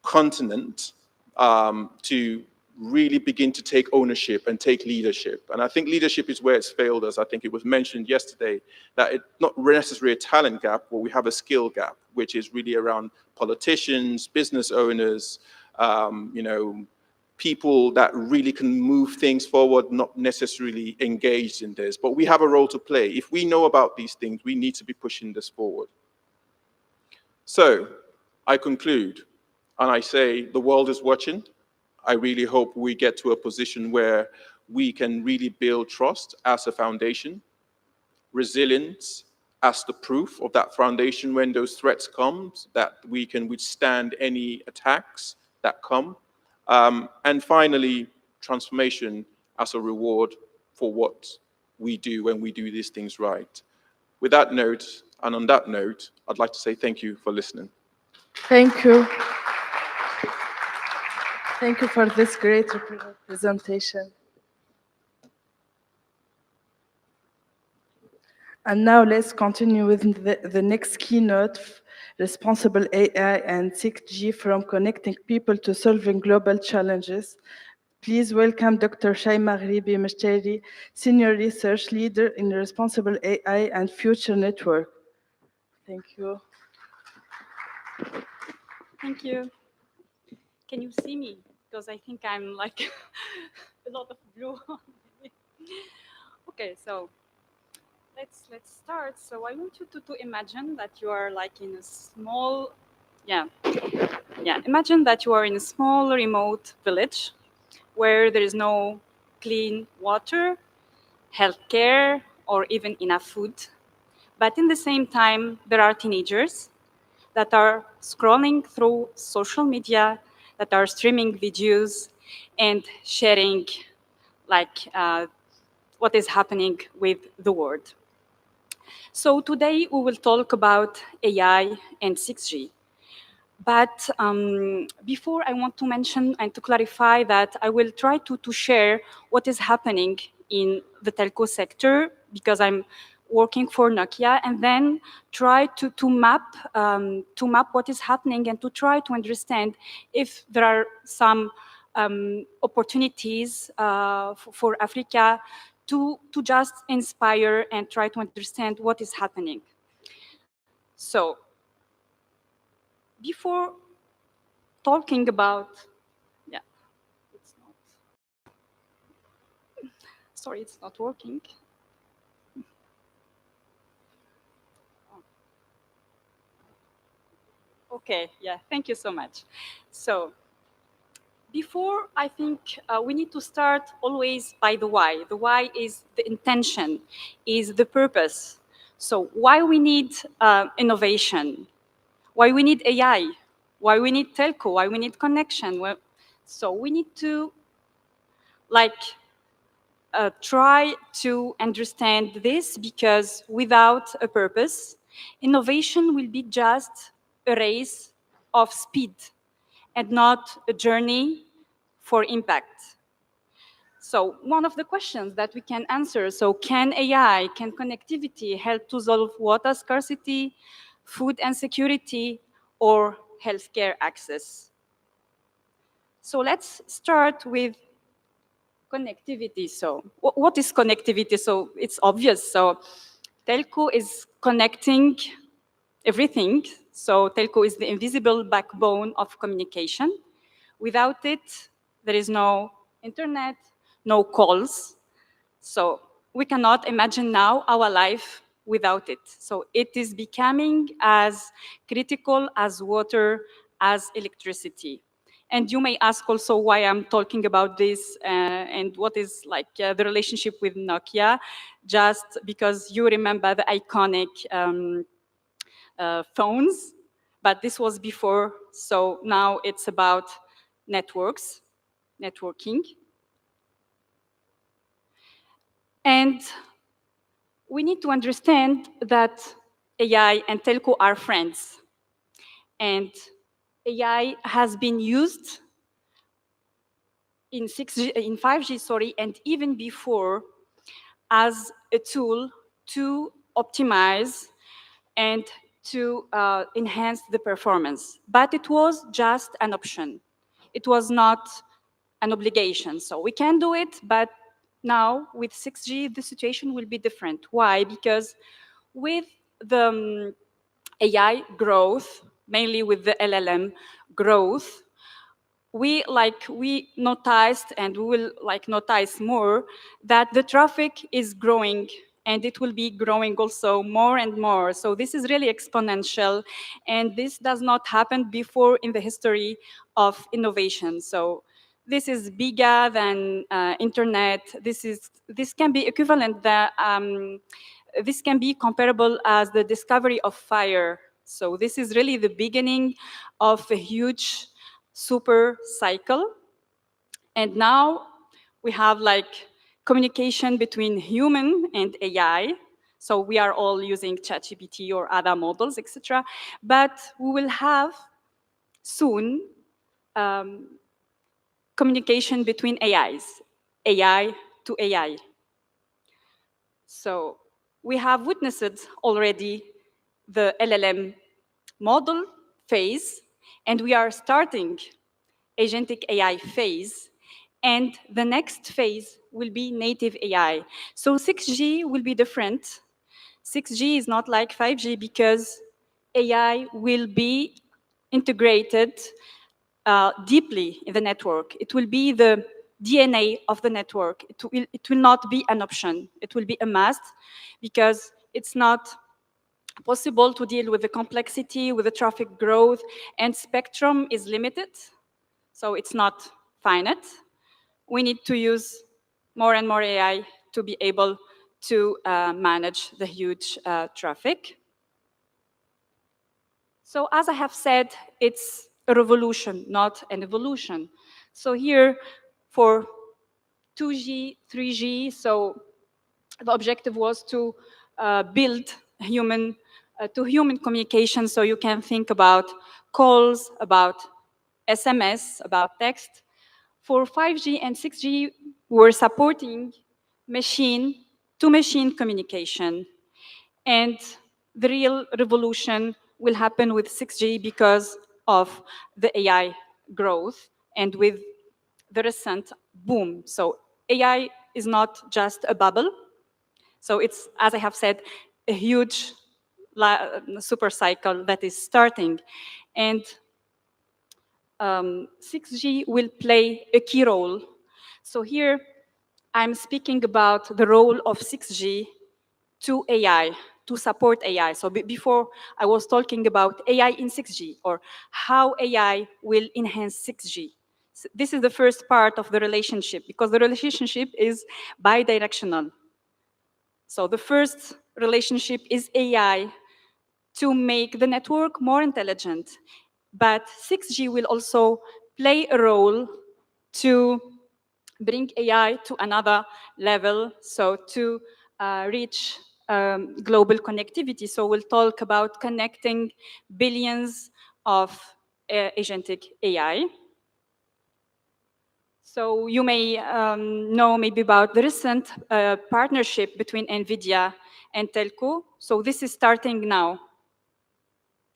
continent to really begin to take ownership and take leadership. And I think leadership is where it's failed us. I think it was mentioned yesterday that it's not necessarily a talent gap, but we have a skill gap, which is really around politicians, business owners, people that really can move things forward, not necessarily engaged in this. But we have a role to play. If we know about these things, we need to be pushing this forward. So I conclude, and I say the world is watching. I really hope we get to a position where we can really build trust as a foundation, resilience as the proof of that foundation when those threats come, that we can withstand any attacks that come. And finally, transformation as a reward for what we do when we do these things right. With that note, and on that note, I'd like to say thank you for listening. Thank you. Thank you for this great presentation. And now let's continue with the next keynote, Responsible AI and 6G from Connecting People to Solving Global Challenges. Please welcome Dr. Shay Maghribi Meshteri, Senior Research Leader in Responsible AI and Future Network. Thank you. Thank you. Can you see me? Because I think I'm like a lot of blue. Okay, so let's start. So I want you to imagine that you are like in a small, imagine that you are in a small remote village where there is no clean water, healthcare, or even enough food. But in the same time, there are teenagers that are scrolling through social media, that are streaming videos and sharing like what is happening with the world. So today we will talk about AI and 6G. But before, I want to mention and to clarify that I will try to share what is happening in the telco sector, because I'm working for Nokia, and then try to map what is happening and to try to understand if there are some opportunities for Africa to just inspire and try to understand what is happening. So before talking about, it's not working. Okay, thank you so much. So before, I think we need to start always by the why. The why is the intention, is the purpose. So why we need innovation, why we need AI, why we need telco, why we need connection. Well, so we need to try to understand this, because without a purpose, innovation will be just a race of speed and not a journey for impact. So one of the questions that we can answer, so can AI, can connectivity help to solve water scarcity, food insecurity, or healthcare access? So let's start with connectivity. So what is connectivity? So it's obvious. So telco is connecting everything. So telco is the invisible backbone of communication. Without it, there is no internet, no calls. So we cannot imagine now our life without it. So it is becoming as critical as water, as electricity. And you may ask also why I'm talking about this and what is like the relationship with Nokia, just because you remember the iconic phones, but this was before. So now it's about networks, networking. And we need to understand that AI and telco are friends. And AI has been used in 6G, in 5G, sorry, and even before as a tool to optimize and to enhance the performance. But it was just an option. It was not an obligation. So we can do it, but now with 6G, the situation will be different. Why? Because with the AI growth, mainly with the LLM growth, we noticed, and we will notice more, that the traffic is growing, and it will be growing also more and more. So this is really exponential, and this does not happen before in the history of innovation. So this is bigger than internet. This can be equivalent that this can be comparable as the discovery of fire. So this is really the beginning of a huge super cycle. And now we have communication between human and AI. So we are all using ChatGPT or other models, etc. But we will have soon communication between AIs, AI to AI. So we have witnessed already the LLM model phase, and we are starting agentic AI phase, and the next phase will be native AI. So 6G will be different. 6G is not like 5G because AI will be integrated deeply in the network. It will be the DNA of the network. It will not be an option. It will be a must because it's not possible to deal with the complexity, with the traffic growth, and spectrum is limited. So it's not finite. We need to use more and more AI to be able to manage the huge traffic. So as I have said, it's a revolution, not an evolution. So here for 2G, 3G, so the objective was to build human communication. So you can think about calls, about SMS, about text. For 5G and 6G, we're supporting machine-to-machine communication. And the real revolution will happen with 6G because of the AI growth and with the recent boom. So AI is not just a bubble. So it's, as I have said, a huge super cycle that is starting. And 6G will play a key role. So here, I'm speaking about the role of 6G to AI, to support AI. So before, I was talking about AI in 6G, or how AI will enhance 6G. So this is the first part of the relationship, because the relationship is bidirectional. So the first relationship is AI to make the network more intelligent. But 6G will also play a role to bring AI to another level, so to reach global connectivity. So we'll talk about connecting billions of agentic AI. So you may know maybe about the recent partnership between NVIDIA and telco. So this is starting now.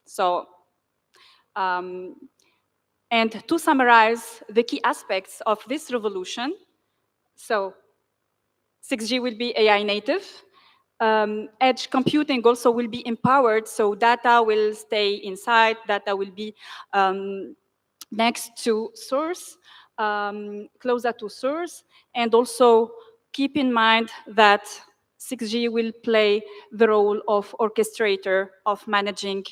So, and to summarize the key aspects of this revolution, so 6G will be AI native. Edge computing also will be empowered, so data will stay inside, data will be next to source, closer to source, and also keep in mind that 6G will play the role of orchestrator of managing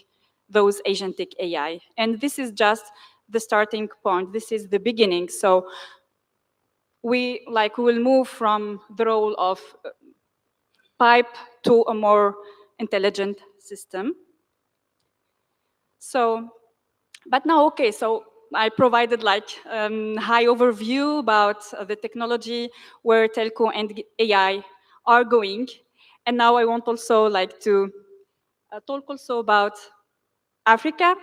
those agentic AI. And this is just the starting point. This is the beginning. So we will move from the role of pipe to a more intelligent system. So, but now, okay, so I provided high overview about the technology, where telco and AI are going. And now I want also to talk also about Africa,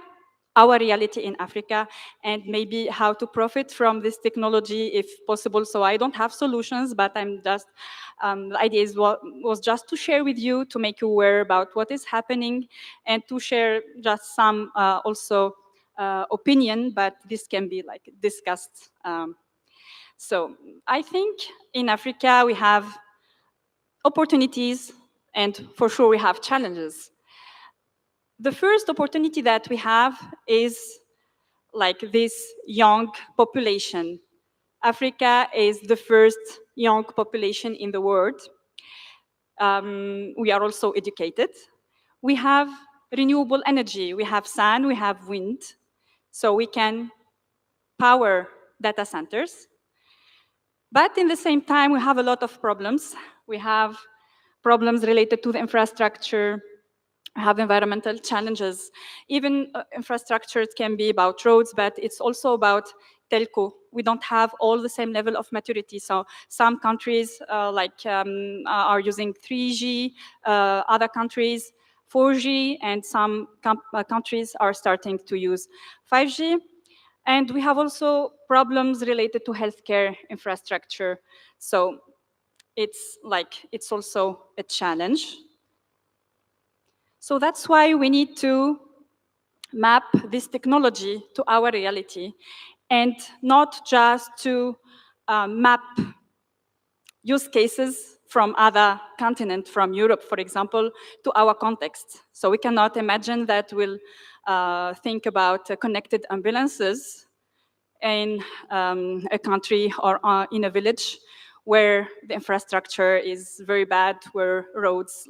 our reality in Africa, and maybe how to profit from this technology if possible. So I don't have solutions, but I'm just, the idea was just to share with you, to make you aware about what is happening, and to share just some also opinion, but this can be discussed. So I think in Africa we have opportunities, and for sure we have challenges. The first opportunity that we have is this young population. Africa is the first young population in the world. We are also educated. We have renewable energy. We have sun, we have wind, so we can power data centers. But in the same time, we have a lot of problems. We have problems related to the infrastructure, have environmental challenges. Even infrastructure can be about roads, but it's also about telco. We don't have all the same level of maturity. So some countries are using 3G, other countries 4G, and some countries are starting to use 5G. And we have also problems related to healthcare infrastructure. So it's also a challenge. So that's why we need to map this technology to our reality, and not just to map use cases from other continents, from Europe, for example, to our context. So we cannot imagine that we'll think about connected ambulances in a country or in a village where the infrastructure is very bad, where roads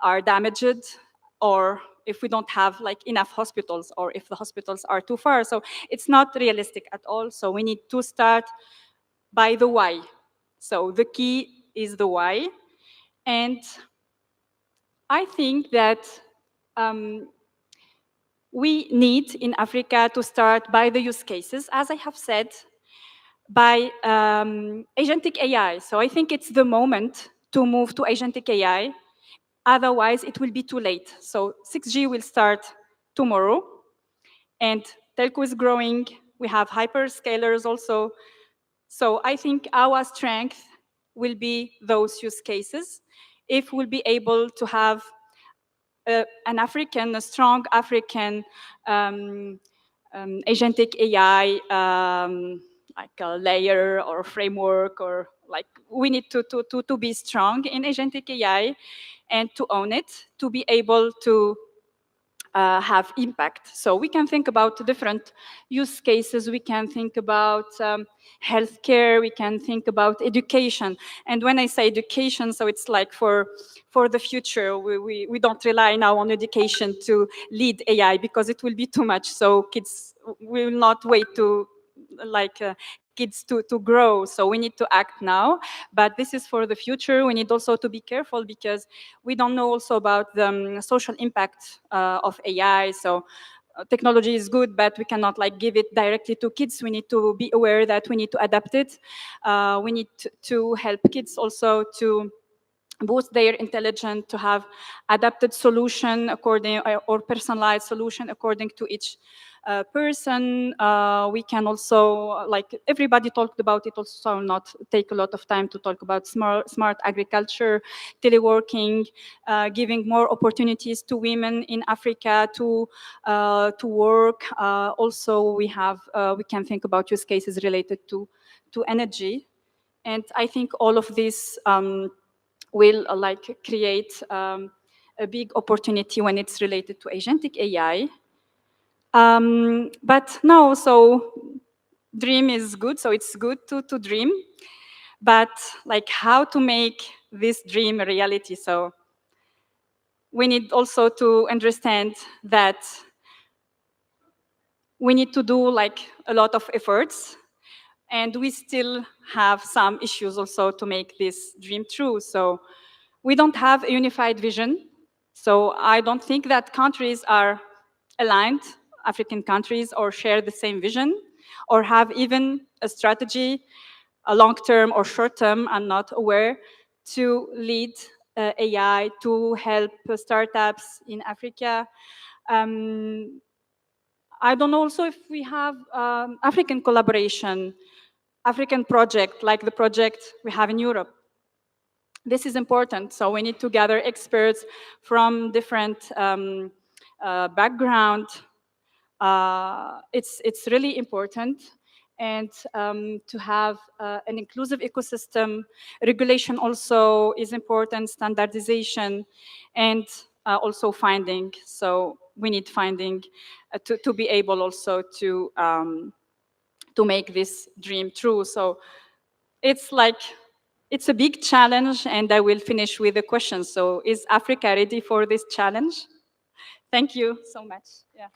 are damaged, or if we don't have enough hospitals, or if the hospitals are too far. So it's not realistic at all. So we need to start by the why. So the key is the why. And I think that we need in Africa to start by the use cases, as I have said, by agentic AI. So I think it's the moment to move to agentic AI. Otherwise, it will be too late. So 6G will start tomorrow, and telco is growing. We have hyperscalers also. So I think our strength will be those use cases. If we'll be able to have a strong African agentic AI, like a layer or framework, or we need to be strong in agentic AI and to own it, to be able to have impact. So we can think about different use cases. We can think about healthcare. We can think about education. And when I say education, so it's for the future. We don't rely now on education to lead AI, because it will be too much. So kids will not wait to kids to grow. So we need to act now, but this is for the future. We need also to be careful, because we don't know also about the social impact of AI. So technology is good, but we cannot give it directly to kids. We need to be aware that we need to adapt it. We need to help kids also to boost their intelligence, to have adapted solution according or personalized solution according to each person. We can also, like everybody talked about it, also I'll not take a lot of time to talk about smart agriculture, teleworking, giving more opportunities to women in Africa to work. Also, we can think about use cases related to energy, and I think all of this will like create a big opportunity when it's related to agentic AI. But no, so dream is good, so it's good to dream, but like how to make this dream a reality. So we need also to understand that we need to do like a lot of efforts, and we still have some issues also to make this dream true. So we don't have a unified vision. So I don't think that countries are aligned, African countries, or share the same vision, or have even a strategy, a long-term or short-term, I'm not aware, to lead AI, to help startups in Africa. I don't know also if we have African collaboration, African project, like the project we have in Europe. This is important, so we need to gather experts from different background. It's really important, and to have an inclusive ecosystem. Regulation also is important, standardization, and also finding. So we need finding to be able also to make this dream true. So it's like, it's a big challenge, and I will finish with a question. So is Africa ready for this challenge? Thank you so much. Yeah.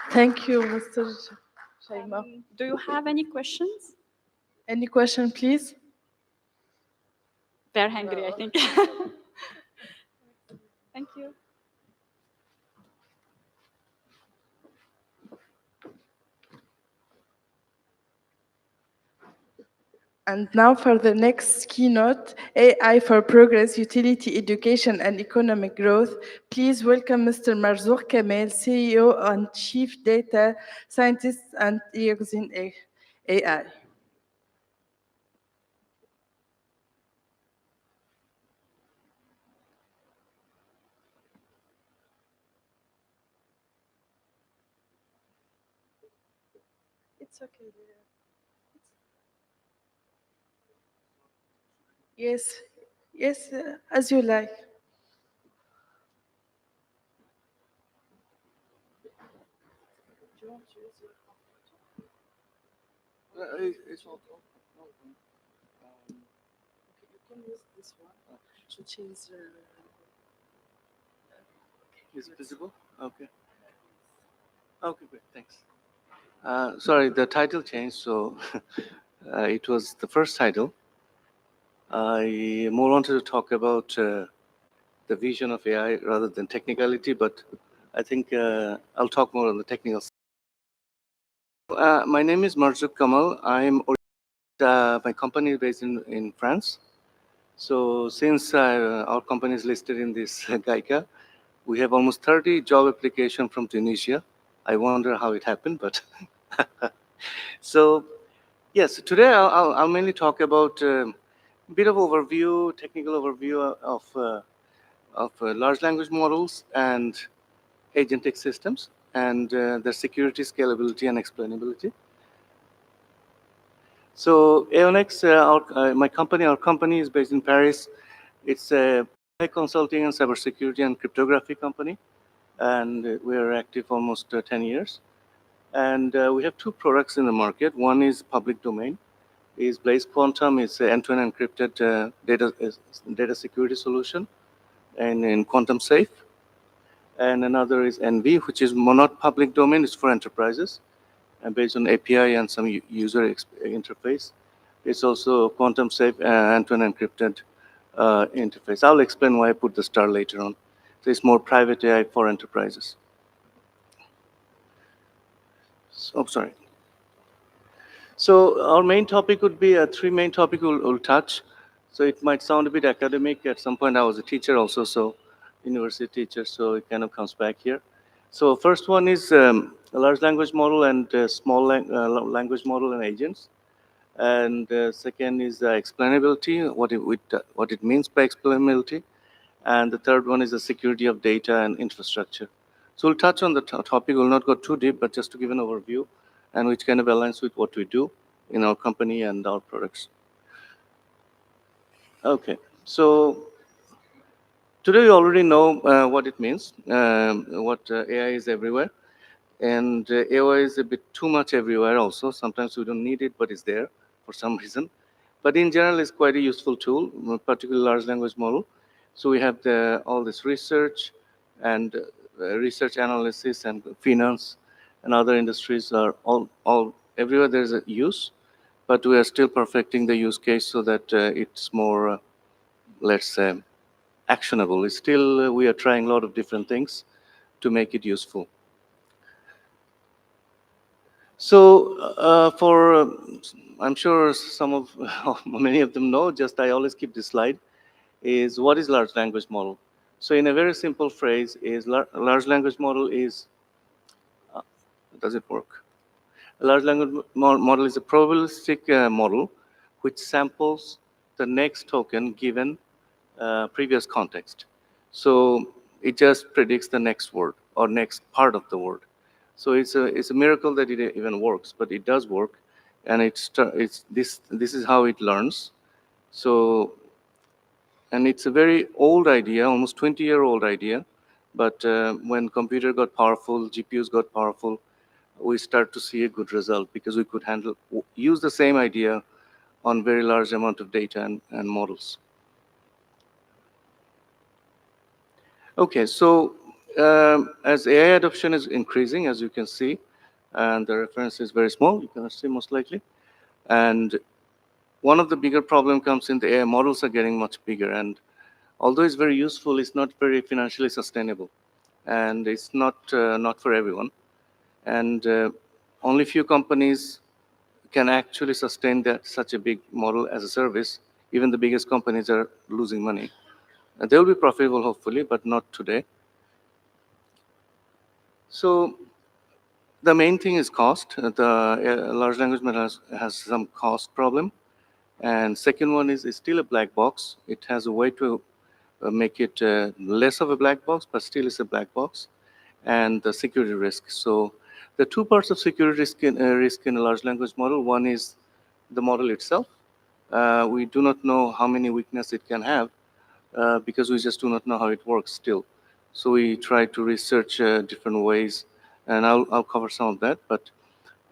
Thank you, Mr. Shaima. Do you have any questions? Any question, please? They're hungry, I think. Thank you. And now for the next keynote, AI for Progress, Utility, Education, and Economic Growth. Please welcome Mr. Marzouk Kamel, CEO and Chief Data Scientist at Eoxin AI. It's okay. Yes, yes, as you like. It's all you can use this one, which is visible. Okay. Okay, great. Thanks. Sorry, the title changed, so it was the first title. I more wanted to talk about the vision of AI rather than technicality, but I think I'll talk more on the technical side. My name is Marzouk Kamal. My company is based in France. So since our company is listed in this GAICA, we have almost 30 job applications from Tunisia. I wonder how it happened, but so yes, today I'll mainly talk about a bit of overview, technical overview of large language models and agentic systems and their security, scalability, and explainability. So AONEX, our company is based in Paris. It's a consulting and cybersecurity and cryptography company, and we are active almost 10 years. And we have two products in the market. One is public domain, is Blaze Quantum. It's an end-to-end encrypted data security solution, and in Quantum Safe. And another is NV, which is not public domain. It's for enterprises, and based on API and some user interface. It's also Quantum Safe end-to-end encrypted interface. I'll explain why I put the star later on. So it's more private AI for enterprises. So, sorry. So our main topic would be three main topics we'll touch. So it might sound a bit academic. At some point, I was a teacher also, so university teacher, so it kind of comes back here. So first one is a large language model and small language model and agents. And second is explainability, what it means by explainability. And the third one is the security of data and infrastructure. So we'll touch on the topic. We'll not go too deep, but just to give an overview and which kind of aligns with what we do in our company and our products. Okay, so today you already know what it means, what AI is everywhere. And AI is a bit too much everywhere also. Sometimes we don't need it, but it's there for some reason. But in general, it's quite a useful tool, particularly large language model. So we have all this research and research analysis and finance and other industries are all everywhere there's a use, but we are still perfecting the use case so that it's more, let's say, actionable. It's still, we are trying a lot of different things to make it useful. So I'm sure some of, many of them know, just I always keep this slide, is what is large language model? So in a very simple phrase, is large language model is, does it work? A large language model is a probabilistic model which samples the next token given previous context. So it just predicts the next word or next part of the word. So it's a miracle that it even works, but it does work, and this is how it learns. So, and it's a very old idea, almost 20-year-old idea, but when computer got powerful, GPUs got powerful, we start to see a good result because we could use the same idea on very large amount of data and models. Okay, so as AI adoption is increasing, as you can see, and the reference is very small, you cannot see most likely. And one of the bigger problem comes in the AI models are getting much bigger. And although it's very useful, it's not very financially sustainable. And it's not for everyone. And only few companies can actually sustain such a big model as a service. Even the biggest companies are losing money. They will be profitable, hopefully, but not today. So the main thing is cost. The large language model has some cost problem. And second one is it's still a black box. It has a way to make it less of a black box, but still is a black box. And the security risk. So the two parts of security risk in a large language model. One is the model itself. We do not know how many weaknesses it can have because we just do not know how it works still. So we try to research different ways, and I'll cover some of that. But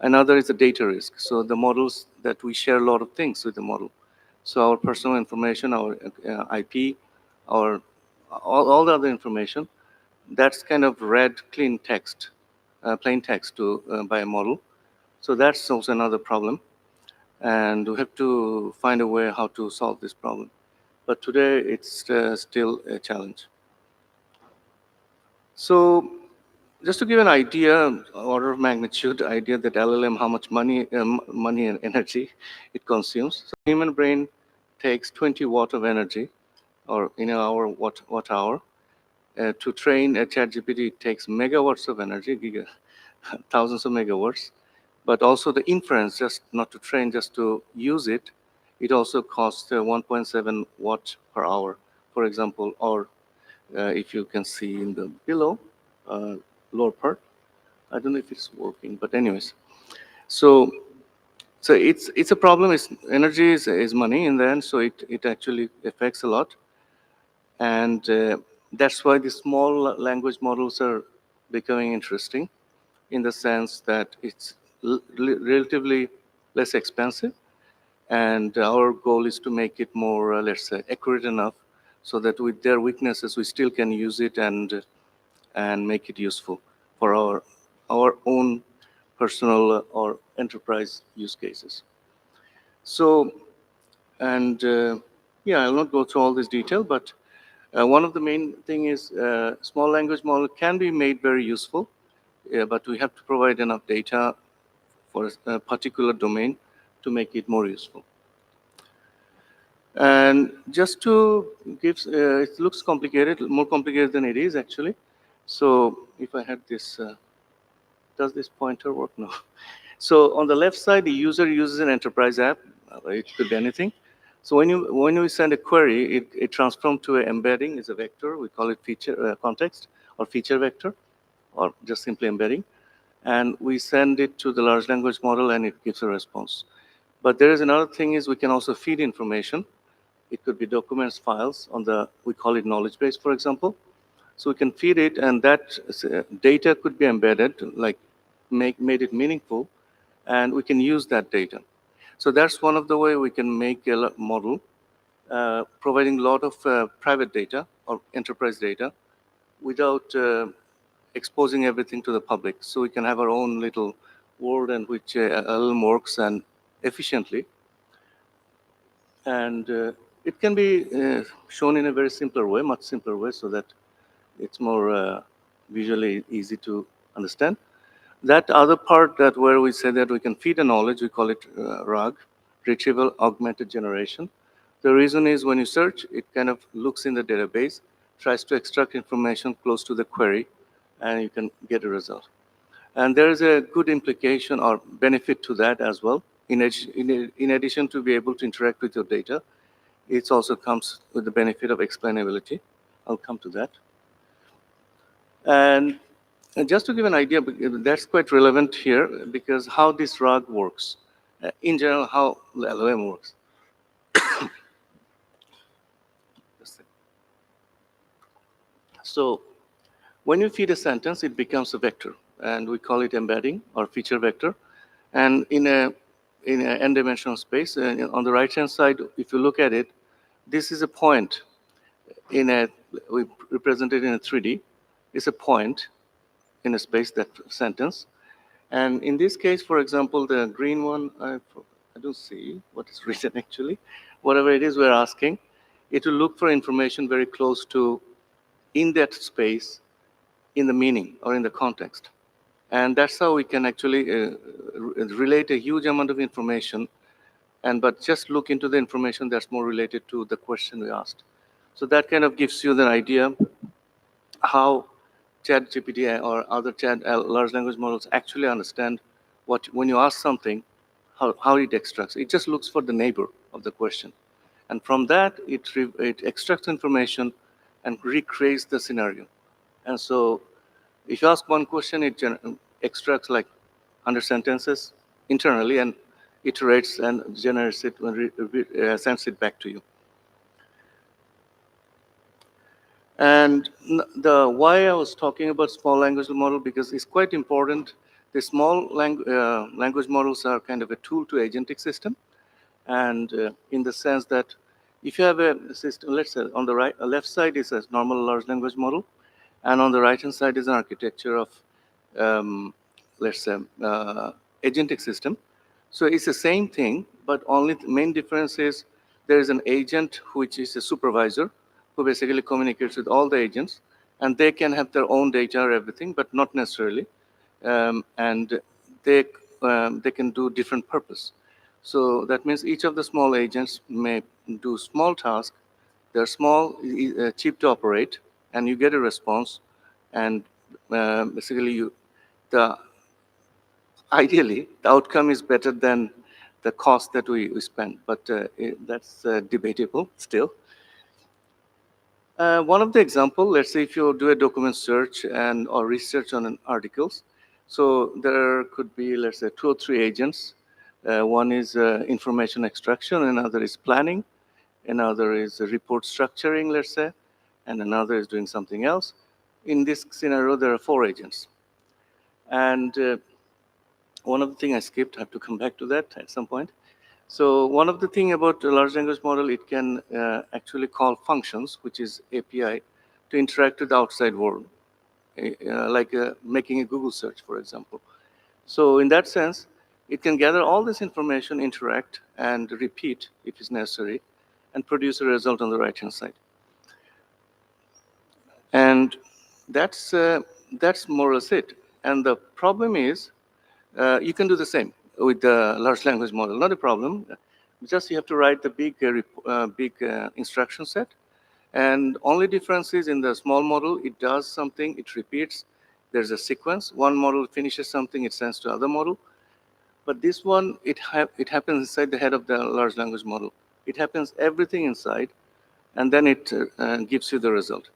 another is the data risk. So the models that we share a lot of things with the model. So our personal information, our IP, all the other information, that's kind of read clean text, plain text by a model. So that's also another problem. And we have to find a way how to solve this problem. But today it's still a challenge. So just to give an idea, order of magnitude, idea that LLM, how much money and energy it consumes. So human brain takes 20 watt of energy, or in an hour, watt hour. To train a ChatGPT, it takes megawatts of energy, thousands of megawatts. But also the inference, just not to train, just to use it, it also costs 1.7 watts per hour, for example, or if you can see in the below, lower part. I don't know if it's working, but anyways. So it's a problem. Energy is money in the end, so it actually affects a lot. And that's why the small language models are becoming interesting in the sense that it's relatively less expensive. And our goal is to make it more, let's say, accurate enough so that with their weaknesses, we still can use it and make it useful for our own personal or enterprise use cases. So, and yeah, I'll not go through all this detail, but one of the main thing is small language model can be made very useful, but we have to provide enough data for a particular domain to make it more useful. And just to give, it looks complicated, more complicated than it is actually. So if I had this, does this pointer work? No. So on the left side, the user uses an enterprise app. It could be anything. So when you send a query, it transforms to an embedding. It's a vector. We call it feature context or feature vector, or just simply embedding. And we send it to the large language model, and it gives a response. But there is another thing: is we can also feed information. It could be documents, files on the, we call it knowledge base, for example. So we can feed it, and that data could be embedded, like made it meaningful, and we can use that data. So that's one of the way we can make a model, providing a lot of private data or enterprise data without exposing everything to the public. So we can have our own little world in which LLM works and efficiently. And it can be shown in a very simpler way, much simpler way, so that it's more visually easy to understand. That other part that where we say that we can feed a knowledge, we call it RAG, Retrieval Augmented Generation. The reason is when you search, it kind of looks in the database, tries to extract information close to the query, and you can get a result. And there is a good implication or benefit to that as well. In addition to be able to interact with your data, it also comes with the benefit of explainability. I'll come to that. And just to give an idea, that's quite relevant here, because how this RAG works. In general, how the LLM works. So when you feed a sentence, it becomes a vector, and we call it embedding or feature vector. And in a n-dimensional space, on the right-hand side, if you look at it, this is a point we represent it in a 3D. It's a point in a space, that sentence. And in this case, for example, the green one, I don't see what is written actually. Whatever it is we're asking, it will look for information very close to, in that space, in the meaning or in the context. And that's how we can actually relate a huge amount of information, but just look into the information that's more related to the question we asked. So that kind of gives you the idea how ChatGPT or other large language models actually understand when you ask something, how it extracts. It just looks for the neighbor of the question. And from that, it extracts information and recreates the scenario. And so if you ask one question, it extracts like 100 sentences internally and iterates and generates it and sends it back to you. And why I was talking about small language model, because it's quite important. The small language models are kind of a tool to agentic system. And in the sense that if you have a system, let's say on the left side is a normal large language model, and on the right-hand side is an architecture of, let's say, agentic system. So it's the same thing, but only the main difference is there is an agent which is a supervisor who basically communicates with all the agents, and they can have their own data or everything, but not necessarily. And they can do different purpose. So that means each of the small agents may do small tasks. They're small, cheap to operate, and you get a response. And basically, ideally, the outcome is better than the cost that we spend, but that's debatable still. One of the example, let's say if you do a document search or research on articles, so there could be, let's say, 2 or 3 agents. One is information extraction, another is planning, another is report structuring, let's say, and another is doing something else. In this scenario, there are 4 agents. And one of the things I skipped, I have to come back to that at some point. So one of the things about the large language model, it can actually call functions, which is API, to interact with the outside world, like making a Google search, for example. So in that sense, it can gather all this information, interact, and repeat if it's necessary, and produce a result on the right-hand side. And that's more or less it. And the problem is, you can do the same. with the large language model. Not a problem. Just you have to write the big instruction set. And only difference is in the small model, it does something, it repeats. There's a sequence. One model finishes something, it sends to other model. But this one, it happens inside the head of the large language model. It happens everything inside, and then it gives you the result.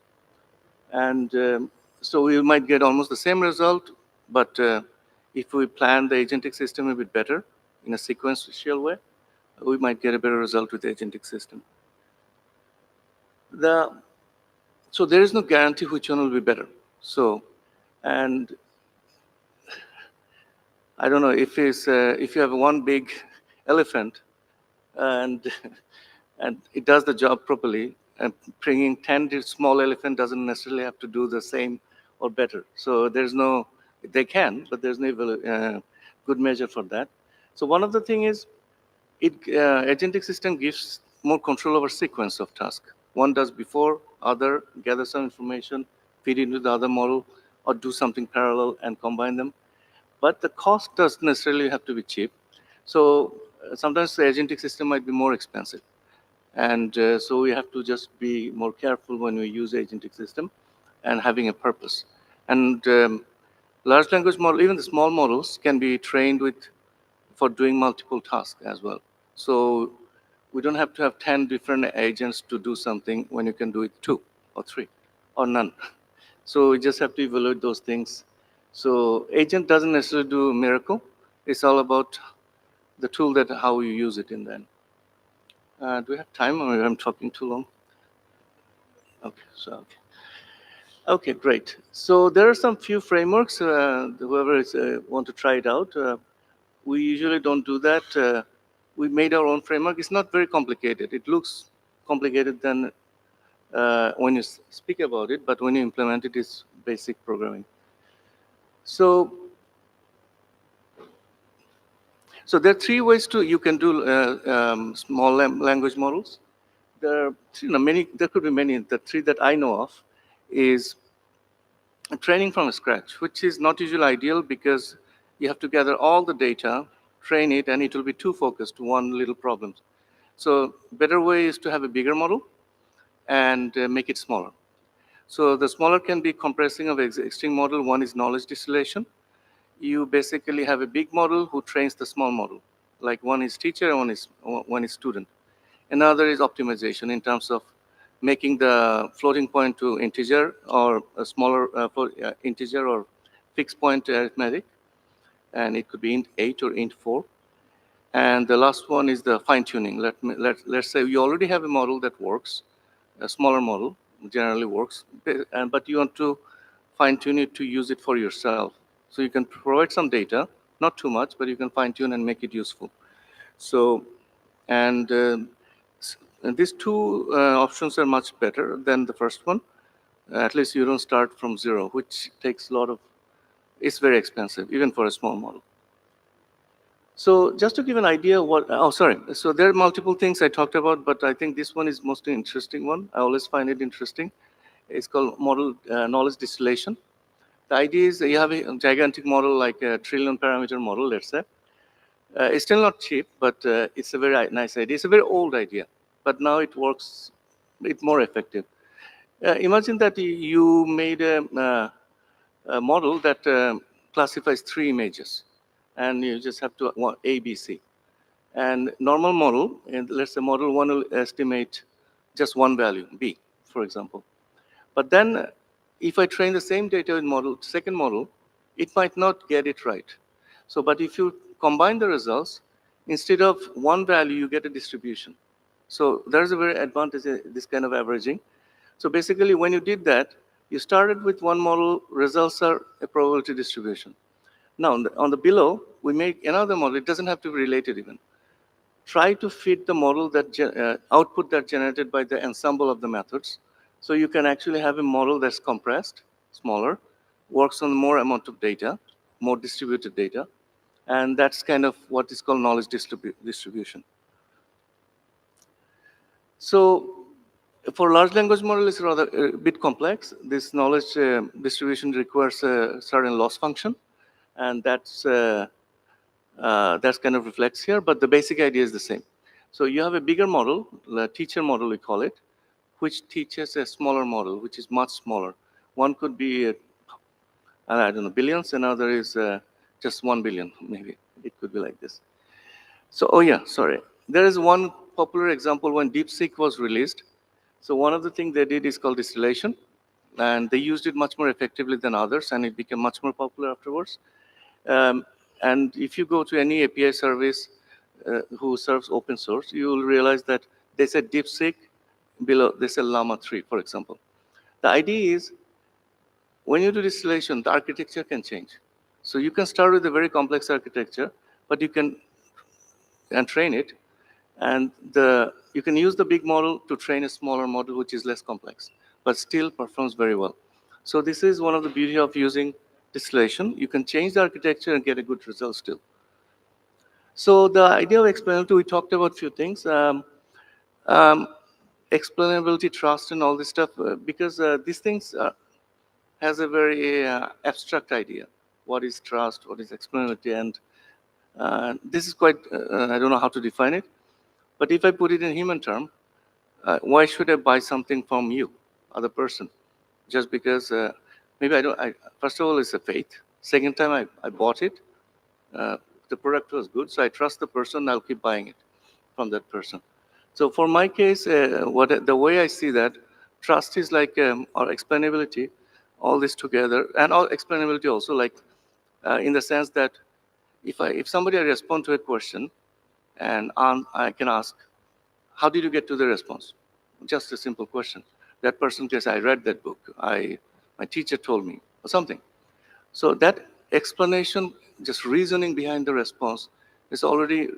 And so we might get almost the same result, but if we plan the agentic system a bit better in a sequential way, we might get a better result with the agentic system. So there is no guarantee which one will be better. So, and I don't know if you have one big elephant and it does the job properly, and bringing 10 small elephant doesn't necessarily have to do the same or better. So there's no, they can, but there's no good measure for that. So one of the thing is, agentic system gives more control over sequence of task. One does before, other, gather some information, feed into the other model, or do something parallel and combine them. But the cost doesn't necessarily have to be cheap. So sometimes the agentic system might be more expensive. And so we have to just be more careful when we use agentic system and having a purpose. And large language model, even the small models, can be trained for doing multiple tasks as well. So we don't have to have 10 different agents to do something when you can do it 2 or 3 or none. So we just have to evaluate those things. So agent doesn't necessarily do a miracle. It's all about the tool that how you use it in the end. Do we have time, or I'm talking too long? Okay, so okay, great. So there are some few frameworks. Whoever is want to try it out, we usually don't do that. We made our own framework. It's not very complicated. It looks complicated than when you speak about it, but when you implement it, it's basic programming. So there are 3 ways you can do small language models. There are many. There could be many. The 3 that I know of is training from scratch, which is not usually ideal because you have to gather all the data, train it, and it will be too focused to one little problem. So better way is to have a bigger model and make it smaller. So the smaller can be compressing of existing model. One is knowledge distillation. You basically have a big model who trains the small model. Like one is teacher and one is student. Another is optimization in terms of making the floating point to integer or a smaller integer or fixed point arithmetic. And it could be int 8 or int 4. And the last one is the fine tuning. Let's say you already have a model that works, a smaller model generally works, but you want to fine tune it to use it for yourself. So you can provide some data, not too much, but you can fine tune and make it useful. So, and these 2 options are much better than the first one. At least you don't start from 0, which takes a lot of, it's very expensive, even for a small model. So just to give an idea so there are multiple things I talked about, but I think this one is most interesting one. I always find it interesting. It's called model knowledge distillation. The idea is that you have a gigantic model like a trillion parameter model, let's say. It's still not cheap, but it's a very nice idea. It's a very old idea, but now it works, it's more effective. Imagine that you made a model that classifies 3 images, and you just have to want A, B, C. And normal model, and let's say model 1 will estimate just one value, B, for example. But then if I train the same data in second model, it might not get it right. So, but if you combine the results, instead of one value, you get a distribution. So there's a very advantage in this kind of averaging. So basically, when you did that, you started with one model, results are a probability distribution. Now, on the below, we make another model. It doesn't have to be related even. Try to fit the model that output that generated by the ensemble of the methods. So you can actually have a model that's compressed, smaller, works on more amount of data, more distributed data. And that's kind of what is called knowledge distribution. So for large language model, it's rather a bit complex. This knowledge distribution requires a certain loss function. And that's That's kind of reflects here, but the basic idea is the same. So you have a bigger model, the teacher model we call it, which teaches a smaller model, which is much smaller. One could be, I don't know, billions, another is just 1 billion, maybe. It could be like this. So, oh yeah, sorry. There is one popular example when DeepSeek was released. So one of the things they did is called distillation, and they used it much more effectively than others, and it became much more popular afterwards. And if you go to any API service who serves open source, you will realize that they said DeepSeek, below they say Llama 3, for example. The idea is, when you do distillation, the architecture can change. So you can start with a very complex architecture, but you can train it, and you can use the big model to train a smaller model which is less complex, but still performs very well. So this is one of the beauty of using distillation. You can change the architecture and get a good result still. So the idea of explainability, we talked about a few things. Explainability, trust, and all this stuff, because these things has a very abstract idea. What is trust? What is explainability? And this is quite, I don't know how to define it. But if I put it in human term, why should I buy something from you, other person? Just because maybe I don't, first of all, it's a faith. Second time I bought it, the product was good, so I trust the person, I'll keep buying it from that person. So for my case, the way I see that, trust is like, or explainability, all this together, and all explainability also, like in the sense that if somebody respond to a question, and I can ask, how did you get to the response? Just a simple question. That person says, I read that book, my teacher told me, or something. So that explanation, just reasoning behind the response, is already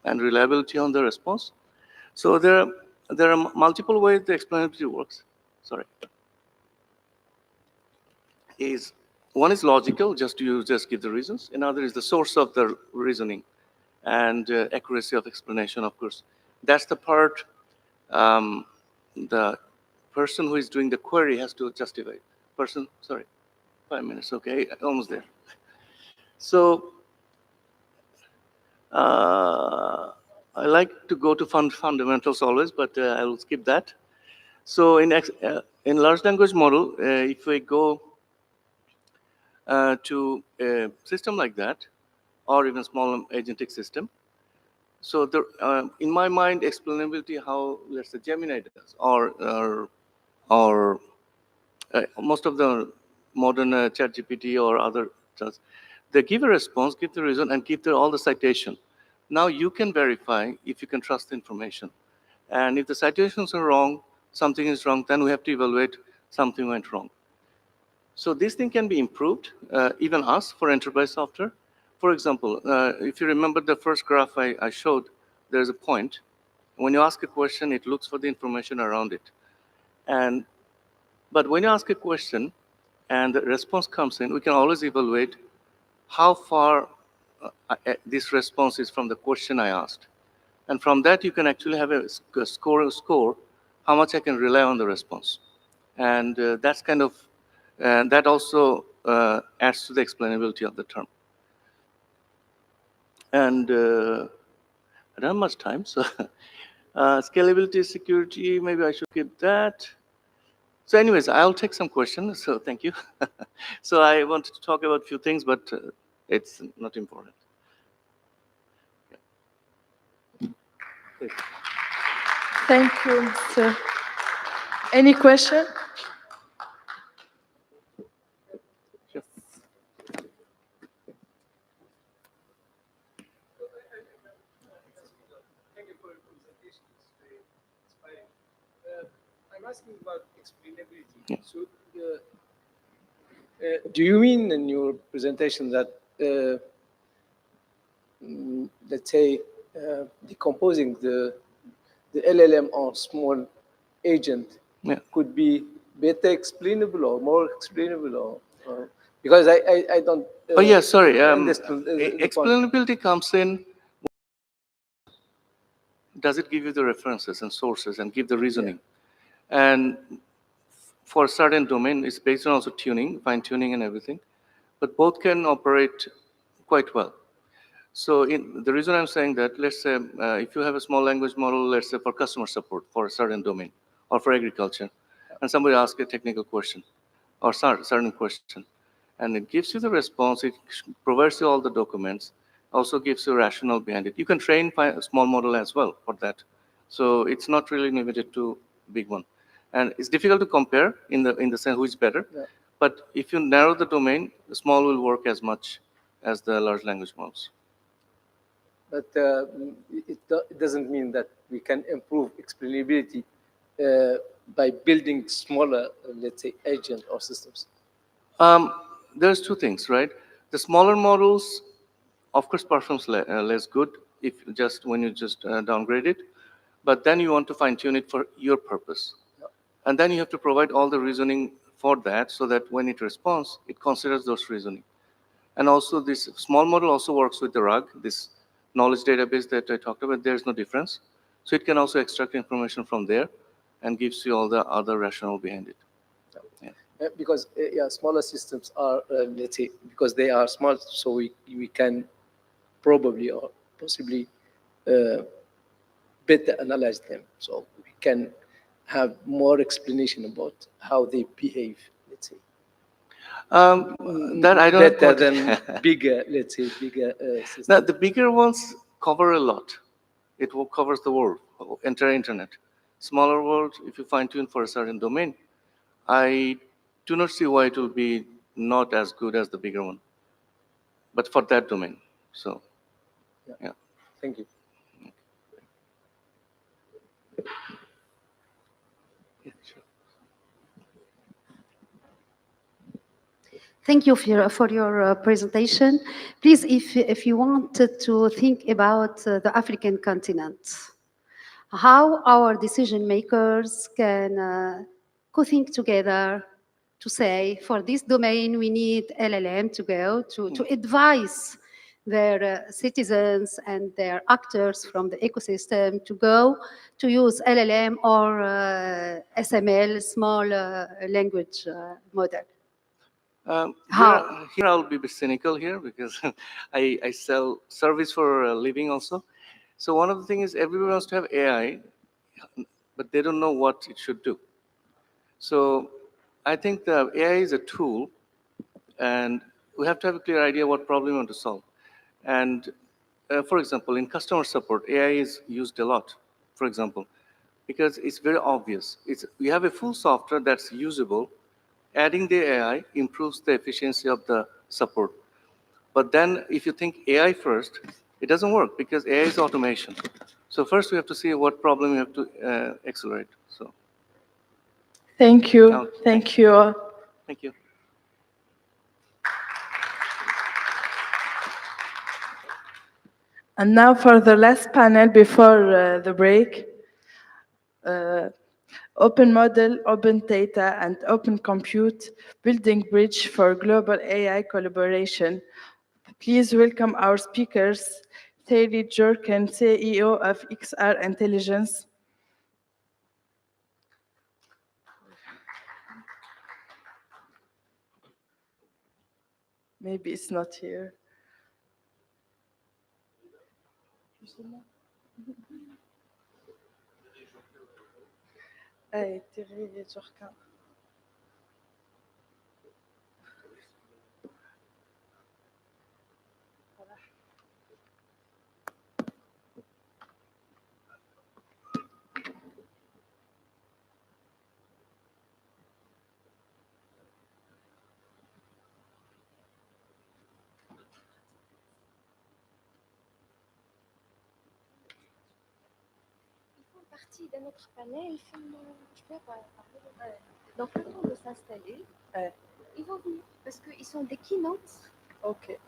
and reliability on the response. So there are multiple ways the explainability works. Sorry. One is logical, just give the reasons. Another is the source of the reasoning and accuracy of explanation, of course. That's the part the person who is doing the query has to justify. Sorry, 5 minutes, okay, almost there. So I like to go to fundamentals always, but I will skip that. So in large language model, if we go to a system like that, or even small agentic system, so in my mind, explainability how, let's say, Gemini does, or most of the modern ChatGPT or other does, they give a response, give the reason, and give all the citation. Now you can verify if you can trust the information. And if the citations are wrong, something is wrong, then we have to evaluate something went wrong. So this thing can be improved, even us, for enterprise software. For example, if you remember the first graph I showed, there's a point. When you ask a question, it looks for the information around it. But when you ask a question and the response comes in, we can always evaluate how far this response is from the question I asked. And from that, you can actually have a score, how much I can rely on the response. And that's kind of, that also adds to the explainability of the term. And I don't have much time, so scalability, security, maybe I should keep that. So anyways, I'll take some questions, so thank you. So I wanted to talk about a few things, but it's not important. Thank you, sir. Any question? I'm asking about explainability. Yeah. So, do you mean in your presentation that, let's say, decomposing the LLM on small agent could be better explainable or more explainable, or because I don't. Oh yeah, sorry. Explainability comes in. Does it give you the references and sources and give the reasoning? Yeah. And for a certain domain, it's based on also tuning, fine tuning and everything. But both can operate quite well. So the reason I'm saying that, let's say if you have a small language model, let's say for customer support for a certain domain or for agriculture, and somebody asks a technical question or certain question, and it gives you the response, it provides you all the documents, also gives you a rationale behind it. You can train a small model as well for that. So it's not really limited to big one. And it's difficult to compare in the sense who is better. Yeah. But if you narrow the domain, the small will work as much as the large language models. But it doesn't mean that we can improve explainability by building smaller, let's say, agent or systems. There's two things, right? The smaller models, of course, performs less good if when you just downgrade it. But then you want to fine tune it for your purpose. Yeah. And then you have to provide all the reasoning for that so that when it responds, it considers those reasoning. And also this small model also works with the RAG, this knowledge database that I talked about. There's no difference. So it can also extract information from there and gives you all the other rationale behind it. Yeah. Because smaller systems are, let's say, because they are small, so we can probably or possibly better analyze them. So we can have more explanation about how they behave, let's say. That I don't better than bigger, let's say, bigger systems. Now, the bigger ones cover a lot. It covers the world, entire internet. Smaller world, if you fine tune for a certain domain, I do not see why it will be not as good as the bigger one, but for that domain. So, yeah. Thank you. Yeah, sure. Thank you for your presentation. Please, if you wanted to think about the African continent, how our decision makers can co-think together to say, for this domain, we need LLM to go to advise their citizens and their actors from the ecosystem to go to use LLM or SML, small language model. Here I'll be a bit cynical here because I sell service for a living also. So one of the things is everyone wants to have AI, but they don't know what it should do. So I think the AI is a tool, and we have to have a clear idea what problem we want to solve. And for example, in customer support, AI is used a lot, for example, because it's very obvious. We have a full software that's usable. Adding the AI improves the efficiency of the support. But then if you think AI first, it doesn't work because AI is automation. So first we have to see what problem we have to accelerate. So. Thank you. Thank you. Thank you. And now for the last panel before the break. Open model, open data, and open compute, building bridge for global AI collaboration. Please welcome our speakers, Thierry Djorkaeff, CEO of XR Intelligence. Maybe it's not here. Hey, Thierry Djorkaeff. Partie d'un autre panel, je peux pas parler. Donc, le temps de s'installer, ils vont venir parce qu'ils sont des keynotes. Ok.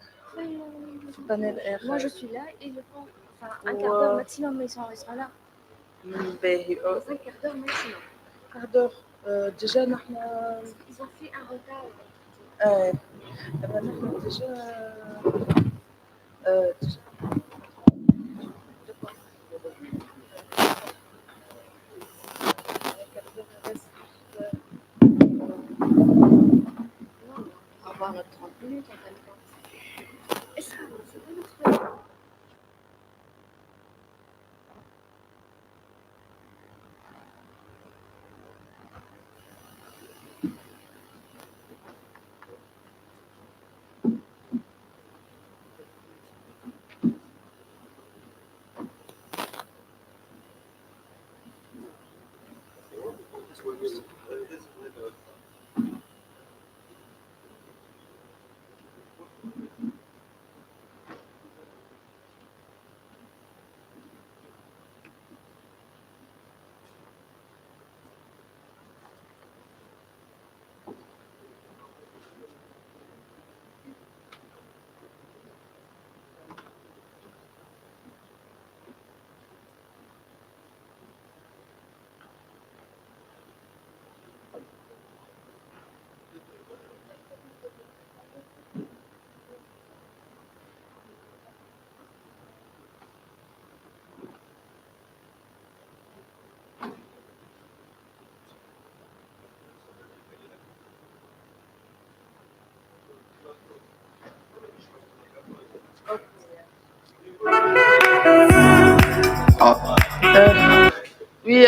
Panel R. Moi, je suis là et je prends un quart d'heure maximum, mais ils seront là. Un quart d'heure maximum. Quart d'heure. Déjà, ils ont fait un retard. Déjà. Avoir notre 30 minutes en même temps. ça, c'est pas notre truc.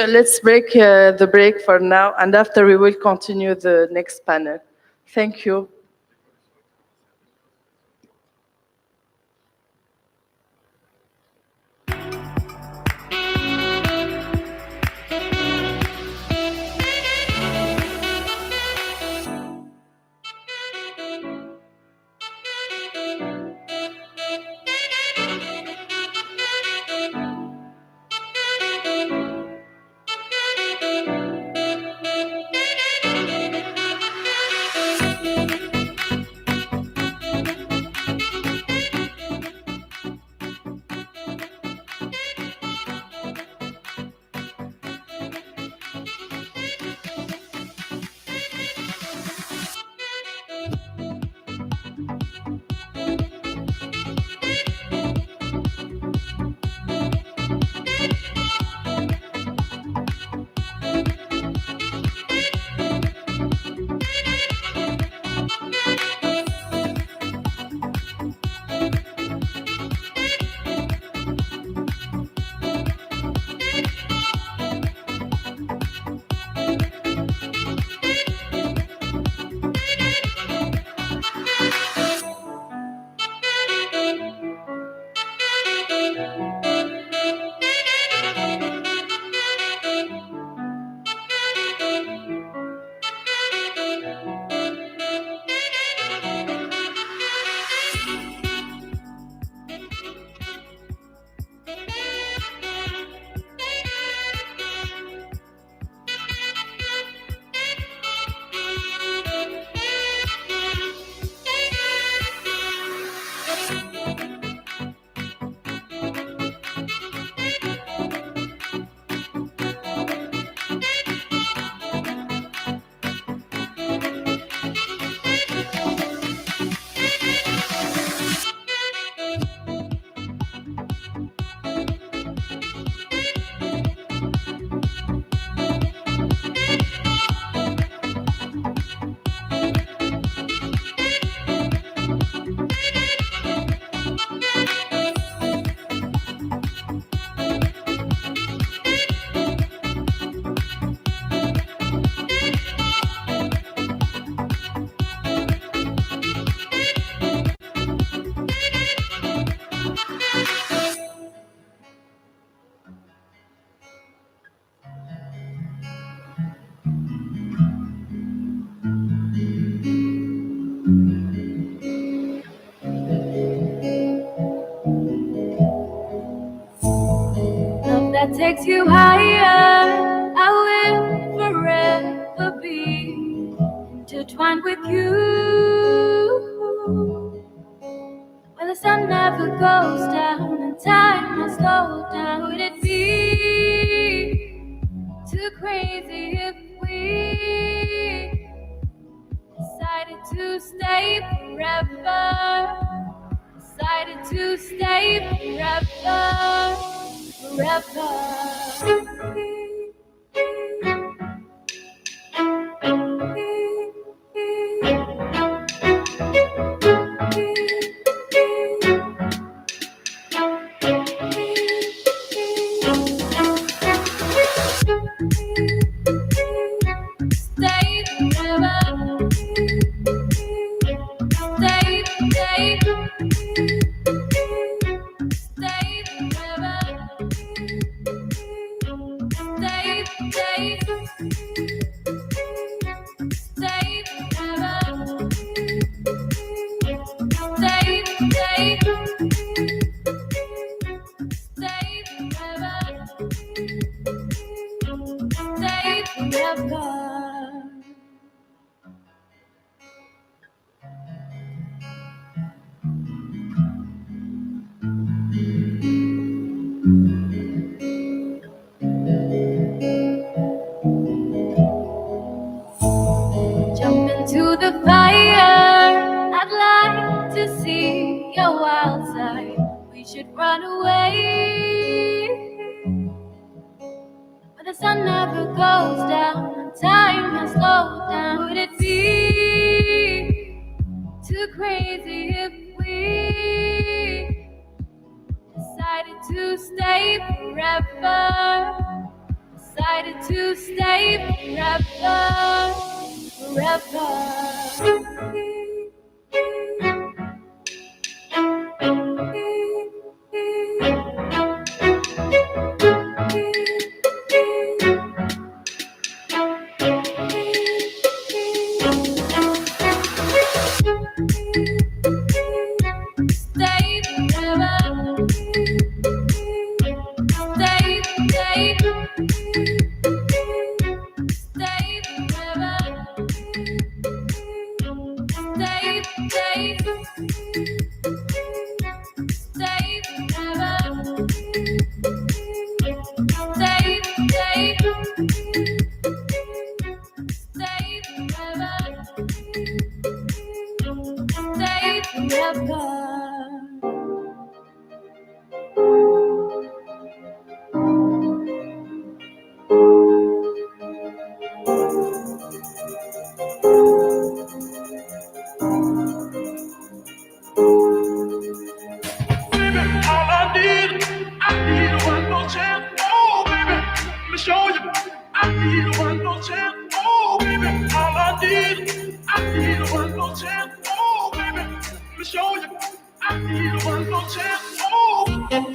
Let's break the break for now, and after we will continue the next panel. Thank you. Love that takes you higher, I will forever be intertwined with you. Where the sun never goes down and time must slow down. Would it be too crazy if we decided to stay forever? Decided to stay forever, forever. into the fire. I'd like to see your wild side. We should run away. But the sun never goes down and time has slowed down. Would it be too crazy if we decided to stay forever? Decided to stay forever, forever. Stay forever. Stay, stay. Stay forever. Stay, stay. Stay forever. Stay, stay. Stay forever. Stay forever. All I need one more chance. Oh, baby, let me show you. I need one more chance. Oh, baby, all I need one more chance. Oh, baby, let me show you. I need one more chance. All I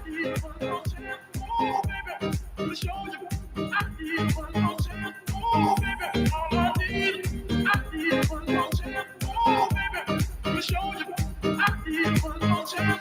need one more chance. Oh, baby, let me show you. I need one more chance. Oh, baby, all I need one more chance. Oh, baby, let me show you. I need one more chance.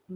You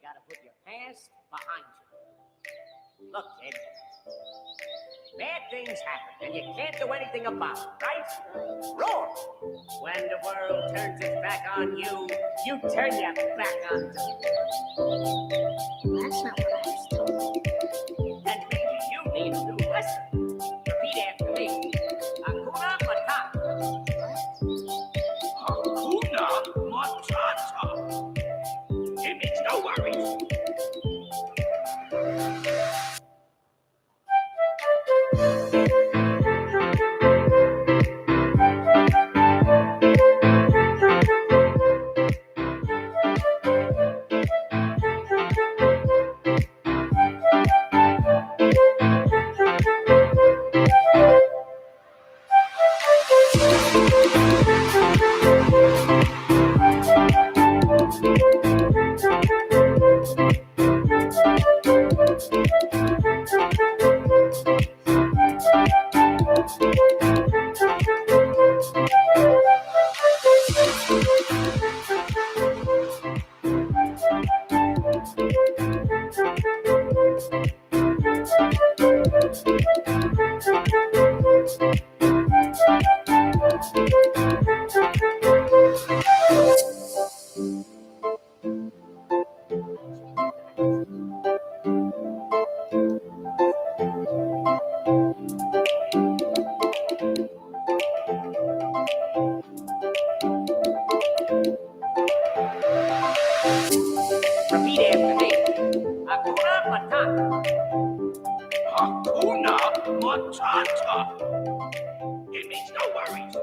gotta put your past behind you. Look, kid, bad things happen, and you can't do anything about it, right? Wrong. When the world turns its back on you, you turn your back on them. That's not what I was told. And maybe you need a new lesson. Repeat after me. Hakuna Matata. Hakuna Matata. It means no worries. Repeat after me. Hakuna Matata. Hakuna Matata. It means no worries.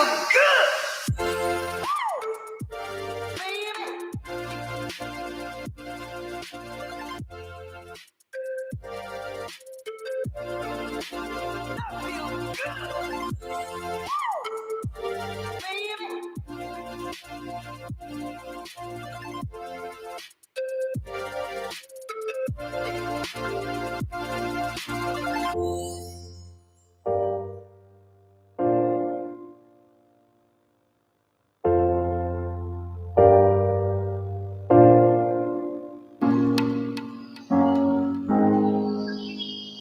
good.